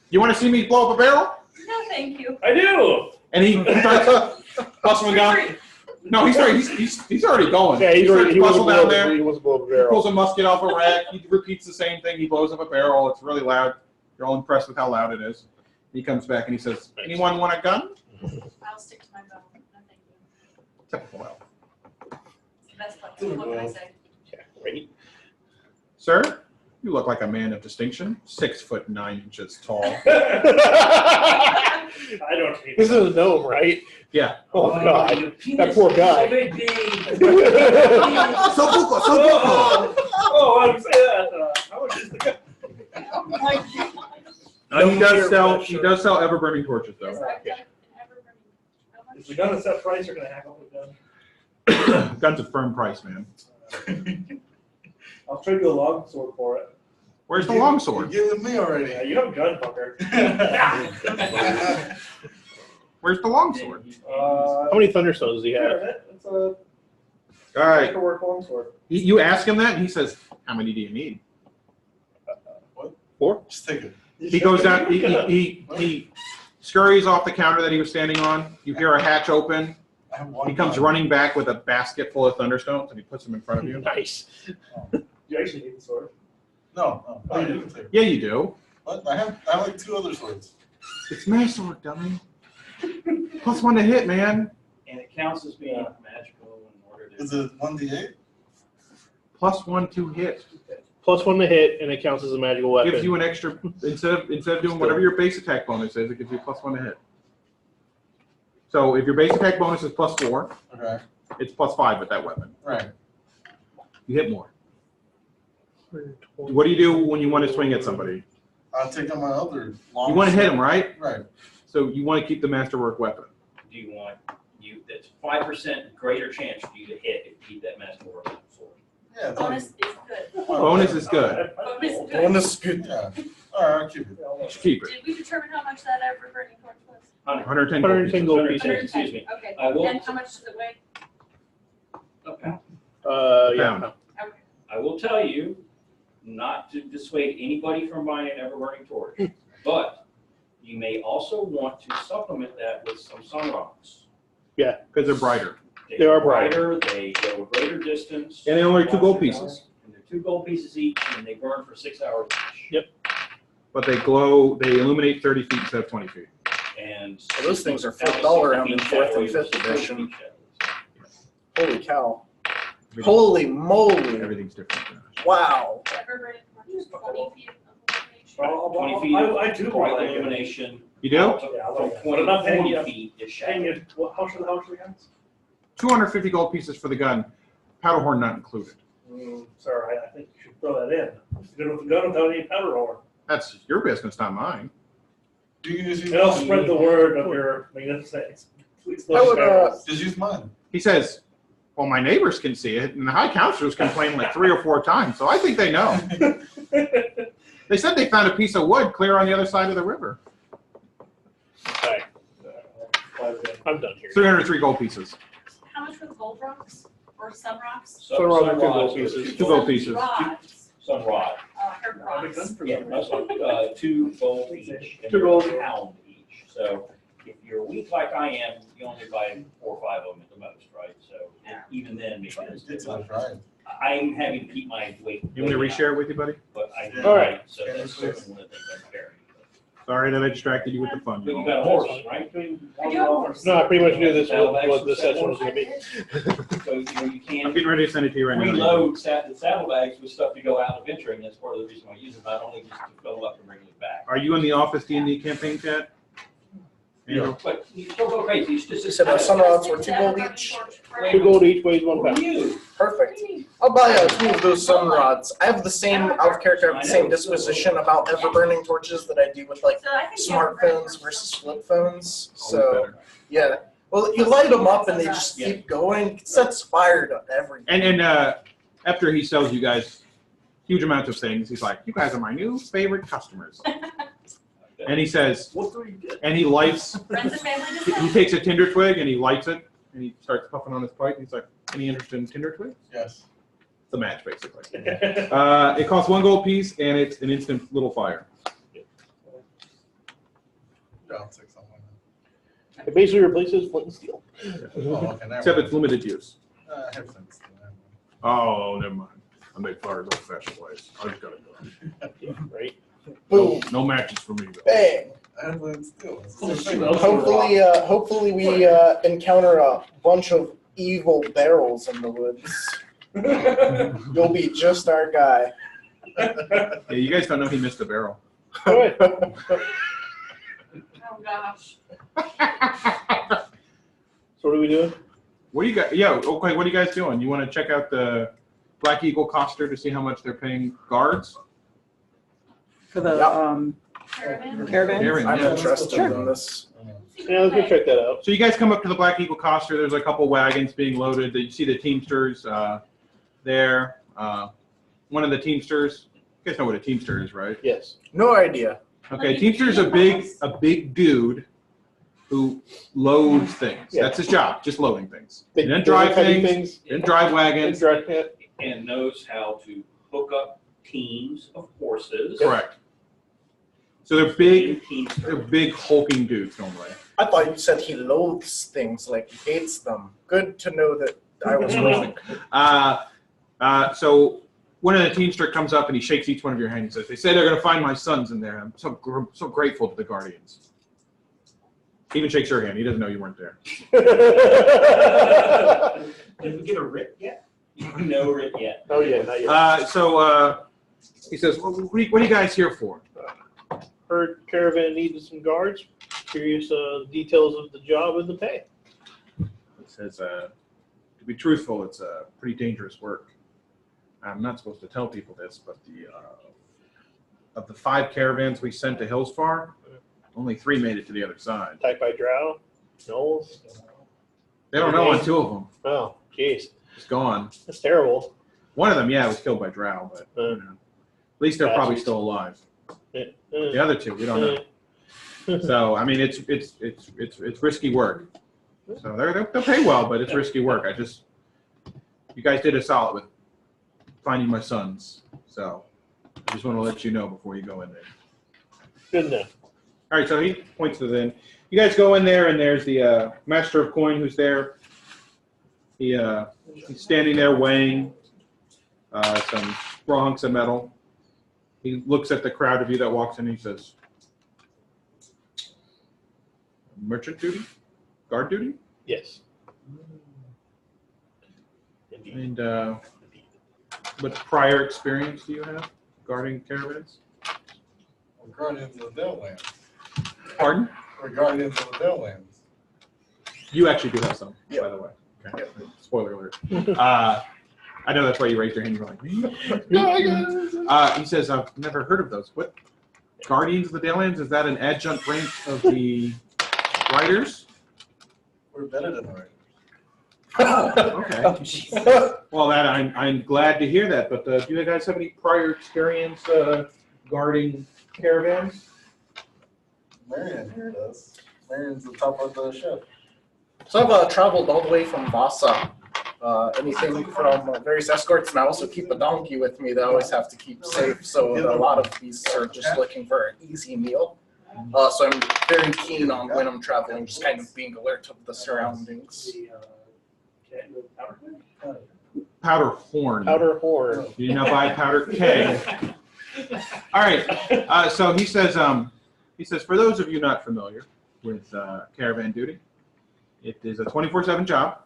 You want to see me blow up a barrel? No, thank you. I do. And he starts busting a gun. No, he's already going. Yeah, he starts he was bustle down there. He was above a He barrel. pulls a musket off a rack. He repeats the same thing. He blows up a barrel. It's really loud. You're all impressed with how loud it is. He comes back and he says, anyone want a gun? I'll stick to my bow. No, thank you. Typical elf. It's the best place. What can I say? Yeah, right. Sir, you look like a man of distinction. 6'9" tall. I don't need This is a gnome, right? Yeah. Oh, God. your penis That poor is guy. So big, Dave. So buco. Oh, I would say that. How much is the gun? Oh my God. He does sell ever-burning torches, Yes, though. I've done an ever-burning. How Is much? the gun a set price, you're gonna hack up the gun? Gun's a firm price, man. I'll trade you a long sword for it. Where's the longsword? You're giving me already. Yeah, you have a gun, fucker. Where's the longsword? How many thunderstones does he have? It's a All right. paperwork long sword. You ask him that, and he says, how many do you need? Just take it. He goes down, he scurries off the counter that he was standing on. You hear a hatch open. I have one. He comes gun. running back with a basket full of thunderstones, and he puts them in front of you. Nice. You actually need the sword. No, I didn't take it. Yeah, you do. What? I have like 2 other swords. It's my sword, dummy. +1 to hit, man. And it counts as being magical in order to. Is it 1d8? +1 to hit. +1 to hit, and it counts as a magical weapon. Gives you an extra, instead of doing whatever your base attack bonus is, it gives you +1 to hit. So if your base attack bonus is +4, Okay. it's +5 with that weapon. Right. You hit more. What do you do when you want to swing at somebody? I'll take on my other long. You want to hit them, right? Right. So you want to keep the masterwork weapon. Do you want, that's 5% greater chance for you to hit if you keep that masterwork sword. Yeah. Bonus is good. Bonus is good. Bonus is good. Bonus is good. Yeah. All right, I'll keep it. You should keep it. Did we determine how much that ever-burning torch was? 110 110 gold gold pieces. pieces. Excuse me. Okay. I will- And how much does it weigh? Okay. Yeah. Okay. I will tell you, not to dissuade anybody from buying an ever-burning torch, but you may also want to supplement that with some sun rocks. Yeah, because they're brighter. They are brighter. They go a greater distance. And they only 2 gold pieces. And they're 2 gold pieces each, and they burn for 6 hours each. Yep. But they glow, they illuminate 30 feet instead of 20 feet. And So those things are $50 $4 in 4th and 5th edition. Holy cow. Everything- Holy moly. Everything's different. Wow. Ever-burning torch is 20 feet of illumination. Well, 20 feet I do of want bright that. illumination. You do? Yeah, I From like that. 20 But I'm to not paying 40 you. feet is Paying shadow. you, how much are the guns? 250 gold pieces for the gun. Powder horn not included. Sir, I think you should throw that in. It's good with the gun without any powder horn. That's your business, not mine. You can just use It'll mine. spread the word of your magnificent. I would, Just use mine. He says, well, my neighbors can see it, and the high counselors complained like 3 or 4 times, so I think they know. They said they found a piece of wood clear on the other side of the river. Okay, I'm done here. 303 gold pieces. How much were the gold rocks? Or sun rocks? Sun rocks are 2 rods gold are pieces. 2 gold pieces. Rods. Sun rod. I heard rocks. Yeah, that's like 2 gold each. And 2 they're gold. a pound each. So if you're weak like I am, you only buy 4 or 5 of them at the most, right? So even then, maybe it's It's all right. I'm having to keep my weight. You want me to reshare it with you, buddy? But I. All right. So that's certainly one of the things I'm carrying. Sorry that I distracted you with the fun. But you got a horse, right? I do have a horse. No, I pretty much knew this was what the session was gonna be. So, you know, you I'm can getting ready to send it to you right now. reload the saddlebags with stuff to go out adventuring. That's part of the reason why I use it, not only just to fill up and bring it back. Are you in the Office D&D campaign chat? Yeah. But you don't go crazy, it's just. You said some odds were 2 gold each. 2 gold each, weighs 1 pound. You. Perfect. I'll buy 2 of those sun rods. I have the same out of character, I have the same disposition about ever burning torches that I do with like So I think you have a smartphones versus flip phones. Always So better. yeah. Well, you light them up and they just keep going. It sets fire to everything. And after he sells you guys huge amounts of things, he's like, "You guys are my new favorite customers." And he says, and he lights. Friends and family He discount. takes a tinder twig and he lights it, and he starts puffing on his pipe. And he's like, "Any interest in tinder twigs?" Yes. It's a match, basically. It costs 1 gold piece, and it's an instant little fire. I'll take something. It basically replaces flint and steel. Oh, okay, never Except mind. it's limited use. I have sense. Oh, never mind. I made fire old-fashioned ways. I just gotta go. Right? No, no matches for me, though. Bang! I have flint and steel. It's the Oh, same shoot. thing. Hopefully we encounter a bunch of evil barrels in the woods. You'll be just our guy. Yeah, you guys don't know he missed a barrel. All right. Oh, gosh. So what are we doing? What do you guys? Yeah, okay. What are you guys doing? You want to check out the Black Eagle Coster to see how much they're paying guards? For the, Yep. Caravan? Caravan, I'm yeah. interested in this. Yeah, let's go check that out. So you guys come up to the Black Eagle Coster. There's a couple wagons being loaded. You see the Teamsters there. One of the Teamsters. You guys know what a Teamster is, right? Yes. No idea. Okay, Teamster's a big dude who loads things. Yeah. That's his job, just loading things. Big- He doesn't drive heavy things. Didn't drive And wagons. drive it. And knows how to hook up teams of horses. Correct. So they're big. Teamster. They're big hulking dudes normally. I thought you said he loathes things, like he hates them. Good to know that I was wrong. So one of the Teamster comes up and he shakes each one of your hands. He says, "They say they're going to find my sons in there. I'm so grateful to the Guardians." He even shakes your hand. He doesn't know you weren't there. Did we get a writ yet? No writ yet. Oh, yeah, not yet. So he says, well, what are you guys here for? Heard Caravan needed some guards. Curious details of the job and the pay. He says, to be truthful, it's a pretty dangerous work. I'm not supposed to tell people this, but of the 5 caravans we sent to Hillsfar, only 3 made it to the other side. Type by Drow. Knowles. They don't know on 2 of them. Oh, jeez. It's gone. That's terrible. One of them, yeah, was killed by Drow, but you know, at least they're probably still alive. The other 2, we don't know. So I mean, it's risky work. So they'll pay well, but it's risky work. You guys did a solid with finding my sons. So I just want to let you know before you go in there. Good enough. All right, so he points to the. You guys go in there, and there's the Master of Coin who's there. He's standing there weighing some raw hunks of metal. He looks at the crowd of you that walks in and he says, "Merchant duty? Guard duty?" Yes. Indeed. And what prior experience do you have guarding caravans? We're Guardians of the Dalelands. Pardon? We're Guardians of the Dalelands. You actually do have some, by the way. Okay. Spoiler alert. I know that's why you raised your hand. You're like, me? He says, I've never heard of those. What? Guardians of the Dalelands? Is that an adjunct branch of the Riders? We're better than Riders. Okay. Well, that I'm glad to hear that. But do you guys have any prior experience guarding caravans? Marion here does. Marion's the top of the ship. So I've traveled all the way from Vasa. Anything from various escorts, and I also keep a donkey with me that I always have to keep safe. So a lot of these are just looking for an easy meal. So I'm very keen on when I'm traveling, just kind of being alert of the surroundings. Powder horn. Outer horn. You did not buy a powder keg. All right. So he says, He says, for those of you not familiar with caravan duty, it is a 24/7 job,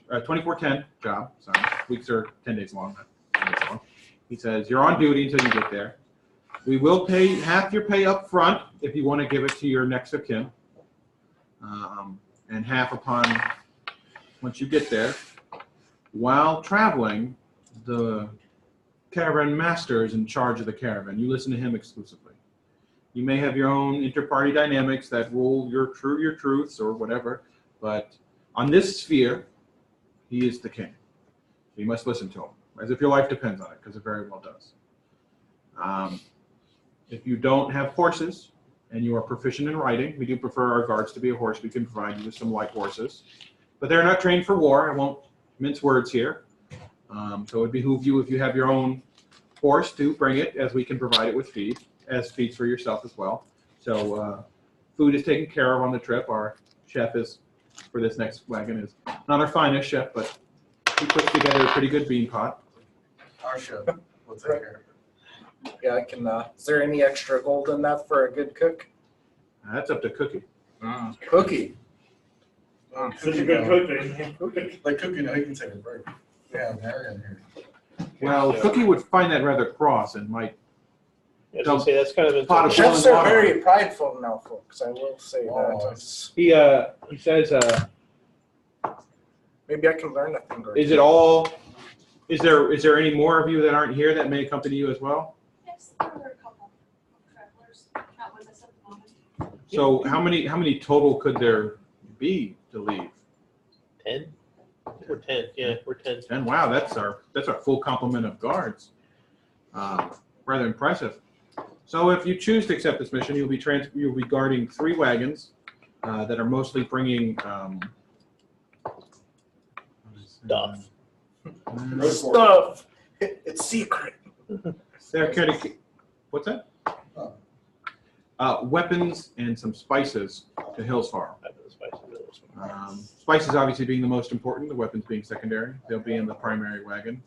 a 24/10 job. Sorry, weeks are 10 days long. Not 10 days long. He says, you're on duty until you get there. We will pay half your pay up front if you want to give it to your next of kin, and half upon once you get there. While traveling, the caravan master is in charge of the caravan. You listen to him exclusively. You may have your own inter-party dynamics that rule your truths or whatever, but on this sphere, he is the king. You must listen to him, as if your life depends on it, because it very well does. If you don't have horses and you are proficient in riding, we do prefer our guards to be a horse. We can provide you with some light horses, but they're not trained for war. I won't mince words here. So it would behoove you, if you have your own horse, to bring it, as we can provide it with feed, as feeds for yourself as well. So food is taken care of on the trip. Our chef is, for this next wagon, is not our finest chef, but he puts together a pretty good bean pot. Our chef will take care of it. Yeah, I can. Is there any extra gold in that for a good cook? That's up to Cookie. Cookie. Such a good cook, they cooking. Like cooking, he can take a break. Yeah, Marion here. Well, Cookie would find that rather cross and might. As I say, that's kind of Pot of Chefs boiling are water. very prideful now, folks. I will say Oh, that. He says, Maybe I can learn a thing or is it all? Is there any more of you that aren't here that may accompany you as well? Yes, there were a couple of travelers, not with us at the moment. So how many total could there be to leave? 10. We're 10. Yeah, we're 10. 10. Wow, that's our full complement of guards. Rather impressive. So if you choose to accept this mission, you'll be guarding 3 wagons that are mostly bringing Stuff. stuff. It's secret. They're kind of, what's that? Weapons and some spices to Hill's Farm. Spices obviously being the most important, the weapons being secondary. They'll be in the primary wagon.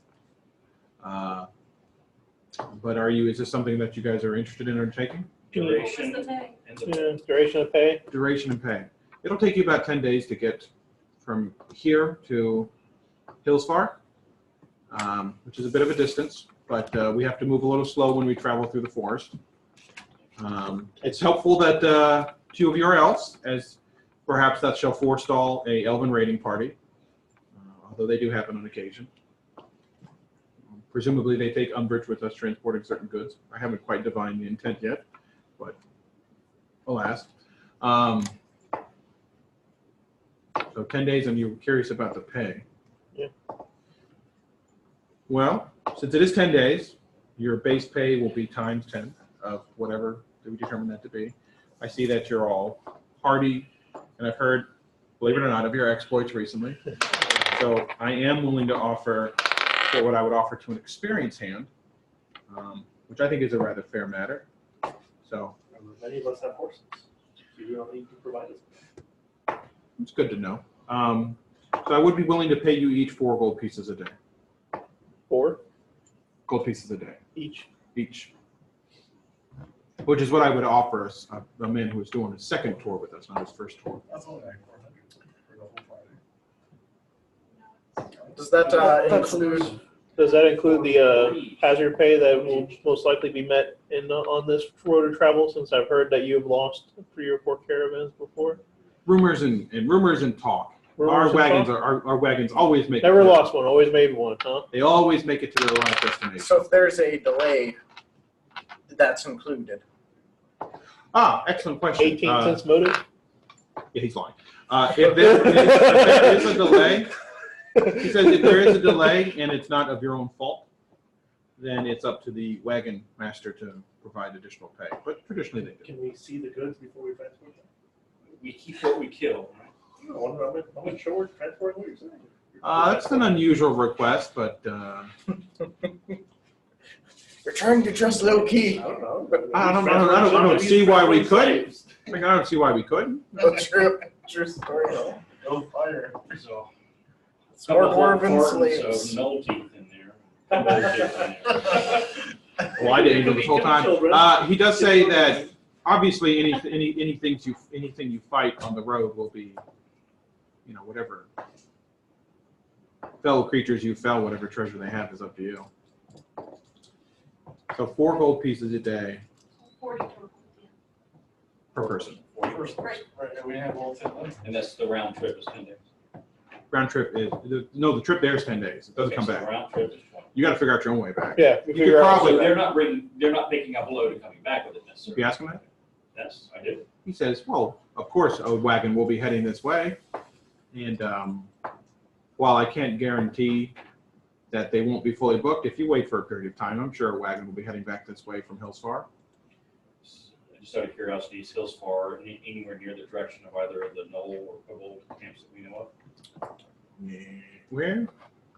But is this something that you guys are interested in undertaking? Duration What's the pay? and the Yeah, duration of pay. Duration and pay. It'll take you about 10 days to get from here to Hills Far, which is a bit of a distance, but we have to move a little slow when we travel through the forest. It's helpful that 2 of you are elves, as perhaps that shall forestall a elven raiding party, although they do happen on occasion. Presumably they take umbrage with us transporting certain goods. I haven't quite divined the intent yet, but alas. So 10 days, and you're curious about the pay. Yeah. Well, since it is 10 days, your base pay will be times 10 of whatever we determine that to be. I see that you're all hardy, and I've heard, believe it or not, of your exploits recently. So I am willing to offer for what I would offer to an experienced hand, which I think is a rather fair matter. So Many of us have horses. So you don't need to provide us. it's good to know. So I would be willing to pay you each 4 gold pieces a day. 4 Gold pieces a day. each. Which is what I would offer a man who is doing his second tour with us, not his first tour. That's only like 400 for the whole Friday. Does that include? Does that include the hazard pay that will most likely be met on this road of travel? Since I've heard that you have lost 3 or 4 caravans before. Rumors and talk. Rumors and talk? Our wagons always make Never it. lost one, always made one, huh? They always make it to their last destination. So if there's a delay, that's included. Excellent question. 18 cents motive. Yeah, he's lying. If there is a delay, he says if there is a delay and it's not of your own fault, then it's up to the wagon master to provide additional pay. But traditionally they do. Can we see the goods before we transport them? we keep what we kill. I wonder how much short transport what you're saying. That's an unusual request, but You're trying to dress low key. I don't know. I don't see why we couldn't. I don't see why we couldn't. No, true story. No fire. So, It's more couple whole dwarven cartons slaves. of null teeth in there. Null teeth in there. Well, I didn't know this whole time. He does say that obviously anything you fight on the road will be, you know, whatever fellow creatures you fell, whatever treasure they have is up to you. So 4 gold pieces a day 40 total. per person. Right. Right, and we have all 10 left. And that's the round trip is 10 days. Round trip is no, the trip there is 10 days. It doesn't Okay, come so back. round trip is 20. You got to figure out your own way back. Yeah, You could probably. So they're not picking up a load and coming back with it If necessarily. you ask him that, Yes, I did. he says, "Well, of course, a wagon will be heading this way, and while I can't guarantee that they won't be fully booked, if you wait for a period of time, I'm sure a wagon will be heading back this way from Hills Far." Just out of curiosity, is Hills Far anywhere near the direction of either of the Knoll or Kobold camps that we know of? Where?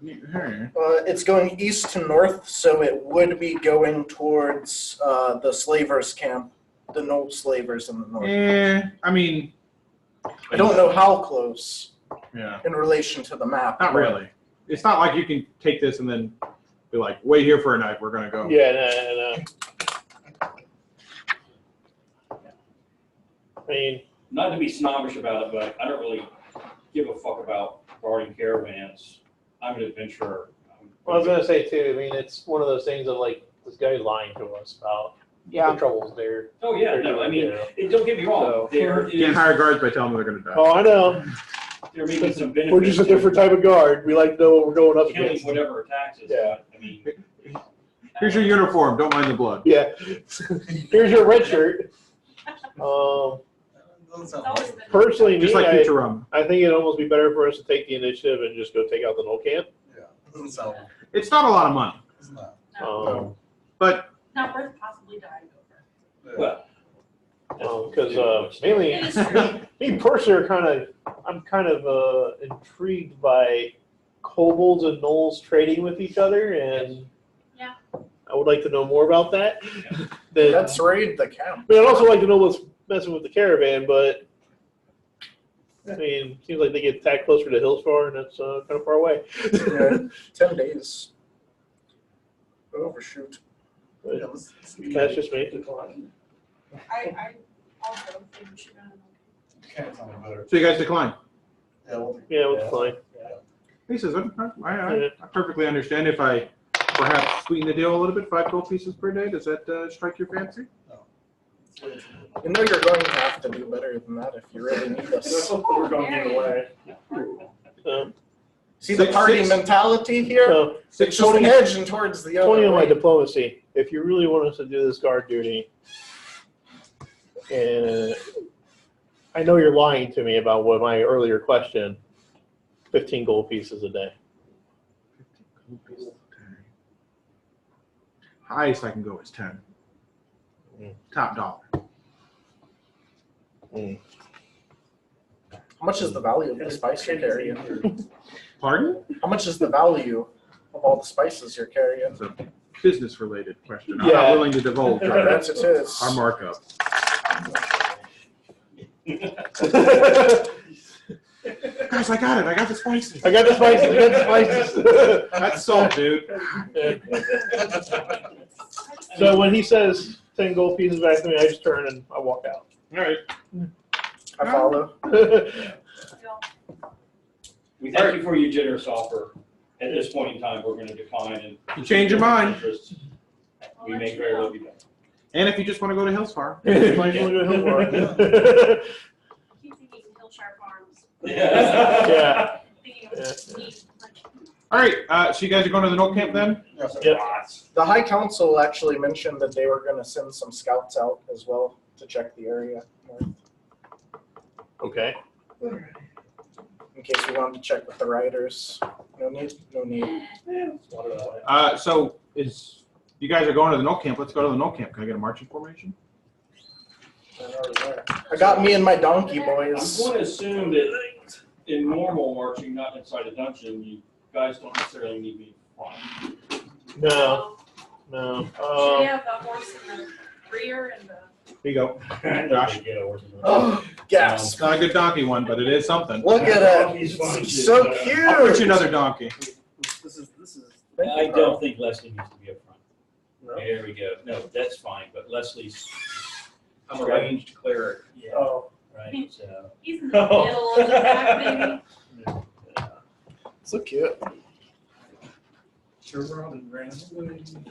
It's going east to north, so it would be going towards the slavers camp, the Knoll slavers in the north. I mean, I don't know how close yeah, in relation to the map. not really. It's not like you can take this and then be like, "Wait here for a night. We're gonna go." Yeah, no. I mean, Not to be snobbish about it, but I don't really give a fuck about guarding caravans. I'm an adventurer. I was gonna say too. I mean, it's one of those things of like this guy's lying to us about Yeah. the troubles there. Oh, yeah, no, I mean, Yeah. don't get me wrong. So- There You can't is, hire guards by telling them they're gonna die. Oh, I know. they're making some benefits. We're just a different type of guard. We like to know what we're going up Killing against. whatever attacks is, Yeah. but, I mean. Here's your uniform. Don't mind the blood. Yeah. Here's your red shirt. Doesn't sound It's always right. been- Personally, Just me, like Futurama. I think it'd almost be better for us to take the initiative and just go take out the null camp. Yeah, doesn't sound right. It's not a lot of money, It's not. No, but not worth possibly dying over. Yeah. Well. Because mainly, It is true. me personally, I'm kind of intrigued by kobolds and gnolls trading with each other, and Yeah. I would like to know more about that. Then, Let's raid the camp. I mean, I'd also like to know what's messing with the caravan, but I mean, seems like they get tacked closer to Hillsfar, and that's kind of far away. Yeah, 10 days. Overshoot. But Yeah, let's see. that's just me. I also think we should run. Can't sound better. so you guys decline. Yeah, well, Yeah, it's fine. He says, I perfectly understand if I perhaps sweeten the deal a little bit, 5 gold pieces per day. Does that strike your fancy? You know you're going to have to do better than that if you really need us. We're going the other way. See the party Six- mentality here? So, It's just edging towards the other 20 on my way. diplomacy. If you really want us to do this guard duty, and I know you're lying to me about what my earlier question, 15 gold pieces a day. Highest I can go is 10. Top dollar. How much is the value of the spice you're carrying? Pardon? How much is the value of all the spices you're carrying? It's a business-related question. I'm Yeah. not willing to divulge our, Yes, it is. our markup. Guys, I got it. I got the spices. I got the spices. I got the spices. That's salt, dude. So when he says 10 gold pieces back to me, I just turn and I walk out. All right. I follow. We thank you for your generous offer. At this point in time, we're going to decline and. You change your mind. Interests, We may very well be done. And if you just want to go to Hillsfar. If I wanna go Hillsfar. Keep thinking Hillshire Farms. Yeah. Thinking of meat, like, All right. So you guys are going to the Knoll camp then? Yep. The High Council actually mentioned that they were going to send some scouts out as well to check the area Okay. in case we wanted to check with the riders. No need. No need. So you guys are going to the Knoll camp. Let's go to the Knoll camp. Can I get a marching formation? I got me and my donkey I'm boys. going to assume that in normal marching, not inside a dungeon, you guys don't necessarily need me flying. No. No. should we have the horse in the rear and the? Here you go. Josh. Oh, gasp! It's not a good donkey one, but it is something. Look at it. It's so cute. I'll put you another donkey. This is. I don't think Leslie needs to be up front. No. There we go. No, that's fine, but Leslie's I'm a ranged cleric. Yeah, Oh, right, so. He's in the middle of the pack, maybe. So cute. Is that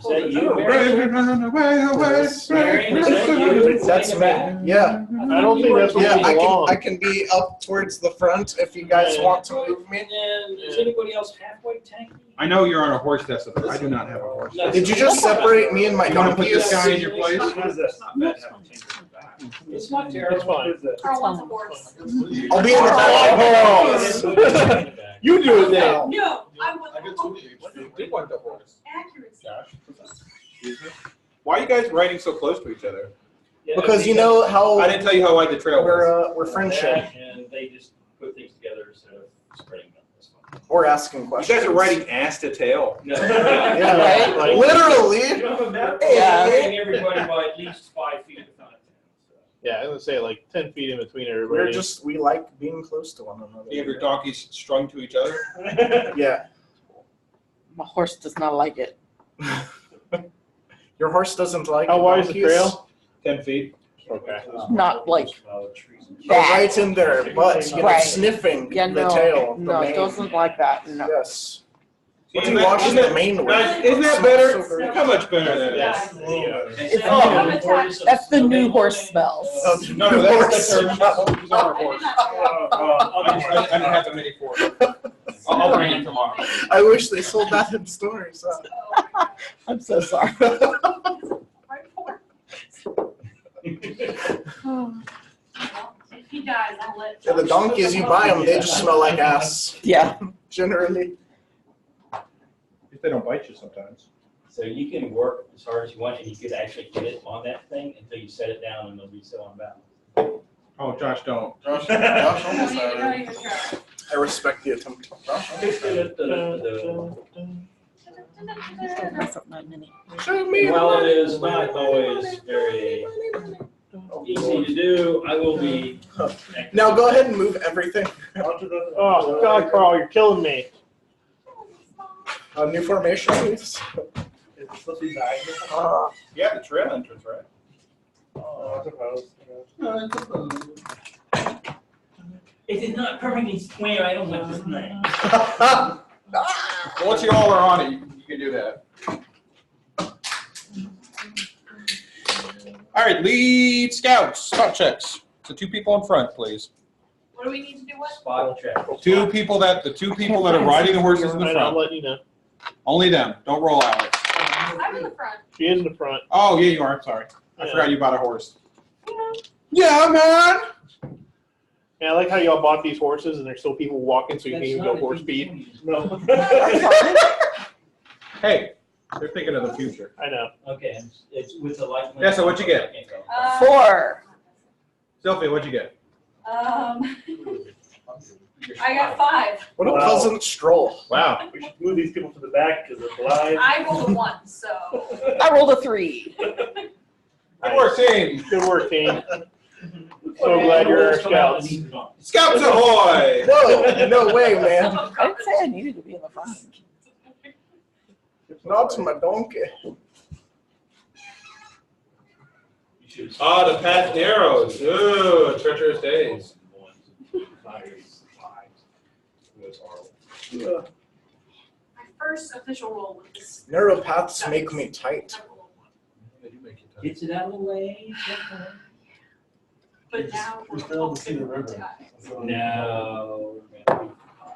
Away, you, Mary? run away, away, Mary, is that you? That's me. Yeah. I don't think that's Yeah, where you belong. I can be up towards the front if you guys want to move me. And then, is anybody else halfway tanky? I know you're on a horse, Tessa, but I do not have a horse. Did you just separate me and my You wanna put donkeys? this guy in your place? What is that? It's not bad having change in the back. It's not It's terrible. fine. What is that? Carl wants a horse. I'll be in the back. You do it then. No, I want a horse. We want the horse. Accuracy. Why are you guys riding so close to each other? Because you know how I didn't tell you how wide the trail was. we're friendship. And they just put things together instead of spreading them. That's fine. We're asking You questions. guys are riding ass to tail. No. Yeah, Right? Like, literally. You know, that- Yeah. Separating everybody by at least 5 feet if not 10. So. yeah, I was gonna say like 10 feet in between We're everybody. just we like being close to one another. You have your donkeys strung to each other. Yeah. My horse does not like it. Your horse doesn't like How wide is the donkeys? trail? 10 feet. Okay. Not like Oh, right in there, but you know, Right. sniffing Yeah, the no, tail. no, the it mane. doesn't like that. No. Yes. What do Isn't you that- wash isn't the that- mane with? Guys, isn't that better? How much better than Yeah. this? That's the new horse smells. Oh, No, no, that's her. She's on her I did horse. not. I didn't have the mini for it. I'll bring it tomorrow. I wish they sold that in stores. I'm so sorry. Right for If he dies, I'll let. Yeah, the donkeys, you buy them, they just smell like ass. Yeah. Generally. If they don't bite you sometimes. So you can work as hard as you want and you could actually get it on that thing until you set it down and it'll be still on balance. Oh, Josh, don't. Josh Don't almost even- had don't it. even try. I respect the attempt. Show me. While it is not always very easy to do, I will be. Now go ahead and move everything. Oh God, Carl, you're killing me. New formation, please. It's supposed to be diagonal. Yeah, the trail entrance, right? Oh, I suppose. It is not perfectly square, I don't like this thing. Once you all are on it, you can do that. All right, lead scouts, spot checks. So 2 people in front, please. What do we need to do? What? Spot check. The two people that are riding the horses in the I'm front. letting you know. Only them. Don't roll, Alex. I'm in the front. She is in the front. Oh, yeah, you are. I'm sorry. I Yeah. forgot you bought a horse. Yeah. Yeah, man. Yeah, I like how y'all bought these horses and there's still people walking, so you can even go horse speed. No. Hey, they're thinking of the future. I know. Okay, it's with the light. Yeah, so what'd you get? Uh, 4. Sylvia, what'd you get? I got 5. What a Wow. pleasant stroll. Wow. We should move these people to the back because they're blind. I rolled a 1, so. I rolled a 3. Good work, team. Good work, team. So glad you're our scouts. Scouts ahoy! No, no way, man. I didn't say I needed to be in the front. Not my donkey. Ah, the path narrows. Ooh, treacherous days. My first official roll with this. Narrow paths make me tight. Gets it out of the way. But now. We still haven't seen the river. No.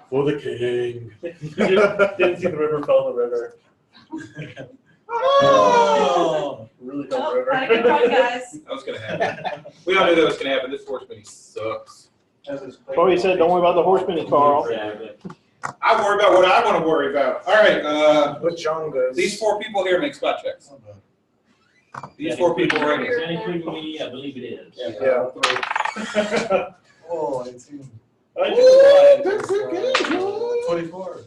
For the king. Didn't see the river, fell in the river. Oh. Really fell in Oh, the river. had a good run, guys. That was gonna happen. We all knew that was gonna happen. This horseman, he sucks. Well, he said, don't worry about the horseman, Carl. Yeah, but I worry about what I want to worry about. All right, With Jongas. these 4 people here make spot checks. These 4 people right here. Is that including me? I believe it is. Yeah. Oh, 18. I just lied. 24.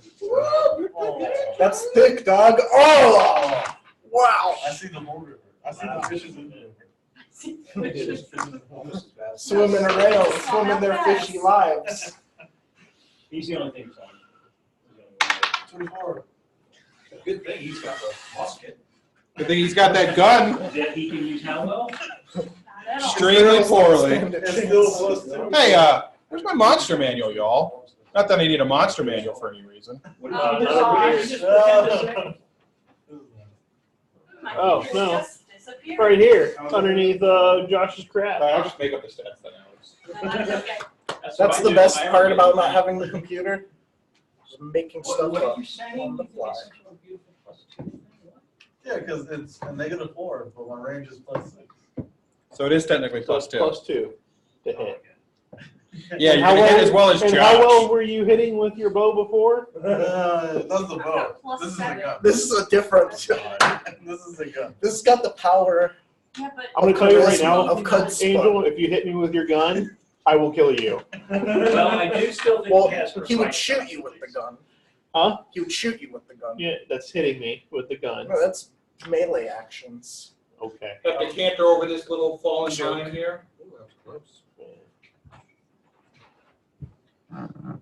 That's thick, dog. Oh! Wow. I see the whole river. I see the fishes in the river. Swimming around, swimming their fishy lives. He's the only thing that's on. 24. Good thing he's got the musket. Good thing he's got that gun. That he can use how well? at all. Extremely poorly. It's still plus 2. Hey, where's my monster manual, y'all? Not that I need a monster manual for any reason. What Oh, about gosh. just pretend to say? My Oh, computer no. just disappeared. Right here, underneath Josh's crap. I'll just make up the stats then, Alex. No, that's okay. That's That's what I the do. best I part already about do. not having the computer. Just making stuff What up did you say? on the fly. Yeah, because it's a -4, but my range is +6. So it is technically plus 2. Plus 2 to hit. Yeah, And you're how gonna hit well- as well as And Josh. how well were you hitting with your bow before? That's the bow. Plus This is a 7. gun. This is a different. This is a gun. This has got the power. Yeah, but. I'm gonna tell you right now, Of cuts. Angel, if you hit me with your gun, I will kill you. Well, I do still think Well, he has he would precise shoot you with the gun. Huh? He would shoot you with the gun. Yeah, that's hitting me with the gun. No, that's melee actions. Okay. Have to canter over this little fallen vine here. Ooh, that was close.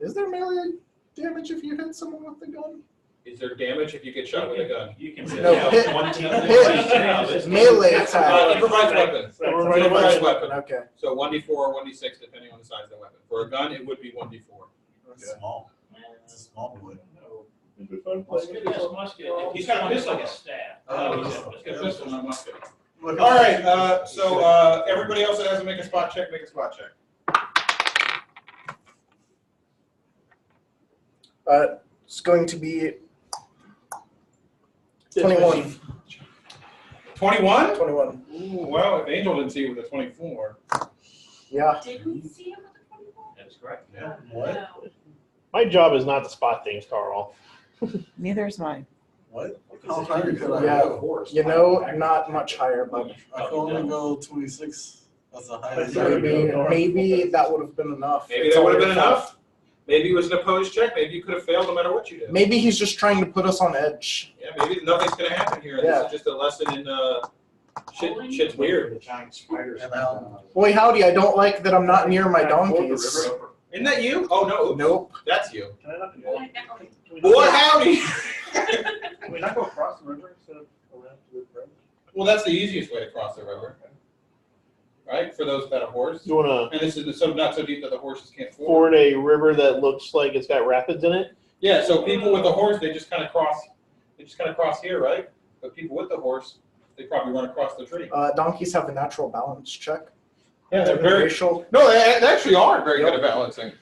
Is there melee damage if you hit someone with the gun? Is there damage if you get shot with a gun? You can. No, hit- melee attack. Improvised weapon. Improvised weapon. Okay. So 1d4 or 1d6 depending on the size of the weapon. For a gun, it would be 1d4. It's small. It's a small bullet. Musket, yes, musket. He's got this like a staff. Oh, He's Get a pistol, not musket. Look All at- right. So everybody else that has to make a spot check, make a spot check. It's going to be 21. 21? 21. Ooh, well, if Angel didn't see it with a 24. Yeah. Did we see him with the 24? That is correct. Yeah. What? No. My job is not to spot things, Carl. Neither is mine. What? How high could I Yeah. go? You know, not much higher, but I can only go 26. That's the highest. maybe that would have been enough. Maybe It's that would all have been your fault. enough. Maybe it was an opposed check. Maybe you could have failed no matter what you did. Maybe he's just trying to put us on edge. Yeah, maybe nothing's going to happen here. Yeah. This is just a lesson in shit's weird. And now, Boy, howdy, I don't like that I'm not near my donkeys. Isn't that you? Oh, no. Nope. That's you. I know. Boy, howdy. Can we not go across the river instead of around to the bridge? Well, that's the easiest way to cross the river. Right? For those that have horse. You wanna And this is so not so deep that the horses can't ford. ford a river that looks like it's got rapids in it? Yeah, so people with a horse, they just kind of cross. They just kind of cross here, right? But people with the horse, they probably run across the tree. Donkeys have a natural balance check. Yeah, they're very. Racial. No, they actually are very good at balancing.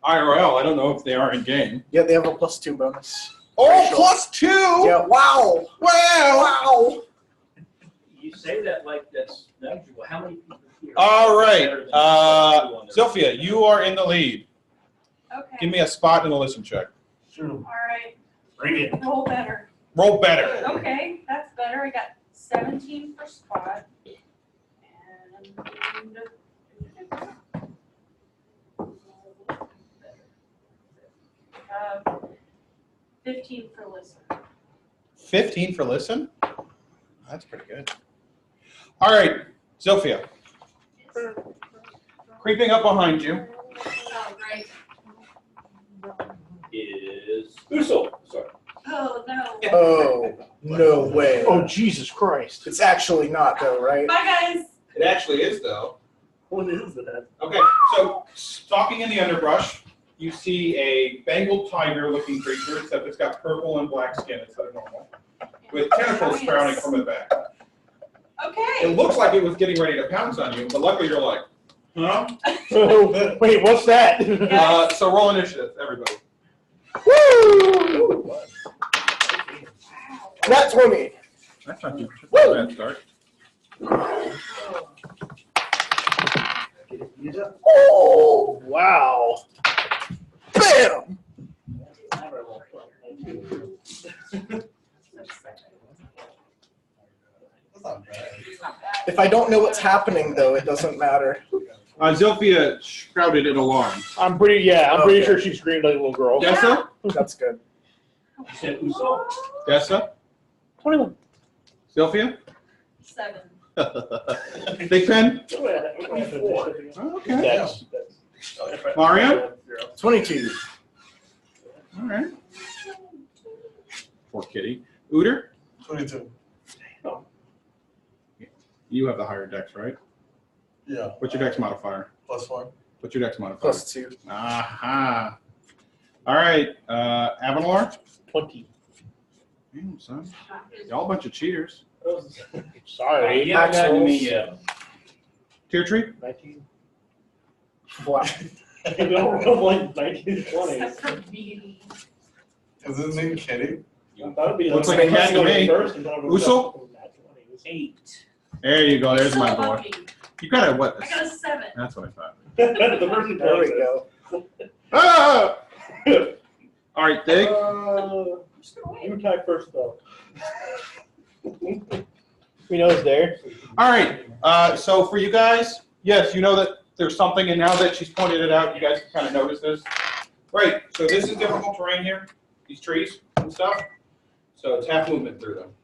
IRL, I don't know if they are in game. Yeah, they have a +2 bonus. Oh, Racial. +2! Yeah. Wow. Wow. You say that like that's negligible. How many people here? All are right, better than you on their- Sophia, you are in the lead. Okay. Give me a spot and a listen check. shoot him. All right. Bring it. Roll better. Roll better. Okay, that's better. I got 17 for spot. And 15 for listen. 15 for listen? That's pretty good. All right, Sophia, creeping up behind you. Oh, great. Is Usul. Sorry. Oh, no. Oh, no way. Oh, Jesus Christ. It's actually not though, right? Bye, guys. It actually is, though. What is that? Okay, so stalking in the underbrush, you see a Bengal tiger-looking creature, except it's got purple and black skin instead of normal, with tentacles sprouting from the back. Okay. It looks like it was getting ready to pounce on you, but luckily you're like, huh? Oh, wait, what's that? So roll initiative, everybody. Woo! Nat 20. That's not too bad start. Oh, Wow. bam! That's not bad. If I don't know what's happening though, it doesn't matter. Zilphia shrouded in alarm. I'm pretty Okay. sure she screamed like a little girl. Dessa? That's good. You said Usul. Dessa? 21. Zilphia? 7. Big Pen? 24. Okay. That's, Mario? 22. All right. Poor kitty. Uter? 22. You have the higher dex, right? Yeah. What's your dex modifier? +1. What's your dex modifier? +2. Aha. All right, Avalor. 20. Damn, son. Y'all a bunch of cheaters. Sorry. You haven't gotten to me yet. Tier tree? 19. Wow. You don't roll like 1920s. Except for me. Is his name Kitty? I thought it'd be Looks like a cat to me. Uso? 8. There you go. There's Still my above boy. me. You got a what? I got a 7. That's what I thought. The person There we plays go. Ah! All right, Dig. Just gonna wait. You attack first though. We know it's there. All right. So for you guys, yes, you know that there's something, and now that she's pointed it out, you guys can kind of notice this. Right. So this is difficult terrain here. These trees and stuff. So it's half movement through them.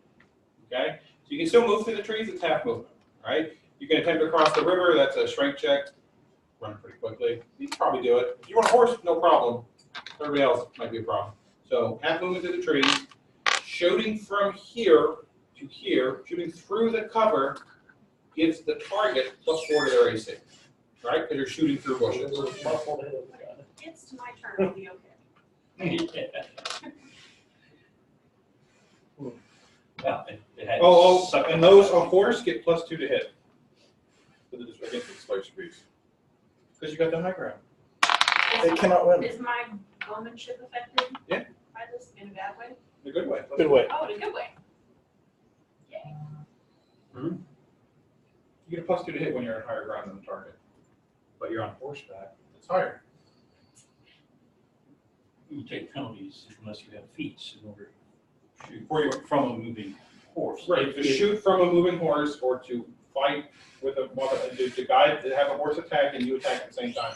Okay. So you can still move through the trees. It's half movement. Right. You can attempt to cross the river. That's a strength check. Run pretty quickly. You can probably do it. If you want a horse, no problem. Everybody else might be a problem. So half movement through the trees. Shooting from here to here, shooting through the cover, gives the target +4 to their AC. Right? Because you're shooting through bushes. It's to my turn, I'll be okay. Well, it had And those on horse get +2 to hit. Against the displaced beast. Because you got the high ground. They cannot win. Is my bowmanship affected? Yeah. By this in a bad way? In a good way. Good way. Oh, in a good way. Yay. You get a +2 to hit when you're on higher ground than the target. But you're on horseback. It's higher. You take penalties unless you have feats in order to shoot from a moving horse. Right. To shoot from a moving horse or to fight with a to guide to have a horse attack and you attack at the same time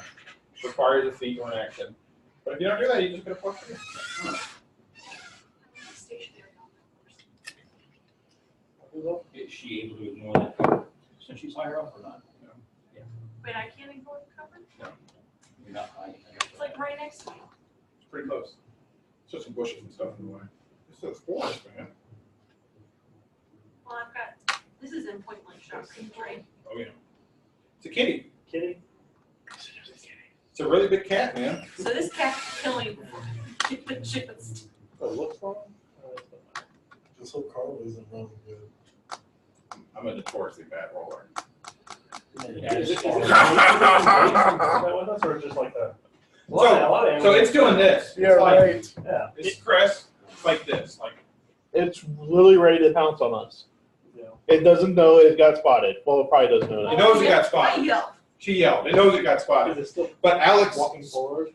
requires a feat or an action. But if you don't do that, you just get a +2. Stationary. Is she able to ignore that since she's higher up or not? Wait, I can't ignore the cover? You're not high. It's like right next to me. It's pretty close. It's just some bushes and stuff in the way. This is forest, man. Well, I've got, this is in point blank shot range, right? Oh yeah. It's a kitty. Kitty. It's a really big cat, man. So this cat's killing just. Oh, looks fine. Just hope Carl isn't running good. I'm a notoriously bad roller. Is it that with us or just like that? So it's doing this. Yeah, It's like- right. Yeah. It's Chris. It's like this. Like It's literally ready to pounce on us. Yeah. It doesn't know it got spotted. Well, it probably doesn't know it that. knows it got I spotted. yelled. She yelled. It knows it got Is spotted. it still But Alex, walking forward?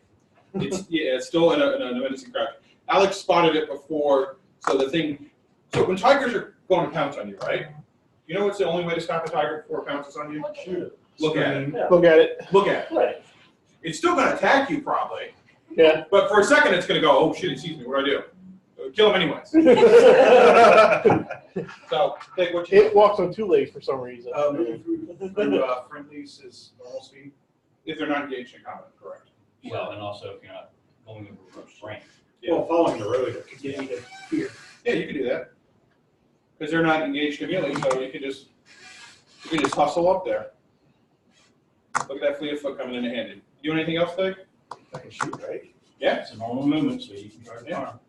it's still in a menacing crouch. Alex spotted it before, so the thing. So when tigers are going to pounce on you, right? You know what's the only way to stop a tiger before it pounces on you? Shoot it. Look at it. Yeah. Look at it. Look at it. Right. It's still going to attack you probably, Yeah. but for a second it's going to go, oh shit, it sees me. What do I do? Kill him anyways. So, take what you It walks on two legs for some reason. Moving through friendlies is normal speed. if they're not engaged in combat, correct? Well, and also if you're not going over restraint. Well, following the road. It could get you to fear. Yeah, you can do that. Because they're not engaged in melee, so you can just hustle up there. Look at that fleet of foot coming in handy. You do anything else, Dave? I can shoot, right? Yeah. It's a normal movement, so you can try to arm.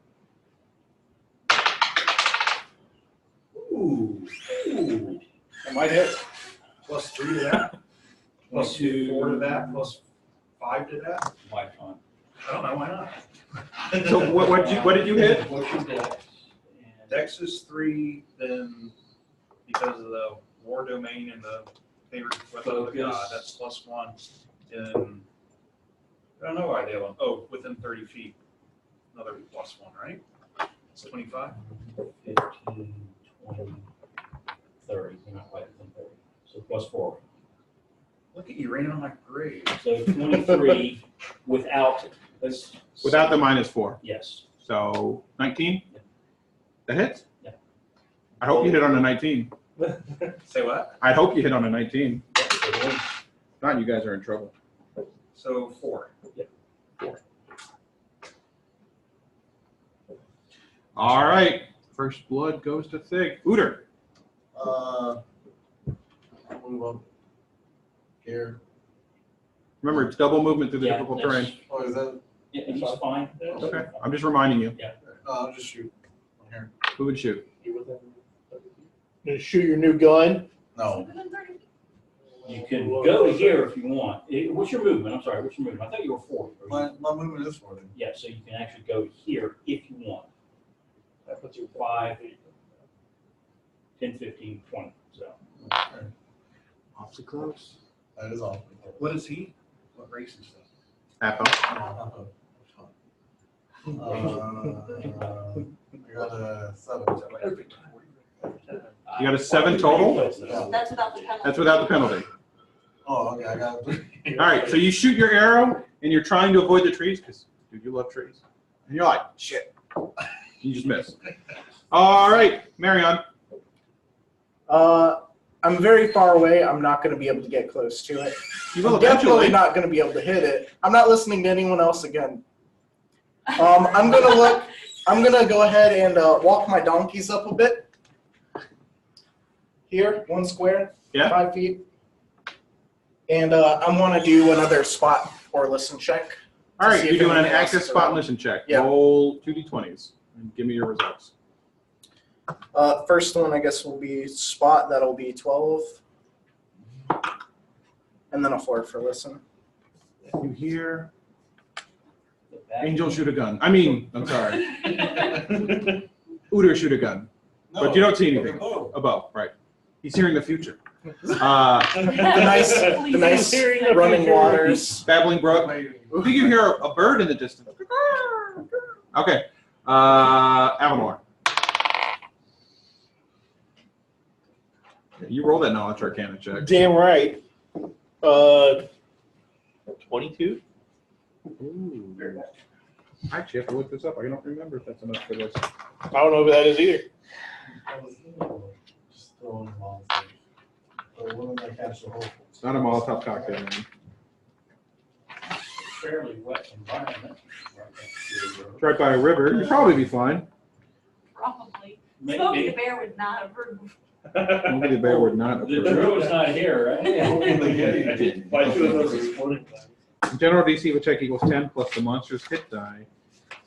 Ooh. Ooh. It might hit. +3 to that. Plus 4 to that. Plus 5 to that. Why fun? I don't know, why not? So what did you hit? What's your dex? Dex is 3, then because of the war domain and the favorite weapon of the god, that's +1. And I don't know why they want. Oh, within 30 feet, another +1, right? It's 25. 15, 20, 30. You're not quite within 30. So +4. Look at you raining on my grave. So 23 without this. Without the -4. Yes. So 19? That hits? Yeah. I hope you hit on a 19. Say what? I hope you hit on a 19. Yeah, If not, you guys are in trouble. So 4. All right. First blood goes to Thig. Ooter. Move on. Here. Remember, it's double movement through the Yeah, difficult that's- terrain. Oh, is that? Yeah, he's fine. Okay, I'm just reminding you. I'll just shoot from here. Who would shoot? Gonna shoot your new gun. No. You can go to here if you want. What's your movement? I'm sorry, what's your movement? I thought you were 40. My movement is 40. Yeah, so you can actually go here if you want. That puts you 5, 10, 15, 20, so. Awfully close. That is all. What is he? What race is that? Half up. I got a 7. You got a 7 total? That's without the penalty. That's without the penalty. Oh, okay, I got it. All right, so you shoot your arrow and you're trying to avoid the trees because, dude, you love trees. And you're like, shit. You just miss. All right, Marion. I'm very far away. I'm not going to be able to get close to it. You will I'm definitely eventually. not going to be able to hit it. I'm not listening to anyone else again. I'm going to look. I'm going to go ahead and walk my donkeys up a bit. Here, 1 square, Yeah. 5 feet. And I want to do another spot or listen check. All right, See you're if doing an anything else active is spot and around. listen check. Yeah. Roll 2d20s and give me your results. First one, I guess, will be spot. That'll be 12. And then a 4 for listen. You hear Angel shoot a gun. I mean, I'm sorry. Uder shoot a gun. But you don't see anything. A bow, right. He's hearing the future. The nice running waters. Babbling brook. I think you hear a bird in the distance. Okay. Avalor. You roll that knowledge arcana check. Damn right. 22. Ooh. I actually have to look this up. I don't remember if that's enough for this. I don't know if that is either. Just throw in the ball. But when I catch the hole. It's not a Molotov cocktail, man. Fairly wet environment. It's right by a river. You'd probably be fine. Probably. Smokey the Maybe. Bear would not approve. Maybe the bear would not The approve. Drew is not here, right? By 2 of those recording times. General DC of a check equals 10 plus the monster's hit die.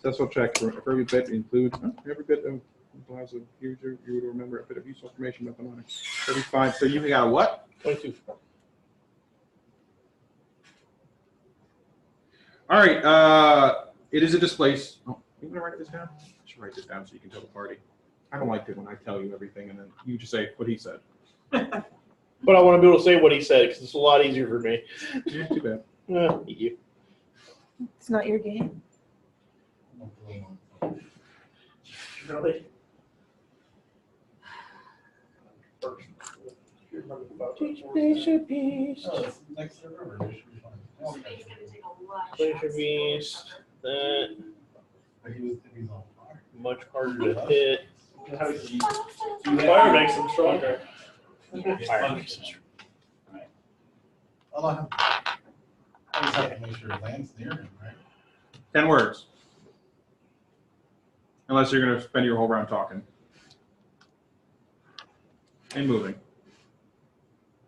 Successful check for every bit includes every bit of allows a user you would remember a bit of useful information about the money. 35. So you got a what? 22. All right. It is a displace. Oh, you gonna write this down? I should write this down so you can tell the party. I don't like it when I tell you everything and then you just say what he said. But I want to be able to say what he said because it's a lot easier for me. Yeah, too bad. You. It's not your game. Really? Glacier Beast. Oh, it's next to the river. They should be fine. He's gonna take a lot of Glacier shots. Beast. That But he's on fire. much harder to hit. Fire makes them stronger. Fire makes it I'll have, I just have to make sure it lands near him, right? 10 words. Unless you're going to spend your whole round talking. And moving.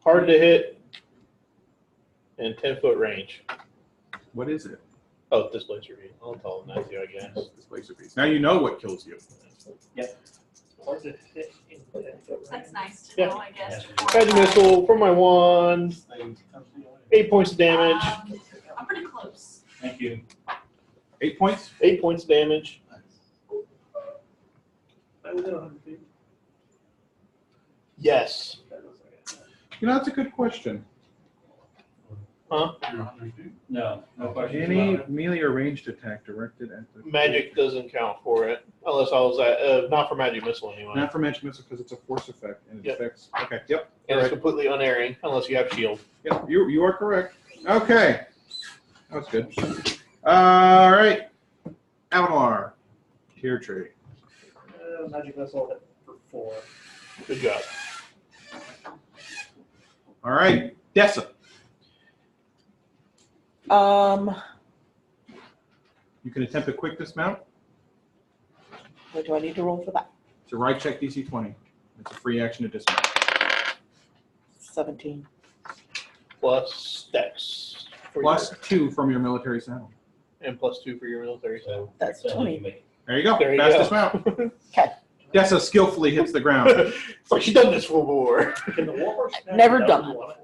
Hard to hit and 10-foot range. What is it? Oh, this Glacier Beast. I'll tell him that too, I guess. This laser beast. Now you know what kills you. That's nice to Yeah. know, I guess. Magic missile from my wand. Stay 10 feet away. 8 points damage. I'm pretty close. Thank you. 8 points? 8 points damage. Yes. You know, that's a good question. Huh? You're 100 feet. No, no questions Any about it. melee or ranged attack directed at the Magic doesn't count for it. Unless I was at, not for magic missile anyway. Not for magic missile because it's a force effect and it Yep. affects. Okay. Yep. And it's completely unerring unless you have shield. Yep. You are correct. Okay. That was good. All right. Avalar. Tier tree. Magic missile hit for 4. Good job. All right. Dessa. You can attempt a quick dismount. What do I need to roll for that? It's a right check DC 20. It's a free action to dismount. 17. plus Dex. For Plus your, 2 from your military saddle. and plus 2 for your military. So That's 20. There you go. there you Fastest go. mount. Okay. Dessa skillfully hits the ground. It's like she's done this before. Can the warhorse? Never done that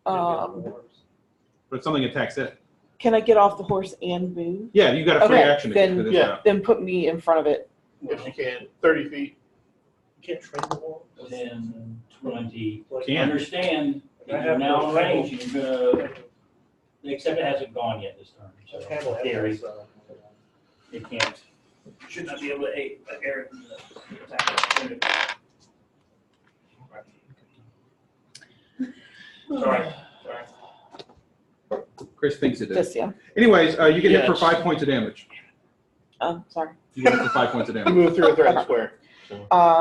before. But something attacks it. Can I get off the horse and move? Yeah, you got a free Okay, action to get to then- this yeah. mount. Then put me in front of it. If you can, 30 feet. You can't train the warhorse. 10, 20. Can. Understand, I if have you're now no in range, you're gonna, except it hasn't gone yet this turn. So Handle in theory, so. it can't, should not be able to air attack. Sorry. Chris thinks it is. Just, yeah. Anyways, you get hit for Yes. 5 points of damage. Oh, sorry. You get hit for 5 points of You damage. move through a threat square.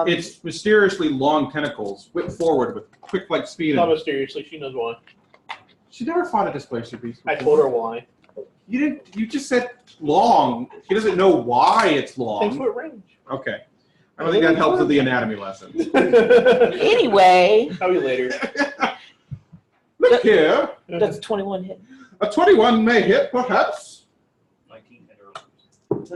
It's mysteriously long tentacles whip forward with quick like speed. Not And mysteriously, she knows why. she never fought a displacer beast. I before. told her why. You didn't. You just said long. He doesn't know why it's Thanks long. for range. Okay. I don't think that helps with the anatomy lesson. Anyway, How you later? Look here. that's 21 hit. A 21 may hit, perhaps. 19 hit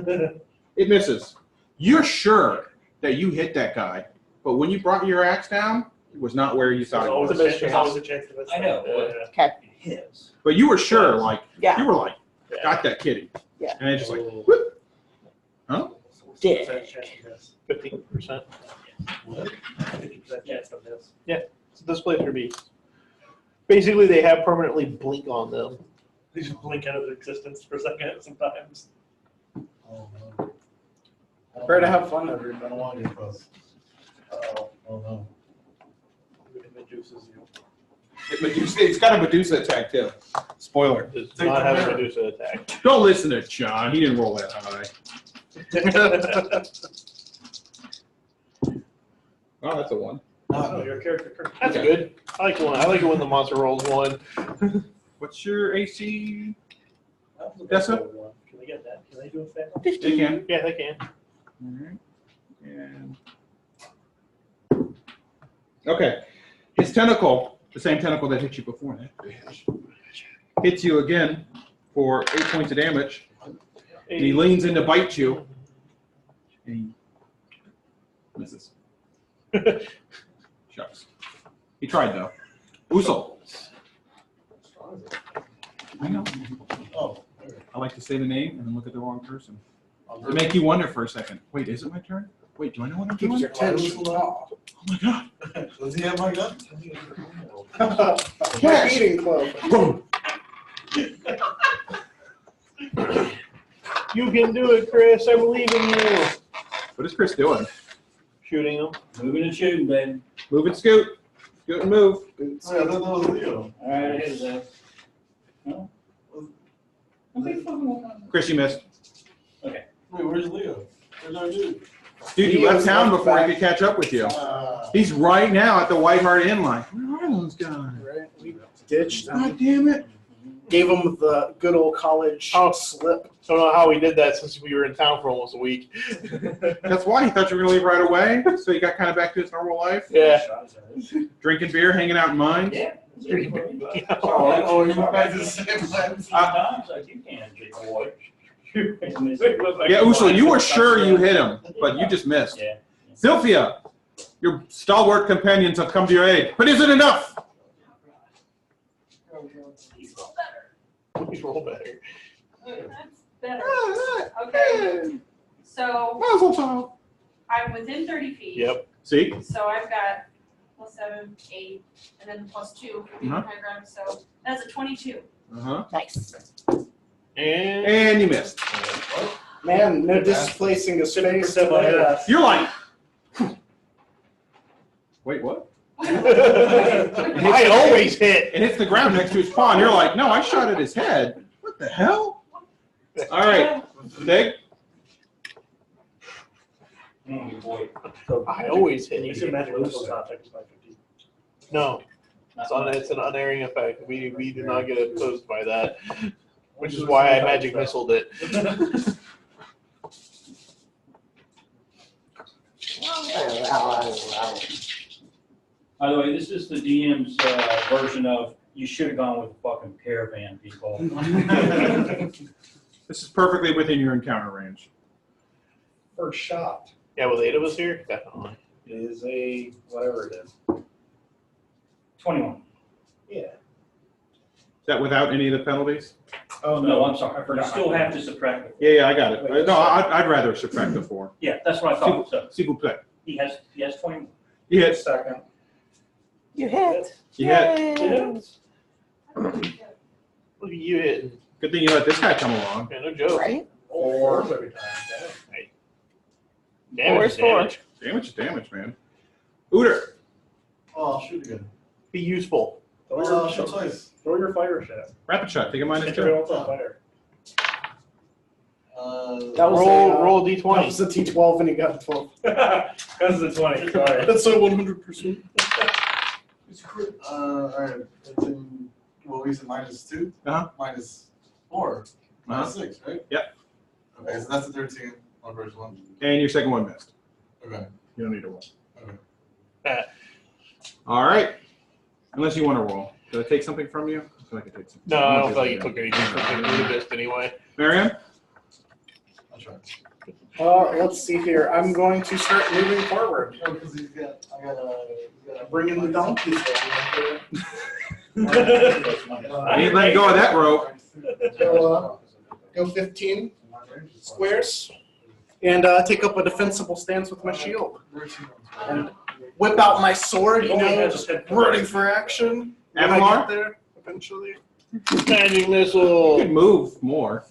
earlier. It misses. You're sure that you hit that guy, but when you brought your axe down, it was not where you thought There's it always was. a chance, there's always a chance that it's. I know. Okay. It hits. But you were sure, like, Yeah. you were like, got that kitty. Yeah. And it's just like, whoop. Huh? Dick. 15%. 50% chance of this. It's a displacer beast. Basically, they have permanently blink on them. They just blink out of existence for a second sometimes. Prepare to have fun, everybody. I don't want to get close. Oh no. It reduces you. It's got a Medusa attack, too. Spoiler. Does not have a Medusa attack. Don't listen to John. He didn't roll that high. Oh, that's a 1. Oh, your character. That's Okay. good. I like one. I like it when the monster rolls 1. What's your AC? That was a That's good one. Can they get that? Can they do a fair? 15. You can. Yeah, they can. Alright. And okay. His tentacle, the same tentacle that hit you before, hits you again for 8 points of damage. And he leans in to bite you. And he misses. Shucks. He tried though. Usul. I know. Oh. I like to say the name and then look at the wrong person. To make you wonder for a second. Wait, is it my turn? Wait, do I know what I'm doing? Keeps your tension off. Oh my god. Does he have my gun? Cash. Eating club. Boom. You can do it, Chris. I believe in you. What is Chris doing? Shooting him. Moving and shooting, baby. Move and scoot. Scoot and move. Oh, yeah, I thought that was Leo. All right, it is that. No? Chris, you missed. Wait, where's Leo? Where's our dude? Dude, you left town before he could catch up with you. Ah. He's right now at the White Hart Inn line. Where are those guys? Right, we ditched them. God damn it. Gave them the good old college slip. Don't know how we did that since we were in town for almost a week. That's why he thought you were going to leave right away. So he got kind of back to his normal life. Yeah. Drinking beer, hanging out in mines. Yeah. Oh, you guys are the same place. Sometimes like you can, big boy. Yeah, Usul, you were sure you hit him, but you just missed. Yeah. Sylphia, your stalwart companions have come to your aid. But is it enough? He's still better. Please roll better. That's better. Okay. So Mazel tov. I'm within 30 feet. Yep. See? So I've got +7, 8, and then +2 for being Uh-huh. high ground. So that's a 22. Uh-huh. Nice. And And you missed. Man, no displacing a space. You're like, wait, what? I always hit. It hits the ground next to his paw, and you're like, no, I shot at his head. What the hell? All right, Dig. Boy. I always hit. You should imagine those objects by 50. No, it's an unerring effect. We do not get opposed by that, which is why I magic missiled it. By the way, this is the DM's version of You should have gone with fucking caravan people. This is perfectly within your encounter range. First shot Yeah, with 8 of us here, definitely. is a whatever it is. 21. Yeah. Is that without any of the penalties? Oh No, I'm sorry. I You forgot. still have to subtract it. Yeah, I got it. Wait, No, I'd rather subtract the 4. Yeah, that's what I thought. So S'il vous plaît. he has 21. You hit. Second. You hit. You hit. Yay. Look at you hitting. Good thing you let this guy come along. Yeah, no joke. Right? Fours every time. Damage is 4 is 4. damage. Damage is damage, man. Ooter. Oh, shoot again. Be useful. Shoot twice. Throw your fire shot. Rapid shot. Take a minus Catch 2. everyone else on fire. That was Roll That d20. was a T12 and he got 12. That's the 20. Sorry. That's a 100%. Alright. It's in, well, we said -2. Uh-huh. -4. -6, right? Yep. Okay, so that's a 13 on first one. And your second one missed. Okay. You don't need to roll. Okay. All right. Unless you want to roll. Did I take something from you? I feel like I take something. No, I don't feel like you took anything from the best anyway. Marianne? I'll try. Let's see here. I'm going to start moving forward. Oh, because he's got, I gotta Bring in the donkeys. You ain't letting go of that rope. Go 15 squares and take up a defensible stance with my shield. And whip out my sword, you know, just ready for action. When I Avalar? get there, eventually. Magic You missile. could move more.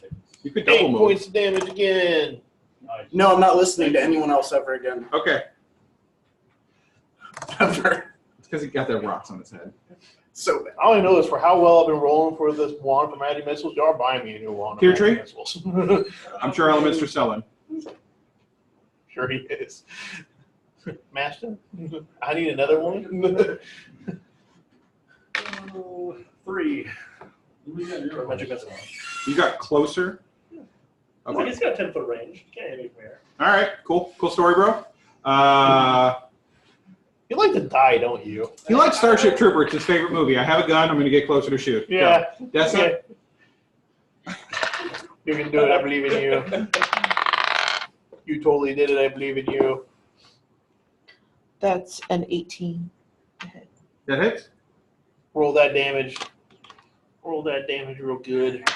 You could double 8 move. points of damage again. No, I'm not listening to anyone else ever again. Okay. Ever. It's because he got the rocks on his head. So bad. I only know this for how well I've been rolling for this wand for magic missiles. Y'all are buying me a new wand. of Tier magic tree? missiles. I'm sure Elements are selling. Sure he is. Master, I need another one. 3. your Magic missile. You got closer. Okay. He's got 10-foot range. You can't hit me from here. All right. Cool. Cool story, bro. You like to die, don't you? He likes Starship Trooper. It's his favorite movie. I have a gun. I'm going to get closer to shoot. Yeah. Go. That's it. You can do it. I believe in you. You totally did it. I believe in you. That's an 18. That hits. Roll that damage. Roll that damage real good.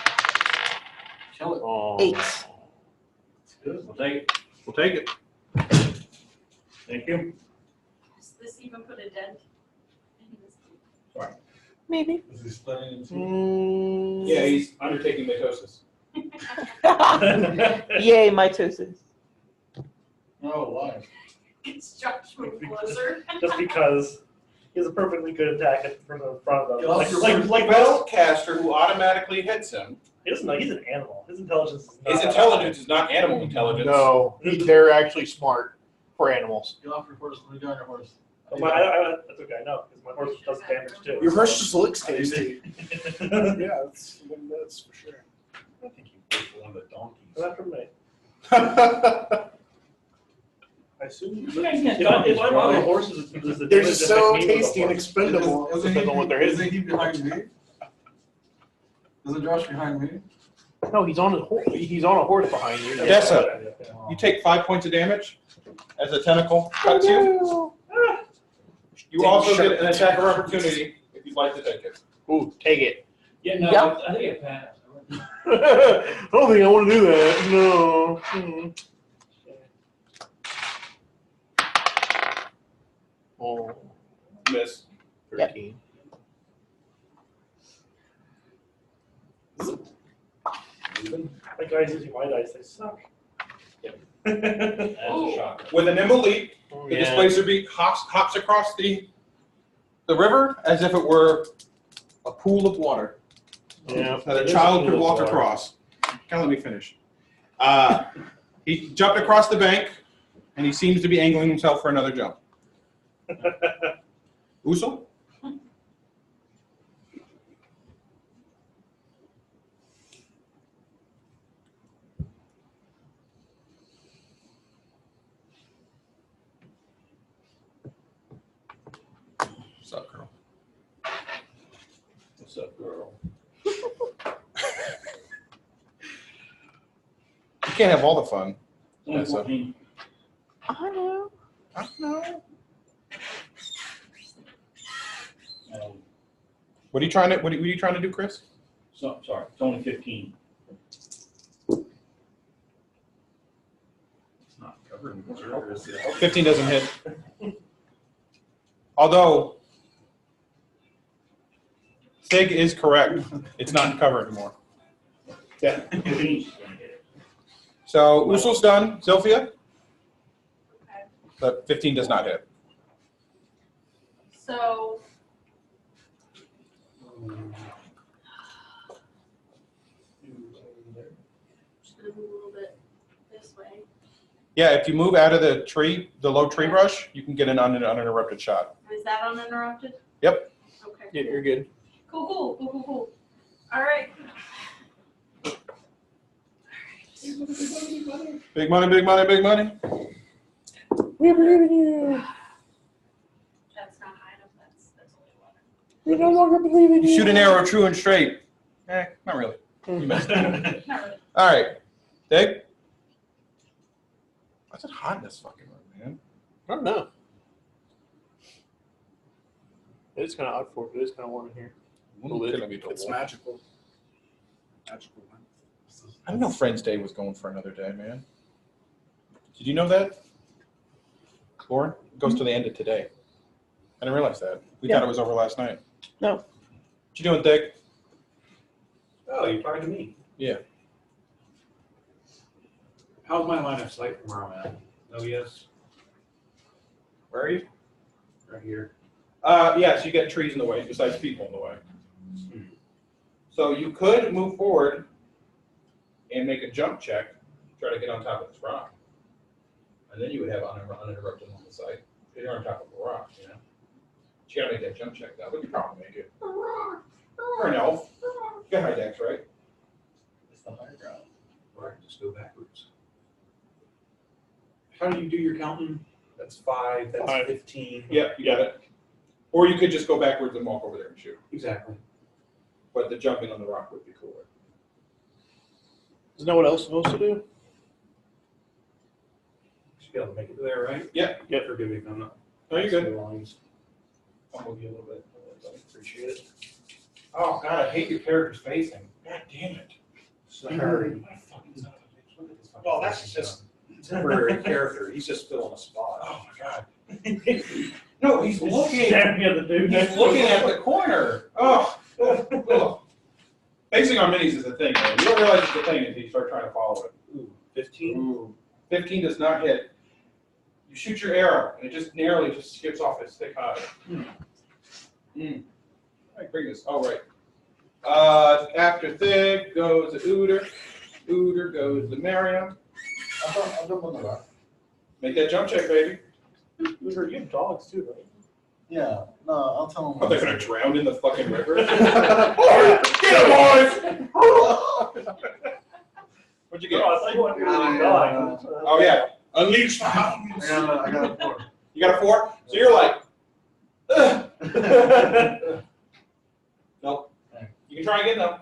Kill it. Oh. 8. We'll take it. We'll take it. Thank you. Does this even put a dent in this? Maybe. Is he splitting in two? Mm. he's undertaking mitosis. Yay, mitosis. Oh, why? It's Josh move closer. Just because he has a perfectly good attack from the front of Get them. off your Like Spellcaster who automatically hits him. he doesn't know. He's an animal. His intelligence is not His that intelligence is not animal intelligence. No, they're actually smart for animals. Get off your horse. Let me get on your horse. high. That's okay. I know because my horse does damage too. Your horse just looks tasty. Yeah, that's for sure. I think you picked one of the donkeys. not from me. I assume You guys can't if stop this, I'm bro. on a horse, is the They're damage just that so affects me with tasty the and horse. expendable. Depends on what they're hitting. Isn't he behind me? Isn't Josh behind me? No, he's on a horse. He's on a horse behind you. Odessa, you take 5 points of damage as a tentacle cuts you. You also get an attack of opportunity if you'd like to take it. Ooh, take it. Yeah, no, Yep. I think it passed. I don't think I want to do that. No. Oh, Miss. 13. Like guys using my dice, they suck. That's a shock. With a nimble leap, the Yeah. displacer beak hops across the river as if it were a pool of water Yeah. that a child could walk across. Kind of let me finish. He jumped across the bank, and he seems to be angling himself for another jump. Uso? What's up, girl? What's up, girl? You can't have all the fun. Only That's a- 14. I know. I don't know. What are you trying to? What are you trying to do, Chris? So, sorry, it's only 15. It's not covered in reserve, is it? 15 doesn't hit. Although Sig is correct, it's not covered anymore. Yeah. 15 is gonna hit it. So Usul's done. Sylvia, Okay. but 15 does not hit. So, just gonna move a little bit this way. Yeah, if you move out of the tree, the low tree brush, you can get an uninterrupted shot. Is that uninterrupted? Yep. Okay. Yeah, you're good. Cool. All right. Big money, big money, big money. We believe in you. That's not high enough. That's only 11. We no longer believe in you. You shoot an arrow true and straight. Not really. You missed. Not really. All right, Dig. Why's it hot in this fucking room, man? I don't know. It's kind of odd for it, but it's kind of warm in here. It's magical. Magical one. I didn't know Friends Day was going for another day, man. Did you know that? Lauren? It goes to the end of today. I didn't realize that. We thought it was over last night. No. What you doing, Dig? Oh, you're talking to me? Yeah. How's my line of sight from where I'm at? Oh, yes. Where are you? Right here. Yeah, so you got trees in the way besides people in the way. So you could move forward and make a jump check, try to get on top of this rock. And then you would have uninterrupted on the site. You're on top of a rock, you know. But you gotta make that jump check though. But you probably make it. You're an elf. You got high decks, right? It's the high ground. Or I can just go backwards. How do you do your counting? That's 5, that's 5. 15. Yeah, you got it. Or you could just go backwards and walk over there and shoot. Exactly. But the jumping on the rock would be cooler. Isn't that what else supposed to do? Should be able to make it there, right? Yeah. Yeah, forgive me if I'm not. No, you're good. Lines. I'll move you a little bit. I appreciate it. Oh, God, I hate your character's facing. God damn it. Sorry. Well, that's just temporary character. He's just filling a spot. Oh my god. No, he's looking. Staring at the dude. He's looking at the corner. Oh. Ugh. Facing on minis is a thing, man. You don't realize it's a thing until you start trying to follow it. Ooh, 15? Ooh. 15 does not hit. You shoot your arrow, and it just narrowly just skips off its thick hide. I bring this. Oh, right. After Thig goes the Ooter. Ooter goes the Mariam. I'll jump on the rock. Make that jump check, baby. You have dogs too, right? Yeah, no, I'll tell them. Oh, they're gonna drown in the fucking river. Get him, boys! What'd you get? Oh, I thought you wanted to really die. Oh yeah. Unleash the hounds! I got a 4. You got a 4? So you're like, ugh. Nope. You can try again though.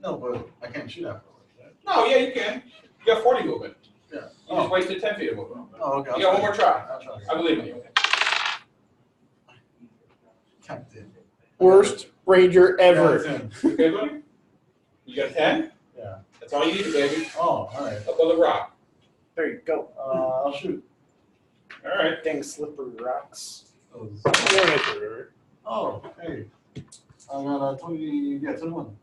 No, but I can't shoot afterwards. No, yeah, you can. You got 40 movement. Yeah. You just wasted 10 feet of movement. Oh, okay. You got one more try. I'll try. I believe in you. Tempted. Worst ranger ever. You okay, buddy? You got 10? Yeah. That's all you need, baby. Oh, all right. Up on the rock. There you go. I'll shoot. All right. Dang slippery rocks. Those. River. Oh, hey. I got 20. Yeah, 21.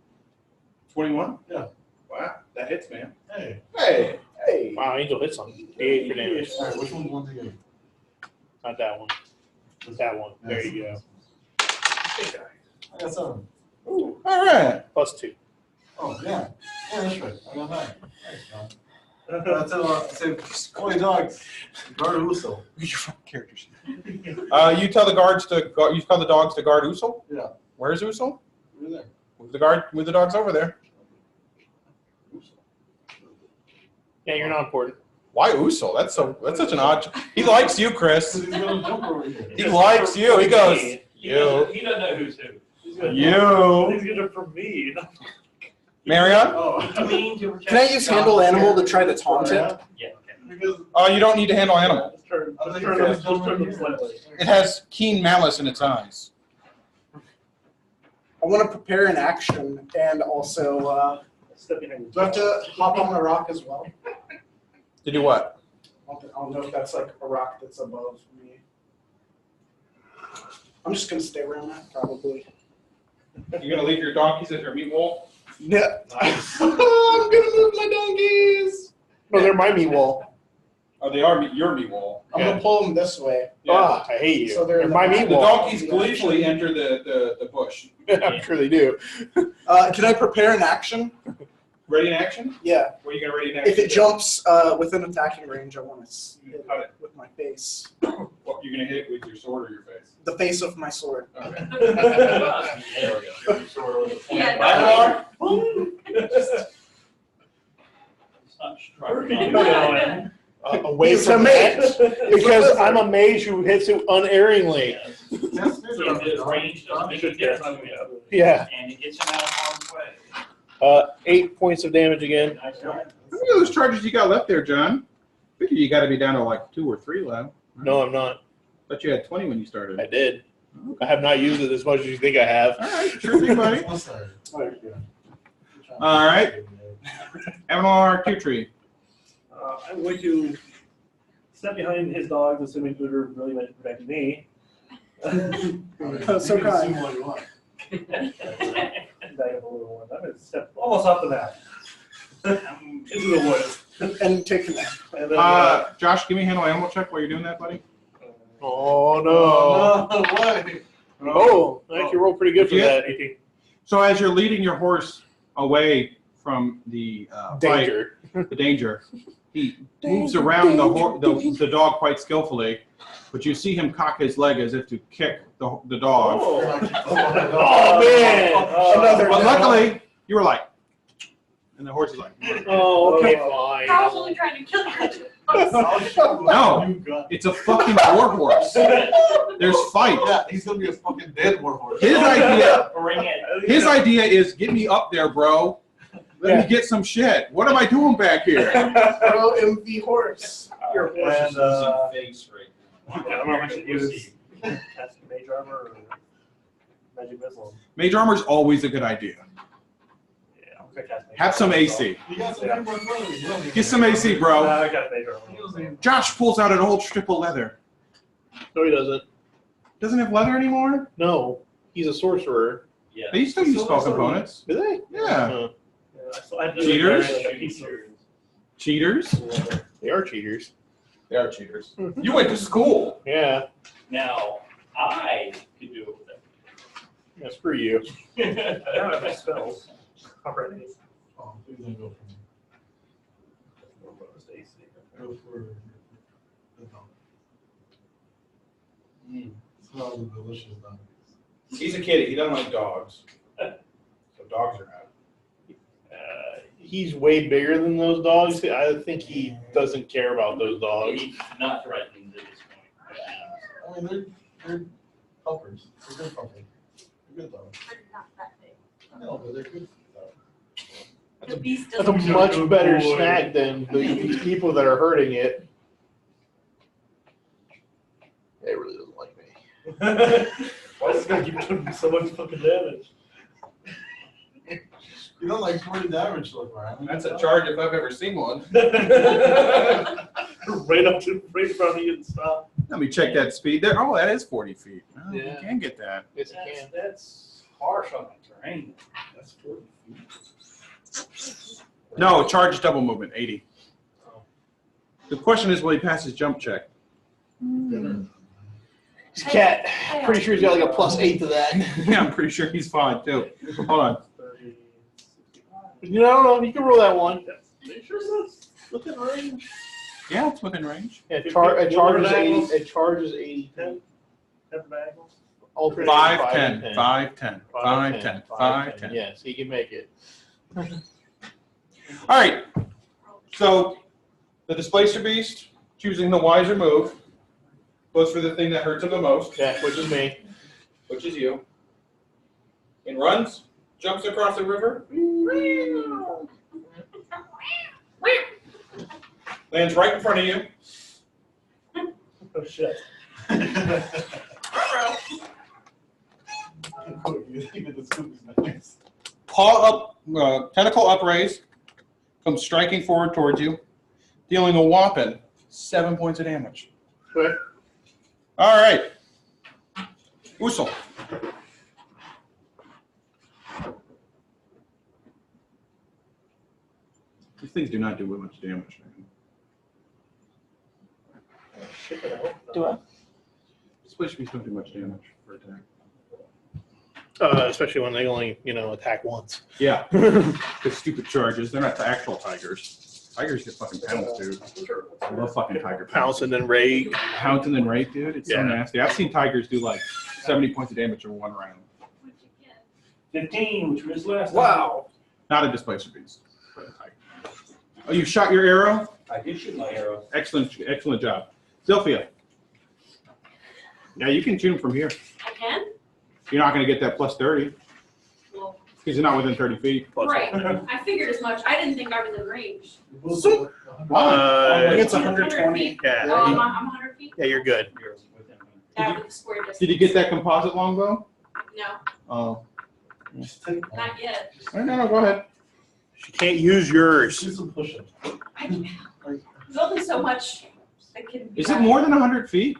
21? Yeah. Wow, that hits, man. Hey. Hey. Hey. Wow, Angel hits on 8 for damage. All right, which one's one to get? Not that one. That one. There you go. I got 7. Ooh, all right. +2. Oh, yeah. Yeah, that's right. I got 9. Thanks, man. I said, 20 dogs. Guard Uso. Your fucking characters. You tell the guards to go, you tell the dogs to guard Usul? Yeah. Where's Usul? Over there. Move the dogs over there. Yeah, you're not important. Why Usul? That's such an odd. He likes you, Chris. He's gonna jump over here. He likes you. He goes, He you. doesn't know who's who. He's gonna You. He's gonna from me. Marion? I mean, to protect Can I use handle animal to try to taunt it? Yeah, okay. Because Oh, you don't need to handle animal. Let's turn I think them it's slightly. It has keen malice in its eyes. I want to prepare an action and also Step behind do I have to hop on the rock as well? To do what? I don't know if that's like a rock that's above me. I'm just gonna stay around that probably. You gonna leave your donkeys at your meat wall? Yeah. I'm gonna move my donkeys. No, they're my meat wall. Oh, they are your meat wall. I'm gonna pull them this way. Ah, I hate you. So they're they're my meat The wall. donkeys gleefully enter the bush. I'm sure they do. Can I prepare an action? Ready in action? Yeah. What are you gonna ready in action? If it jumps within attacking range, I want to hit Cut it with my face. What, you're gonna hit it with your sword or your face? The face of my sword. Okay. There we go. Sort of the point. Yeah, Back It's not Where are you striking. going? Away He's from a mage. that. Because I'm a mage who hits it unerringly. Yeah, the range doesn't make a difference. Yeah. And it gets him out of harm's way. 8 points of damage again. Nice try. How many of those charges you got left there, John? I figure you gotta be down to like 2 or 3 left. No, I'm not. But you had 20 when you started. I did. I have not used it as much as you think I have. All right, sure thing, buddy. what's that? All right. Avalar Q-Tree. I'm going to step behind his dogs, assuming Uter really meant to protect me. So kind. What you want. I'm going to step almost off the map. Into the woods. And take a nap. And then, Josh, give me a handle animal check while you're doing that, buddy. Oh, no. No, why? Oh, I actually rolled pretty good for that. 18. So as you're leading your horse away from the Danger. fight, the danger, he moves around the dog quite skillfully, but you see him cock his leg as if to kick the dog. Oh, man. Another But nap. luckily, you were like, and the horse is like, Oh, okay, I was fine. only trying to kill you. no, it's a fucking war horse. There's fight. Yeah, he's gonna be a fucking dead warhorse. His idea, Bring it. his idea is get me up there, bro. Let me get some shit. What am I doing back here? Throw him the horse. Your horse is And, losing face right I don't know if I should use cast mage armor or magic missile. Mage armor's always a good idea. Yeah, I'm gonna cast mage Have some armor, AC. You got some people in front of you. You don't need Get some AC, so- bro. I got mage armor. He doesn't even- Josh pulls out an old strip of leather. No, he doesn't. Doesn't have leather anymore? No, he's a sorcerer. Yeah. They still use spell components. Do they? Yeah. Yeah, I have to Cheaters? like a piece of- Cheaters? They are cheaters. They are cheaters. You went to school. Yeah. Now, I could do it with that. Yeah, screw you. I don't have my spells already. Oh, please don't go for me. Go for the dog. Smells a delicious dog. He's a kitty. He doesn't like dogs. So dogs are out. He's way bigger than those dogs. I think he doesn't care about those dogs. He's not threatening at this point. I mean, they're helpers. They're good helpers. They're good dogs. They're not that big. I know, but they're good dogs. The beast That's a doesn't. much better snack than the people that are hurting it. It really doesn't like me. Why is this gonna keep doing so much fucking damage? You don't like 40 damage so far. I mean, That's a charge if I've ever seen one. Right up to right in front of you and stop. Let me check that speed there. Oh, that is 40 feet. Oh, Yeah. You can get that. Yes, you can. That's harsh on the terrain. That's 40 feet. No, charge double movement, 80. The question is, will he pass his jump check? He's a cat. Pretty sure he's got like a +8 to that. Yeah, I'm pretty sure he's fine, too. Hold on. 30, 65. You know, you can roll that one. Are you sure that's within range? Yeah, it's within range. Yeah, it charges 80. It charges 80. 10? 10 diagonals? Alternate 5, 10, 5, 10, 5, 10, 5, 10. Yes, he can make it. All right. So the Displacer Beast, choosing the wiser move, goes for the thing that hurts him the most, Yeah, which is me. which is you. and runs, jumps across the river, lands right in front of you. Oh, shit. Paw up, tentacle upraised, comes striking forward towards you, dealing a whopping 7 points of damage. Okay. All right. Usul. These things do not do much damage. Do I? Splish bees don't do much damage for attack. Especially when they only, attack once. Yeah. The stupid charges. They're not actual tigers. Tigers get fucking pounced, dude. I love fucking tiger Pounce and then raid. Pounce and then raid, dude. It's so Yeah. nasty. I've seen tigers do like 70 points of damage in one round. 15, which was last time. Wow. Not a displacer beast, but a tiger. Oh, you shot your arrow? I did shoot my arrow. Excellent, excellent job. Sylphia. Yeah, you can shoot him from here. I can? You're not going to get that plus 30 Well, because you're not within 30 feet. right. I figured as much. I didn't think I was in range. I think it's 120. Yeah. Oh, I'm 100 feet? Yeah, you're good. You're within. That with the square distance. Did you get that composite longbow? No, Oh. not yet. No, go ahead. She can't use yours. There's only so much that can be. Is it more than 100 feet?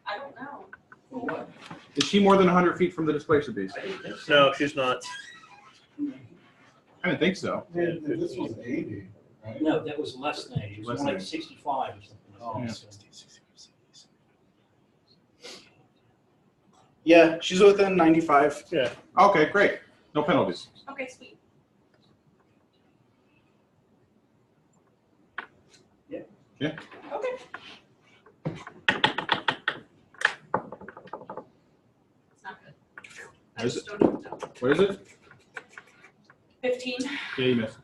I don't know. For what? Is she more than 100 feet from the displacer beast? I didn't think so. No, she's not. I didn't think so. This was 80. No, that was less than 80. It was Less more than like 65 or something. Oh. Yeah. Yeah, she's within 95. Yeah. Okay, great. No penalties. Okay, sweet. Yeah. Yeah. Okay. It's not good. I Is just don't even know. What is it? 15. Yeah, you missed.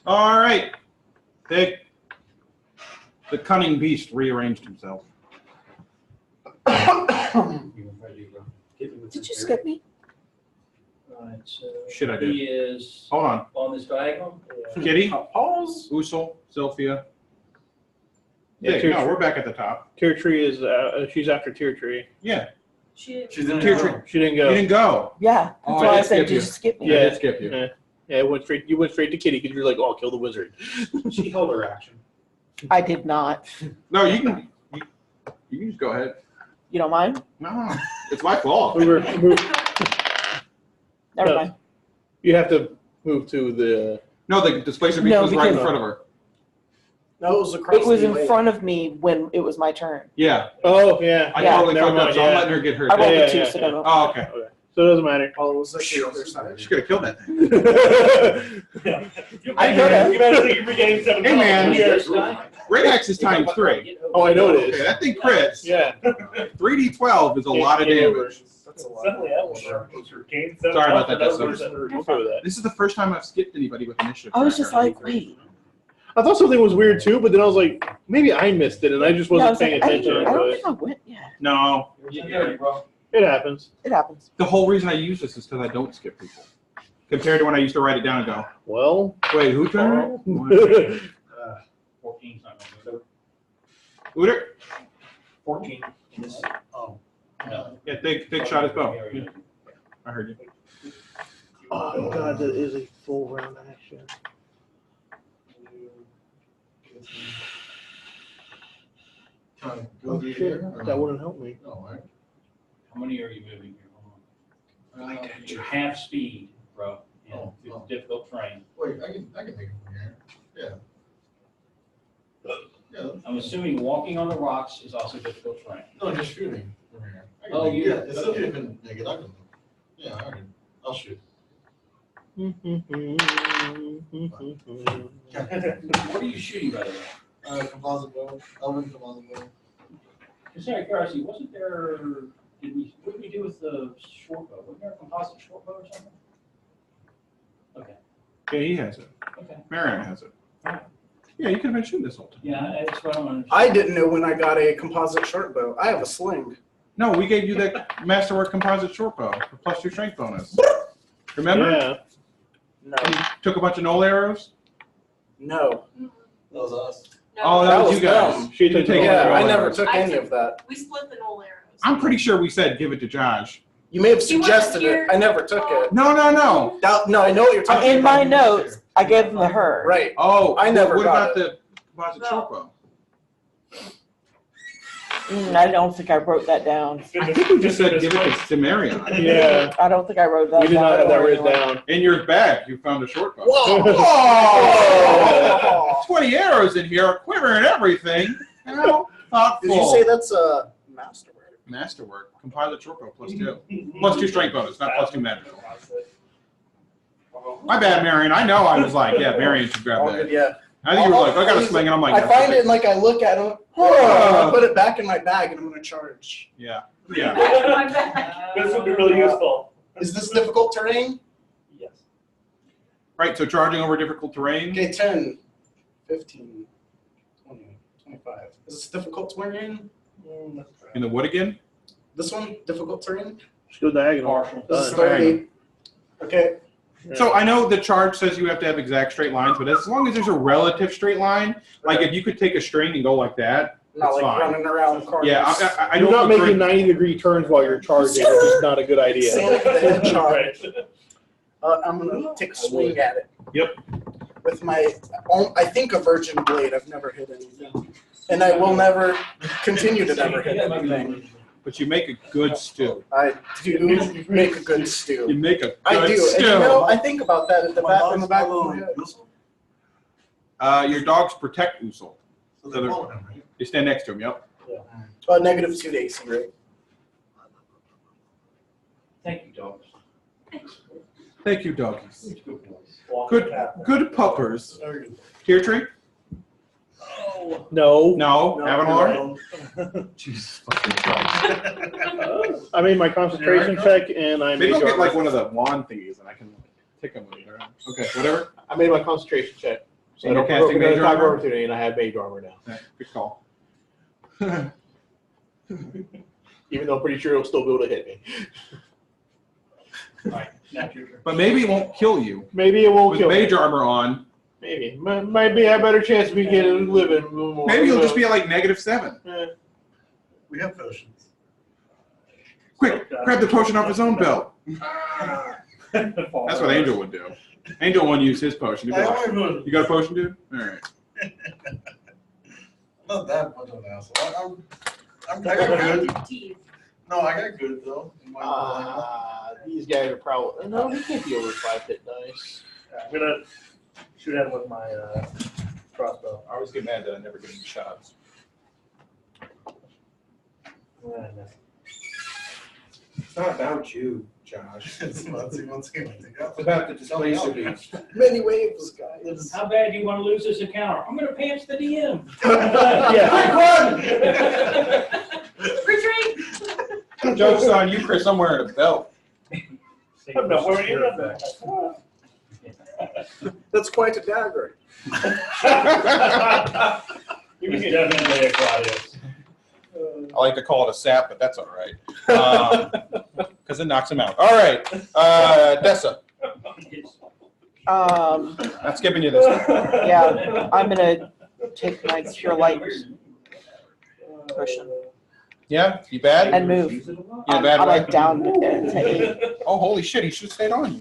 All right. The cunning beast rearranged himself. Did you skip me? Alright, so. Shit, I did. He is Hold on. on this diagonal. Kitty, Pause. Usul, Sylphia. Yeah, Hey, tier no, three. we're back at the top. Tier tree is, she's after tier tree. Yeah. She She's in Tier a tree. She didn't You go. didn't go. Yeah, Oh, that's I why I did said, skip did you. you skip me? I Yeah. did skip you. Yeah, it went straight. You went straight to Kitty because you're like, oh, I'll kill the wizard. She held her action. I did not. No, you can just go ahead. You don't mind? No, it's my fault. Move. Never No. mind. You have to move to the. No, the displacer beast No, was right in because- front of her. No, it was across It was the in way. front of me when it was my turn. Yeah, Oh yeah. I Yeah. totally Never fucked up, mind, so I'm yeah. letting her get hurt. I rolled Yeah, a 2, yeah, so yeah. no. Oh, okay. Okay. So it doesn't matter. Oh, it was like the other side. She could have killed that thing. I could've. You managed to regain 7 Hey, man. This guy- Radex is times 3. Oh, I know it is. Okay, that thing crits. Yeah. 3d12 is a lot of Game damage. That's a lot. Suddenly that was gained 7 Sorry about that, health, that's and so- over- I'm okay with that. This is the first time I've skipped anybody with initiative. I was just tracker. like, wait. I thought something was weird too, but then I was like, maybe I missed it and I just Yeah, I wasn't was paying like, I attention. don't But think I went yet. No, it happens. It happens. the whole reason I use this is because I don't skip people. Compared to when I used to write it down and go, Well. wait, who turned? 14's not gonna go. Uter? 14. Oh. No. Yeah, take shot his bow. Yeah, I heard you. Oh god, that is a full round action. Can I go Oh through shit, here, or that no? wouldn't help me. No, right? How many are you moving here? Hold on. You're half speed, bro. And Oh, it's oh. difficult terrain. Wait, I can make it from here. Yeah. Yeah, I'm assuming walking on the rocks is also difficult terrain. no, just shooting from here. I can Oh, make it. you- Yeah, it's still okay. you can make it, I can. Yeah, all right, I'll shoot. What are you shooting, by the way? Composite bow, Elven composite bow. Just out of curiosity, what did we do with the short bow? Wasn't there a composite short bow or something? Okay, Yeah, he has it. okay. Marion has it. Yeah, you could have been shooting this whole time. Yeah, that's what I'm. I didn't know when I got a composite short bow. I have a sling. No, we gave you that Masterwork Composite short bow for +2 strength bonus. Remember? Yeah. No. And you took a bunch of knoll arrows? No. That was us. No, Oh, that was you guys. them. She You took take the Yeah, knoll I arrows. never took I any took- of that. we split the knoll arrows. I'm pretty sure we said give it to Josh. You may have He wasn't suggested here. it. I never took it. No. No, I know what you're talking In about. my notes, I gave them to her. Right. Oh, I never what got about the composite No. short bow? I don't think I wrote that down. I think we just said give it to Marion. Yeah. I don't think I wrote that We did down. not have that written anyway. down. In your bag, you found a short bow. Whoa! Oh! 20 arrows in here, a quiver and everything. How thoughtful. Did you say that's a masterwork? Masterwork, composite short bow +2. +2 strength bonus, not +2 magical. My bad, Marion. I know I was like, yeah, Marion should grab All that. good, yeah. I think you were like, I got a sling, and I'm like, I no, find okay. it and like I look at it, I put it back in my bag and I'm gonna charge. Yeah. My bad. This would be really useful. Is this difficult terrain? Yes. Right, so charging over difficult terrain. Okay, 10, 15, 20, 25. Is this difficult terrain? In the wood again? This one, difficult terrain? Just go diagonal. Partial. This is Done. 30. Okay. So I know the charge says you have to have exact straight lines, but as long as there's a relative straight line, like if you could take a string and go like that, Not it's like fine. running around corners. Yeah, I You're don't not agree. making 90-degree turns while you're charging, which is not a good idea. Sonic the Hedgehog. I'm gonna take a swing at it. Yep. With my, I think a virgin blade. I've never hit anything, and I will never continue to never hit anything. But you make a good stew. I do make a good You stew. make a good I do. stew. And you know, I think about that in the back of my head. Your dogs protect Usul. So they follow him, right? They stand next to him, yep. -2 to AC rate. Thank you, dogs. Thank you, doggies. Good boys. Good puppers. Very good. Tear tree? No. No. Avalar? No. Jesus fucking Christ. I made my concentration check and I Maybe made I'll get like your, one of the wand thingies and I can tick them with it. Okay, whatever. I made my concentration check. So I And you're don't casting provoke another Mage type of Armor? opportunity, and I have mage armor now. Yeah, good call. Even though I'm pretty sure it'll still be able to hit me. Right, now your turn. But maybe it won't kill you. Maybe it won't With kill mage me. armor on, Maybe. Might be a better chance of me getting living a little more. maybe you'll just be at like -7. We have potions. Quick, grab the potion off his own belt. That's what Angel would do. Angel wouldn't use his potion. He'd be I like, only voted. you got a potion, dude? All right. Not that much of an asshole. I got good. Teeth. No, I got good though. in my dilemma. These guys are probably. No, we can't be over 5 hit dice. I'm gonna shoot at him with my crossbow. I always get mad that I never get any shots. It's not about you, Josh. It's not too much to take out. It's about the displacer beast. Many waves, guys. How bad do you want to lose this encounter? I'm gonna pants the DM. Retreat. Joke's on you, Chris. I'm wearing a belt. I'm not wearing it. That's quite a dagger. You can definitely a Claudius. I like to call it a sap, but that's all right. Because it knocks him out. All right. Dessa. Not skipping you this one. Yeah, I'm gonna take my Pure Light potion Yeah? You bad? and move. You in a bad I'm way? like down to 8. Oh, holy shit. He should have stayed on you.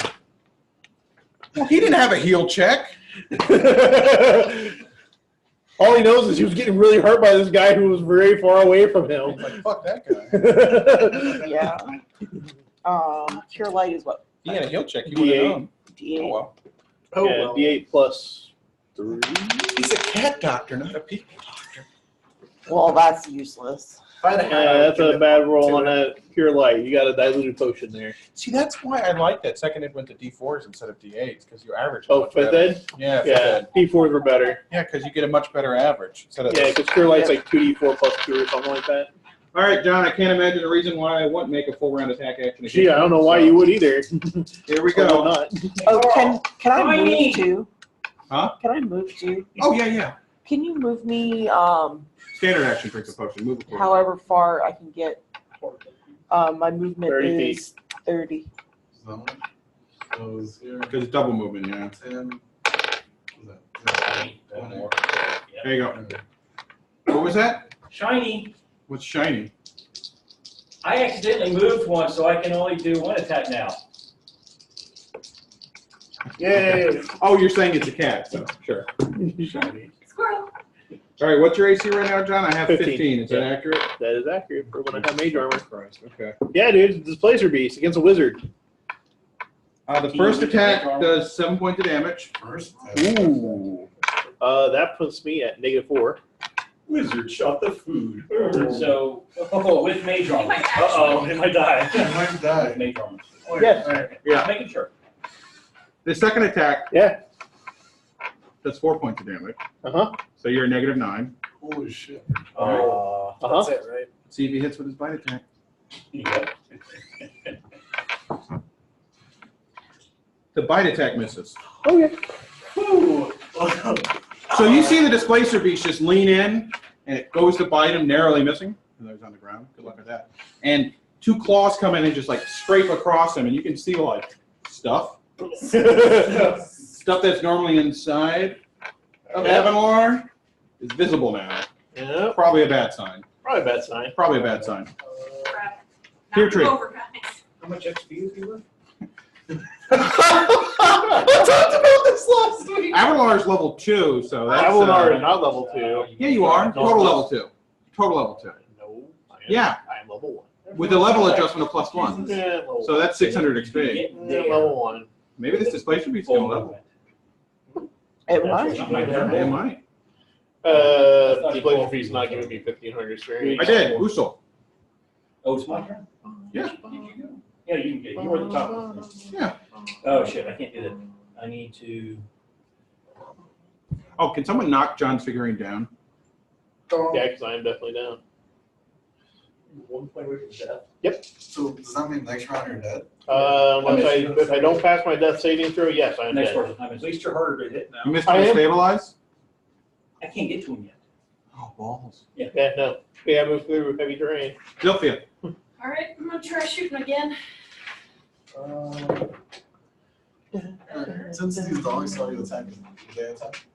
Well, he didn't have a heal check. All he knows is he was getting really hurt by this guy who was very far away from him. Like, fuck that guy. Yeah. Pure Light is what? He had a heal check. He would have D8. known. Oh, D8. well. Oh, Yeah, well. D8 plus 3. He's a cat doctor, not a people doctor. Well, that's useless. If I had a hat, I Yeah, would that's give a it bad roll to on it. that pure light. You got a diluted potion there. See, that's why I like that second ed went to D4s instead of D8s, because your average is Oh, much fifth better. ed? Yeah, fifth Yeah, ed. D4s were better. Yeah, because you get a much better average. Instead of Yeah, because pure light's like 2d4 plus 2 or something like that. All right, John, I can't imagine a reason why I wouldn't make a full round attack action against Gee, I don't know why you would either. Here we Or go. not. Oh, can I Why move me? to? Huh? Can I move to? Oh, yeah. Can you move me Standard action drinks a potion. Move it forward. however far I can get My movement 30 feet. is 30. Zone. So zero, Because it's double movement, yeah. 10. What was that? One more. There you go. What was that? Shiny. What's shiny? I accidentally moved one, so I can only do one attack now. Yay! Oh, you're saying it's a cat, so sure. Shiny. Squirrel. All right, what's your AC right now, John? I have 15. 15. Is that accurate? That is accurate for when I have mage armor. Christ. Okay. Yeah, dude, it's Displacer Beast against a wizard. The first attack does 7 points of damage. First. Ooh. That puts me at -4. Wizard shot the food. So, with mage You armor. might actually. Uh-oh, it might die. You might die. With mage armor. Yes. Alright. Yeah. Making sure. The second attack Yeah. does 4 points of damage. Uh-huh. So you're a -9. Holy shit. That's it, right? See if he hits with his bite attack. Yep. The bite attack misses. Okay. So you see the Displacer Beast just lean in, and it goes to bite him, narrowly missing. And there's on the ground. Good luck with that. And 2 claws come in and just like scrape across him, and you can see like stuff. Stuff that's normally inside of Avalor is visible now. Yeah. Probably a bad sign. Probably a bad sign. Probably a bad sign. Crap. Here, Knock tree. it over, guys. How much XP is he worth? I talked about this last week. Avalor's level 2, so that's. Avalar is not level 2. Yeah, you are. Total level 2. Total level 2. No. I am, Yeah. I am level 1. With the level adjustment of +1. Yeah, level So that's 600 XP. Yeah, level 1. Maybe this Displacer Beast's going level. It might. It might. Displacer Beast not giving me 1500 experience. I did. Usul. Oh, it's my turn? Yeah. Yeah, you can get, you were at the top. Yeah. Oh, shit, I can't do that. I need to, Oh, can someone knock John's figurine down? Yeah, because I am definitely down. 1 point away from death. So does that mean next round you're dead? If I don't pass my death saving throw, yes, I am next dead. person, I'm At least you're harder to hit You now. missed I him am. stabilize? I can't get to him yet. Oh, balls. Yeah, no. Yeah, I move through heavy terrain. Zilphia. All right, I'm gonna try shooting again. Since these dogs saw you attack, they attack.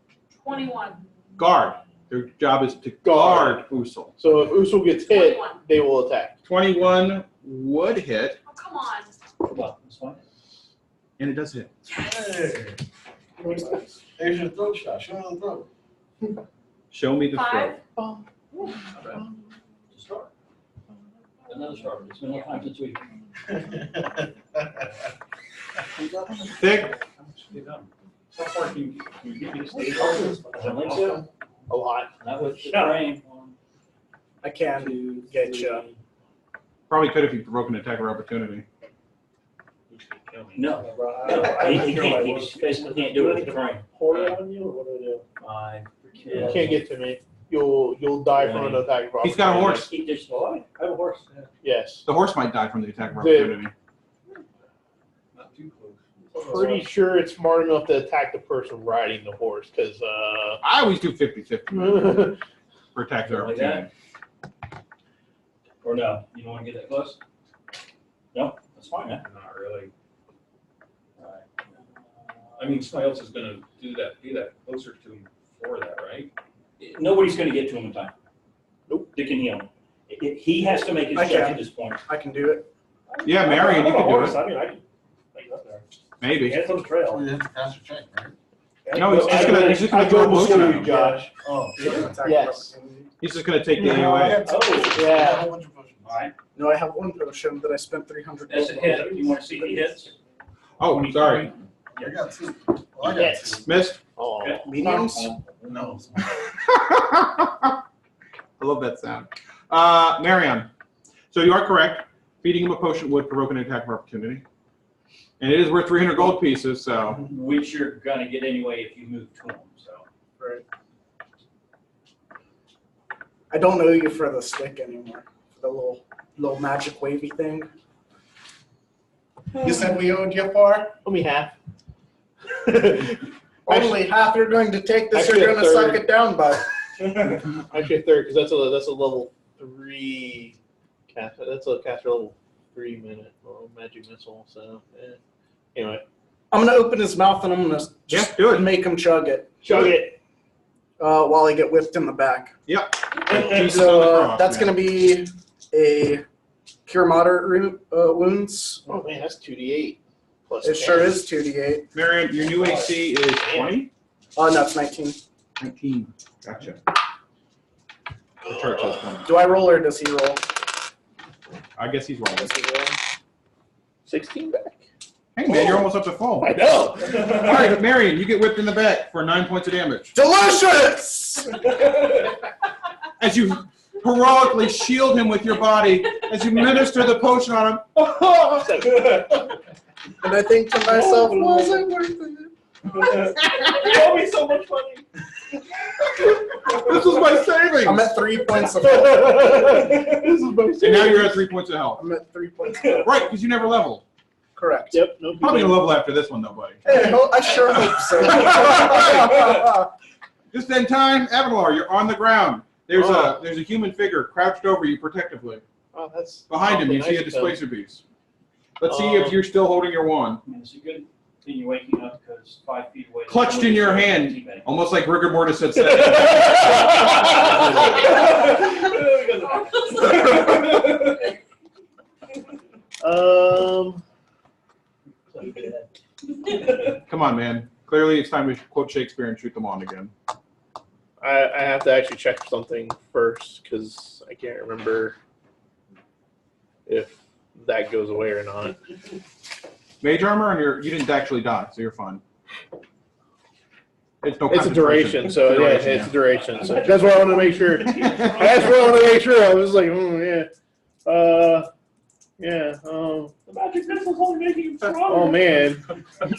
21. Guard. Their job is to guard Usul. So if Usul gets hit, 21. they will attack. 21 would hit, Oh, come on. Well, that's fine. and it does hit. Hey. There's your throat shot. Show me the throat. Show me the 5. throat. Not bad. To start. Another start. It's been a long time since we. Thick. How far can you get me to stay? I don't think so. A lot. Not with the No. terrain. I can get you. Probably could if you broke an attack of opportunity. No, he can't, he just basically can't do it with the terrain. Horror on you, or what do I do? 5 for You kids. can't get to me. You'll die from an attack of He's got a opportunity. horse. Keep this, Well, I have a horse. Yeah. Yes. The horse might die from the attack of The- opportunity. Not too close. Pretty sure it's smart enough to attack the person riding the horse, because I always do 50-50 for attacks of Like that? opportunity. Or no, you don't want to get that close? No, that's fine, man. Not really. Alright. I mean, somebody else is gonna be that closer to him for that, right? Nobody's gonna get to him in time. Nope. They can heal him. He has to make his I check can. at this point. I can do it. Yeah, Marion, you I have a can do horse. it. I mean, I can make up there. Maybe. And it's on the trail. You have to pass your check, right? No, he's just gonna I throw go motion before at you, him. Josh. Oh, Yes. He's just gonna take the I AOA. have two. Oh, yeah. I have a bunch of potions. Alright, No, I have one potion that I spent 300. that's a hit. You wanna see if he hits? Oh, sorry. I got two. Well, I got Yes. two. Missed. Oh. Mediums? No. I love that sound. Marion. So you are correct. Feeding him a potion would provoke an attack of opportunity. And it is worth 300 gold pieces, so. Which you're gonna get anyway if you move to him, so. Right. I don't know you for the stick anymore. For the little magic wavy thing. You said we owed you for? Only half. Only half you're going to take this, Actually, you're a gonna suck third. it down, bud. Actually, a third, because that's a level 3 That's a caster level 3-minute magic missile. So anyway, I'm gonna open his mouth and I'm gonna just do it. make him chug it. chug it. While I get whipped in the back. Yep. So that's gonna be a cure moderate wounds. Oh man, that's 2d8 plus. It sure is 2d8. Marion, your new AC is 20? Oh, no, it's 19. 19. Gotcha. The chart says 20. Do I roll or does he roll? I guess he's rolling. 16 back. Hey man, you're almost up to full. I know. All right, Marion, you get whipped in the back for 9 points of damage. Delicious! As you heroically shield him with your body, as you minister the potion on him. And I think to myself, was it worth it? You owe me so much money. This is my savings. I'm at 3 points of health. This is my And now you're at 3 points of health. I'm at 3 points of health. Right, because you never leveled. Correct. Yep. No. Probably gonna level after this one though, buddy. Hey, I sure hope so. Just in time, Avalar, you're on the ground. There's a human figure crouched over you protectively. Oh, that's Behind him, you nice see a of them. displacer beast. Let's see if you're still holding your wand. It's a good thing you're waking up because 5 feet away. Clutched in your hand, almost like rigor mortis had said. Come on, man. Clearly, it's time to quote Shakespeare and shoot them on again. I have to actually check something first because I can't remember if that goes away or not. Mage armor, and you didn't actually die, so you're fine. It's no It's a duration, so yeah, Duration, it's a duration. So that's what I want to make sure. That's what I want to make sure. I was like, yeah. The magic missile's only making him stronger. Oh man,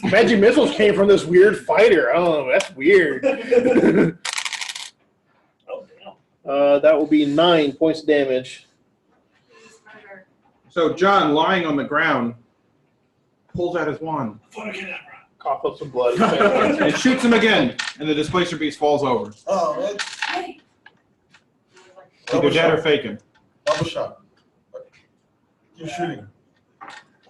magic missiles came from this weird fighter. I don't know. That's weird. Oh, damn. That will be 9 points of damage. So John, lying on the ground, pulls out his wand Cough up some blood. and shoots him again, and the displacer beast falls over. Oh, what? Either dead or faking. Double shot. Keep shooting.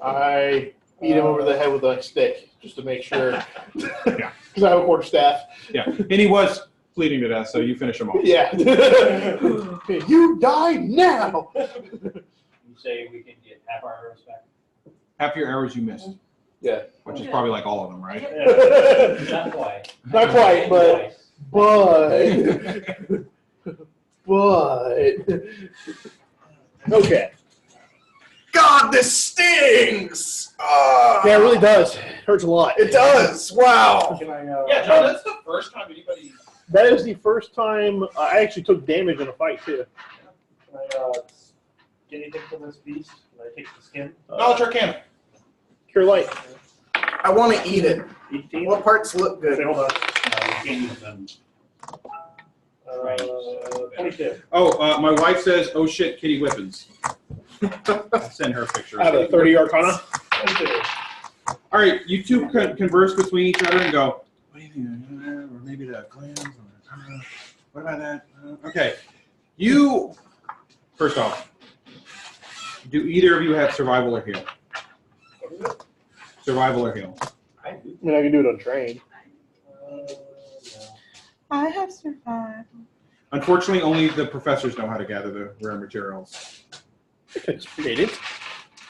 I beat him over the head with a stick just to make sure. Because I have a quarterstaff. Yeah, and he was bleeding to death, so you finish him off. Yeah. You die now. You say we can get half our arrows back? Half your arrows you missed. Yeah. Which is probably like all of them, right? Not quite. Not quite, but okay. God, this stings! Yeah, it really does. It hurts a lot. It does. Wow. Can I, Yeah, John, that's the first time anybody. That is the first time I actually took damage in a fight too. can I get anything from this beast? Can I take the skin? Knowledge Arcana. Cure light. I want to eat it. 18? What parts look good? Okay, hold on. You can't use them. 22. Oh, my wife says, "Oh shit, Kitty Whippins." I'll send her a picture. I have a 30 Arcana. 22. All right, you two converse between each other and go, "What do you think? Or maybe the clans? Or, what about that?" Okay, you. First off, do either of you have survival or heal? Survival or heal? I mean, I can do it on train. I have survived. Unfortunately, only the professors know how to gather the rare materials. I can explain it.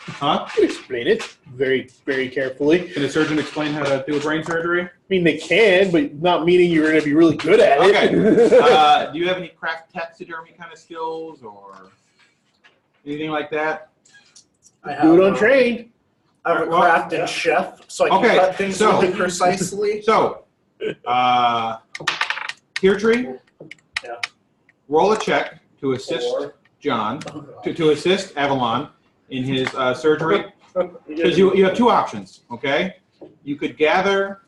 Huh? I can explain it very, very carefully. Can a surgeon explain how to do a brain surgery? I mean, they can, but not meaning you're going to be really good at Okay. it. Do you have any craft taxidermy kind of skills or anything like that? I Do it have, on train. I have a Well, craft and chef, so I can Okay, cut things so- really precisely. So, Tier Tree, Yeah. roll a check to assist John, to assist Avalon in his surgery. Because you have two options, okay? You could gather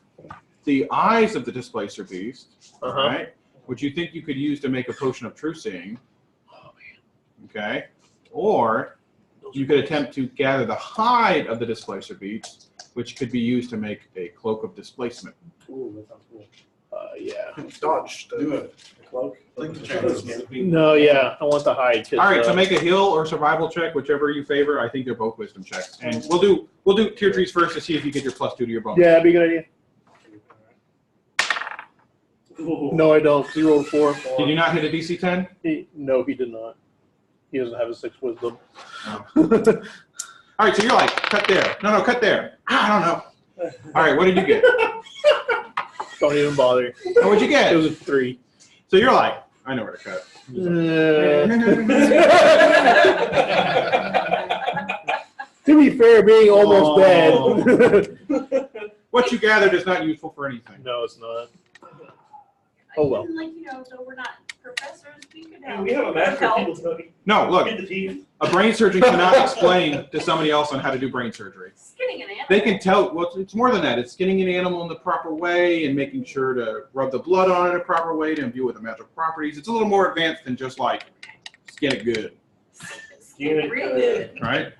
the eyes of the displacer beast, right? Which you think you could use to make a potion of true seeing. Okay? Or you could attempt to gather the hide of the displacer beast, which could be used to make a cloak of displacement. Ooh, that sounds cool. Yeah. Dodge. Do it. The cloak? No, yeah, I want the hide. 'Cause, All right, so make a heal or survival check, whichever you favor. I think they're both wisdom checks, and we'll do tier trees first to see if you get your +2 to your bonus. Yeah, that'd be a good idea. No, I don't. 0 to 4. Did you not hit a DC 10? No, he did not. He doesn't have a 6 wisdom. All right, so you're like, cut there. No, cut there. I don't know. All right, what did you get? Don't even bother. And what'd you get? It was a 3. So you're like, I know where to cut. To be fair, being almost dead. What you gathered is not useful for anything. No, it's not. I Oh, well. mean, like, though we're not professors, we could help. We have a master Help. people talking. No, look, In the team. a brain surgeon cannot explain to somebody else on how to do brain surgery. Skinning an animal. They can tell, well, it's more than that. It's skinning an animal in the proper way and making sure to rub the blood on it in a proper way to imbue with the magical properties. It's a little more advanced than just like, skin it good, Skin it real good. right?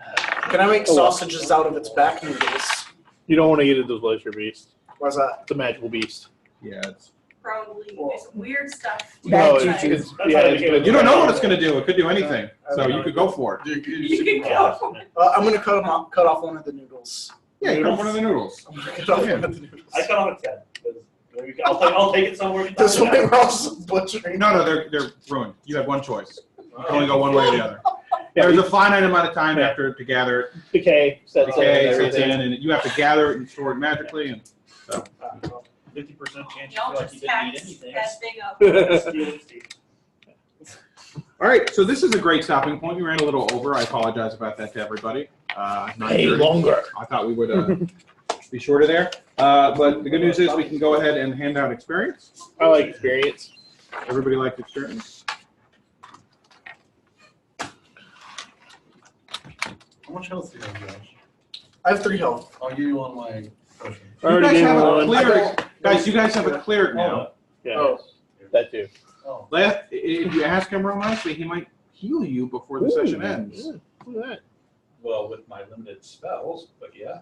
Can I make sausages out of its back noodles? You don't want to eat it, those glacier beast. Why's that? It's a magical beast. Yeah, it's, Probably do some weird stuff. No, Bad it's, times. it's yeah, it's good. you don't know what it's going to do. It could do anything. So you could go for it. You can go. I'm gonna cut off one of the noodles. Yeah, you cut one of the noodles. I'm gonna cut off one of the noodles. I cut off a 10. 'Cause maybe I'll take it somewhere. This way we're also butchering. No, they're ruined. You have one choice. You can only go one way or the other. There's a finite amount of time after to gather it. Decay sets Decay in. and sets in, everything. and you have to gather it and store it magically. And 50% chance you Y'all feel like just you didn't eat hacked anything. that thing up. all right, so this is a great stopping point. We ran a little over. I apologize about that to everybody. Not Hey, sure. longer. I thought we would be shorter there. But the good news is we can go ahead and hand out experience. I like experience. Everybody likes experience. How much health do you have, Josh? I have 3 health. I'll give you one of my potions. I You already guys gave have a one. clear. Guys, you guys have a cleric Hold now. on. Yeah, Oh. that too. Oh. If you ask him real nicely, he might heal you before the session ends. Yeah, look at that. Well, with my limited spells, but yeah.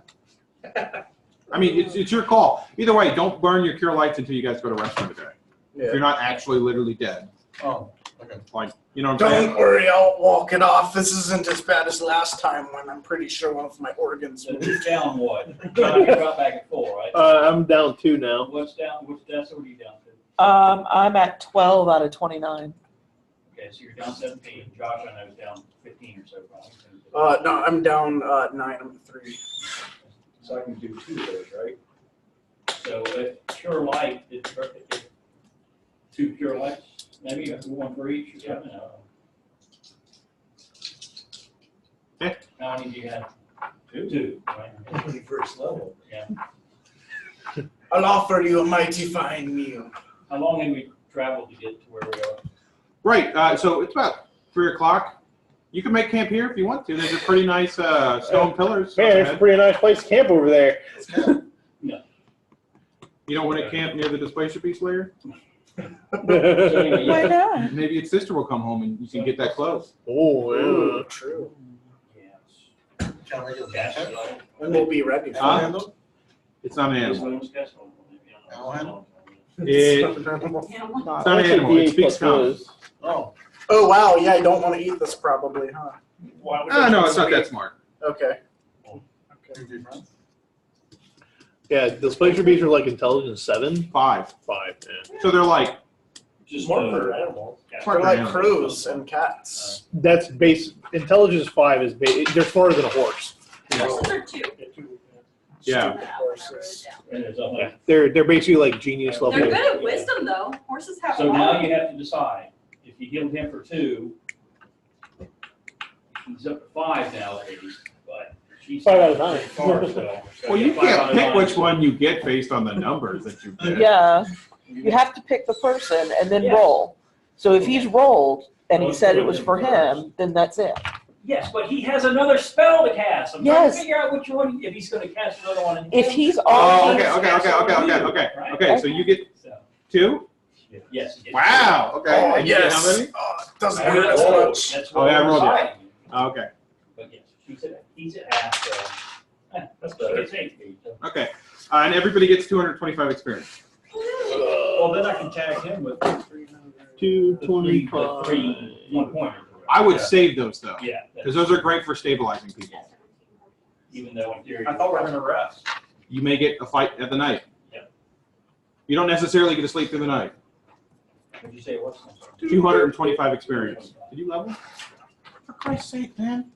I mean, it's your call. Either way, don't burn your cure lights until you guys go to restroom today. If you're not actually literally dead. Oh, okay. Like, you know what I'm saying? Don't worry, I'll walk it off. This isn't as bad as last time when I'm pretty sure one of my organs So moved. you're down what? John, you got back at 4, right? I'm down 2 now. What's down, so what are you down to? I'm at 12 out of 29. Okay, so you're down 17. Josh, I know, is down 15 or so probably. No, I'm down 9. I'm at 3. So I can do 2 of those, right? So if Cure Light, if 2 Cure Lights, maybe you have to do 1 for each or something. I don't know. Okay. How many do you have? 2, right? Pretty first level. Yeah. I'll offer you a mighty fine meal. How long have we traveled to get to where we are? Right. So it's about 3 o'clock. You can make camp here if you want to. There's a pretty nice stone pillars. Man, it's a pretty nice place to camp over there. You don't want to camp near the displacer piece layer? Why Maybe, not? maybe its sister will come home and you can get that close. Oh, yeah. True. Yes. Can I make it a Castle. backpack? And we'll be ready for Huh? it. Handle? It's not an Yes, animal. Williams Castle. Animal handle? It's Yeah, not an animal. It speaks common. Oh. Oh, wow. Yeah, I don't want to eat this probably, huh? Why would Ah, no, it's not that smart. Okay. Two good friends? Yeah, those glacier beasts are like intelligence 7. 5. 5, yeah. So they're like, Just Smart for animals. Smart They're like animals. crows and cats. That's base. Intelligence 5 is they're smarter than a horse. Horses are 2. Yeah. They're basically like genius level. They're good at wisdom, though. Horses have So a now lot. you have to decide, if you healed him for 2, he's up to 5 nowadays, but she's. 5 out of 9. pretty far, so well, you 5 out can't of pick 9. which one you get based on the numbers that you get. Yeah, you have to pick the person and then Yeah. roll. So if he's rolled and he said it was for him, then that's it. Yes, but he has another spell to cast. I'm trying Yes. to figure out which one, if he's gonna cast another one. and- If he's Oh, already, okay. Okay, so you get So, 2? yes. he gets Wow, okay. Oh, And you get yes. how many? Doesn't two. hurt as much. That's Oh, what yeah, I we're rolled it. deciding. Okay, But yes, he's at half, so. That's better. It's 8 feet. So. okay. And everybody gets 225 experience. Well, then I can can tag him with 225. 1-pointer. I would save those though, Yeah. because those are great for stabilizing people. Even though in theory. I thought we were gonna rest. You may get a fight at the night. Yep. You don't necessarily get to sleep through the night. What'd you say it was? 225 experience. Did you level? For Christ's sake, man.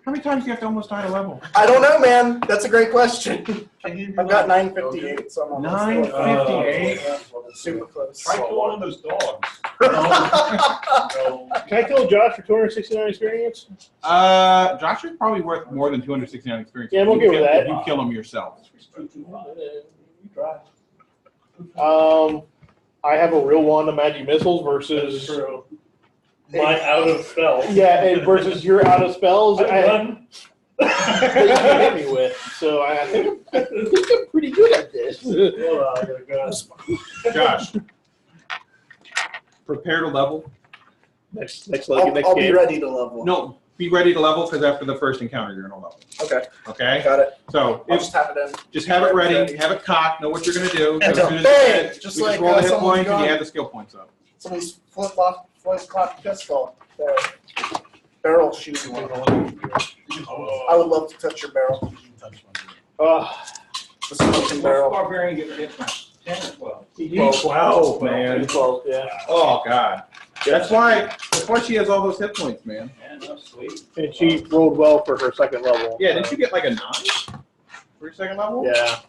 How many times do you have to almost die to level? I don't know, man. That's a great question. Can you I've got 958, so I'm almost there. 958? Super close. Try killing those dogs. Can I kill Josh for 269 experience? Josh is probably worth more than 269 experience. Yeah, I'm okay with that. You kill him yourself. You try. I have a real wand of magic missiles versus. True. Mine out of spells. Yeah, and versus your out of spells. None. That you can hit me with. So I think I'm pretty good at this. Hold on, I gotta go. Josh, prepare to level. Next I'll be game. ready to level. No, be ready to level because after the first encounter, you're gonna level. Okay, Okay. got it. So I'll if, just have it in. just have it ready, have it cocked, know what you're gonna do. And As soon as bang! it's Just we like, roll the hit someone's points and you gun. add the skill points up. Someone's flip-flop pistol. There. Barrel shooting one. I would love to touch your barrel. The smoking barrel. Barbarian get hit by 10 or 12. 12, man. 12, yeah. Oh god. That's why she has all those hit points, man. Man, that's sweet. And she rolled well for her second level. Yeah, didn't you get like a 9 for your second level? Yeah.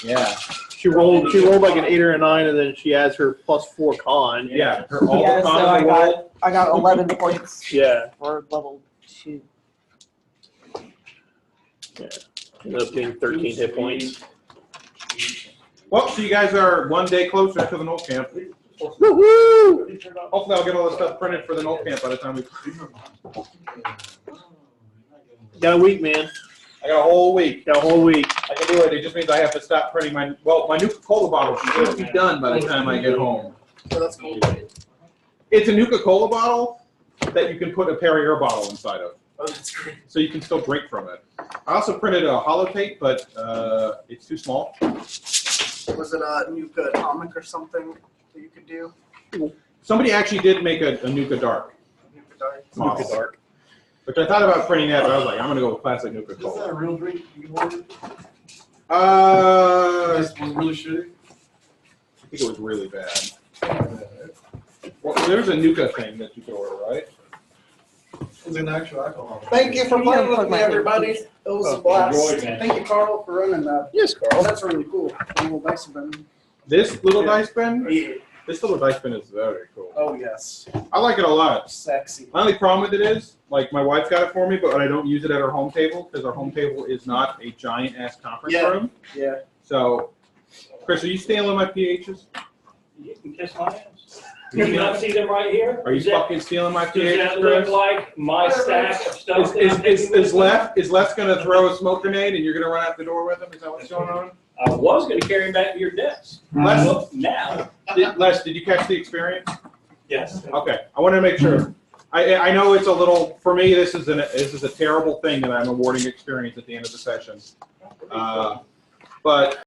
Yeah. She rolled like an 8 or a 9, and then she has her +4 con. Yeah. Her all Yeah, the so cons I are got- rolled. I got 11 points Yeah. for level 2. Ended up getting 13 hit points. Well, so you guys are one day closer to the Knoll camp. Woohoo! Hopefully I'll get all this stuff printed for the Knoll camp by the time we. Got a week, man. I got a whole week. Got a whole week. I can do it. It just means I have to stop printing my new Coca-Cola bottle should be done by the time I get home. Oh, that's cool. It's a Nuka-Cola bottle that you can put a Perrier bottle inside of, Oh, that's great. so you can still drink from it. I also printed a holotape, but it's too small. Was it a Nuka Atomic or something that you could do? Somebody actually did make a Nuka Dark Nuka Dark. model, Nuka Dark. which I thought about printing that, but I was like, I'm gonna go with classic Is that Nuka-Cola. a real drink you can order? I This was really shitty. think it was really bad. Well, there's a Nuka thing that you can order, right? It was an actual alcohol. Thank you for You playing can with plug me, my thing. everybody. It was a Oh, blast. enjoyed, man. Thank you, Carl, for running that. Yes, Carl. That's really cool. A little dice bin. This little dice bin, Yeah. this little dice bin is very cool. Oh, yes. I like it a lot. Sexy. My only problem with it is, like, my wife got it for me, but I don't use it at our home table because our home table is not a giant ass conference Yeah. room. Yeah. So, Chris, are you stealing my PHs? You can kiss my ass. Do you not see them right here? Are you Does that- fucking stealing my Does PHs, that look Chris? like my stack of stuff? that I'm Is taking with me? Les gonna throw a smoke grenade and you're gonna run out the door with him? Is that what's going on? I was gonna carry him back to your desk. Les, Well, now, Les, did you catch the experience? yes. Okay, I want to make sure. I know it's a little, for me, this is a terrible thing that I'm awarding experience at the end of the session. But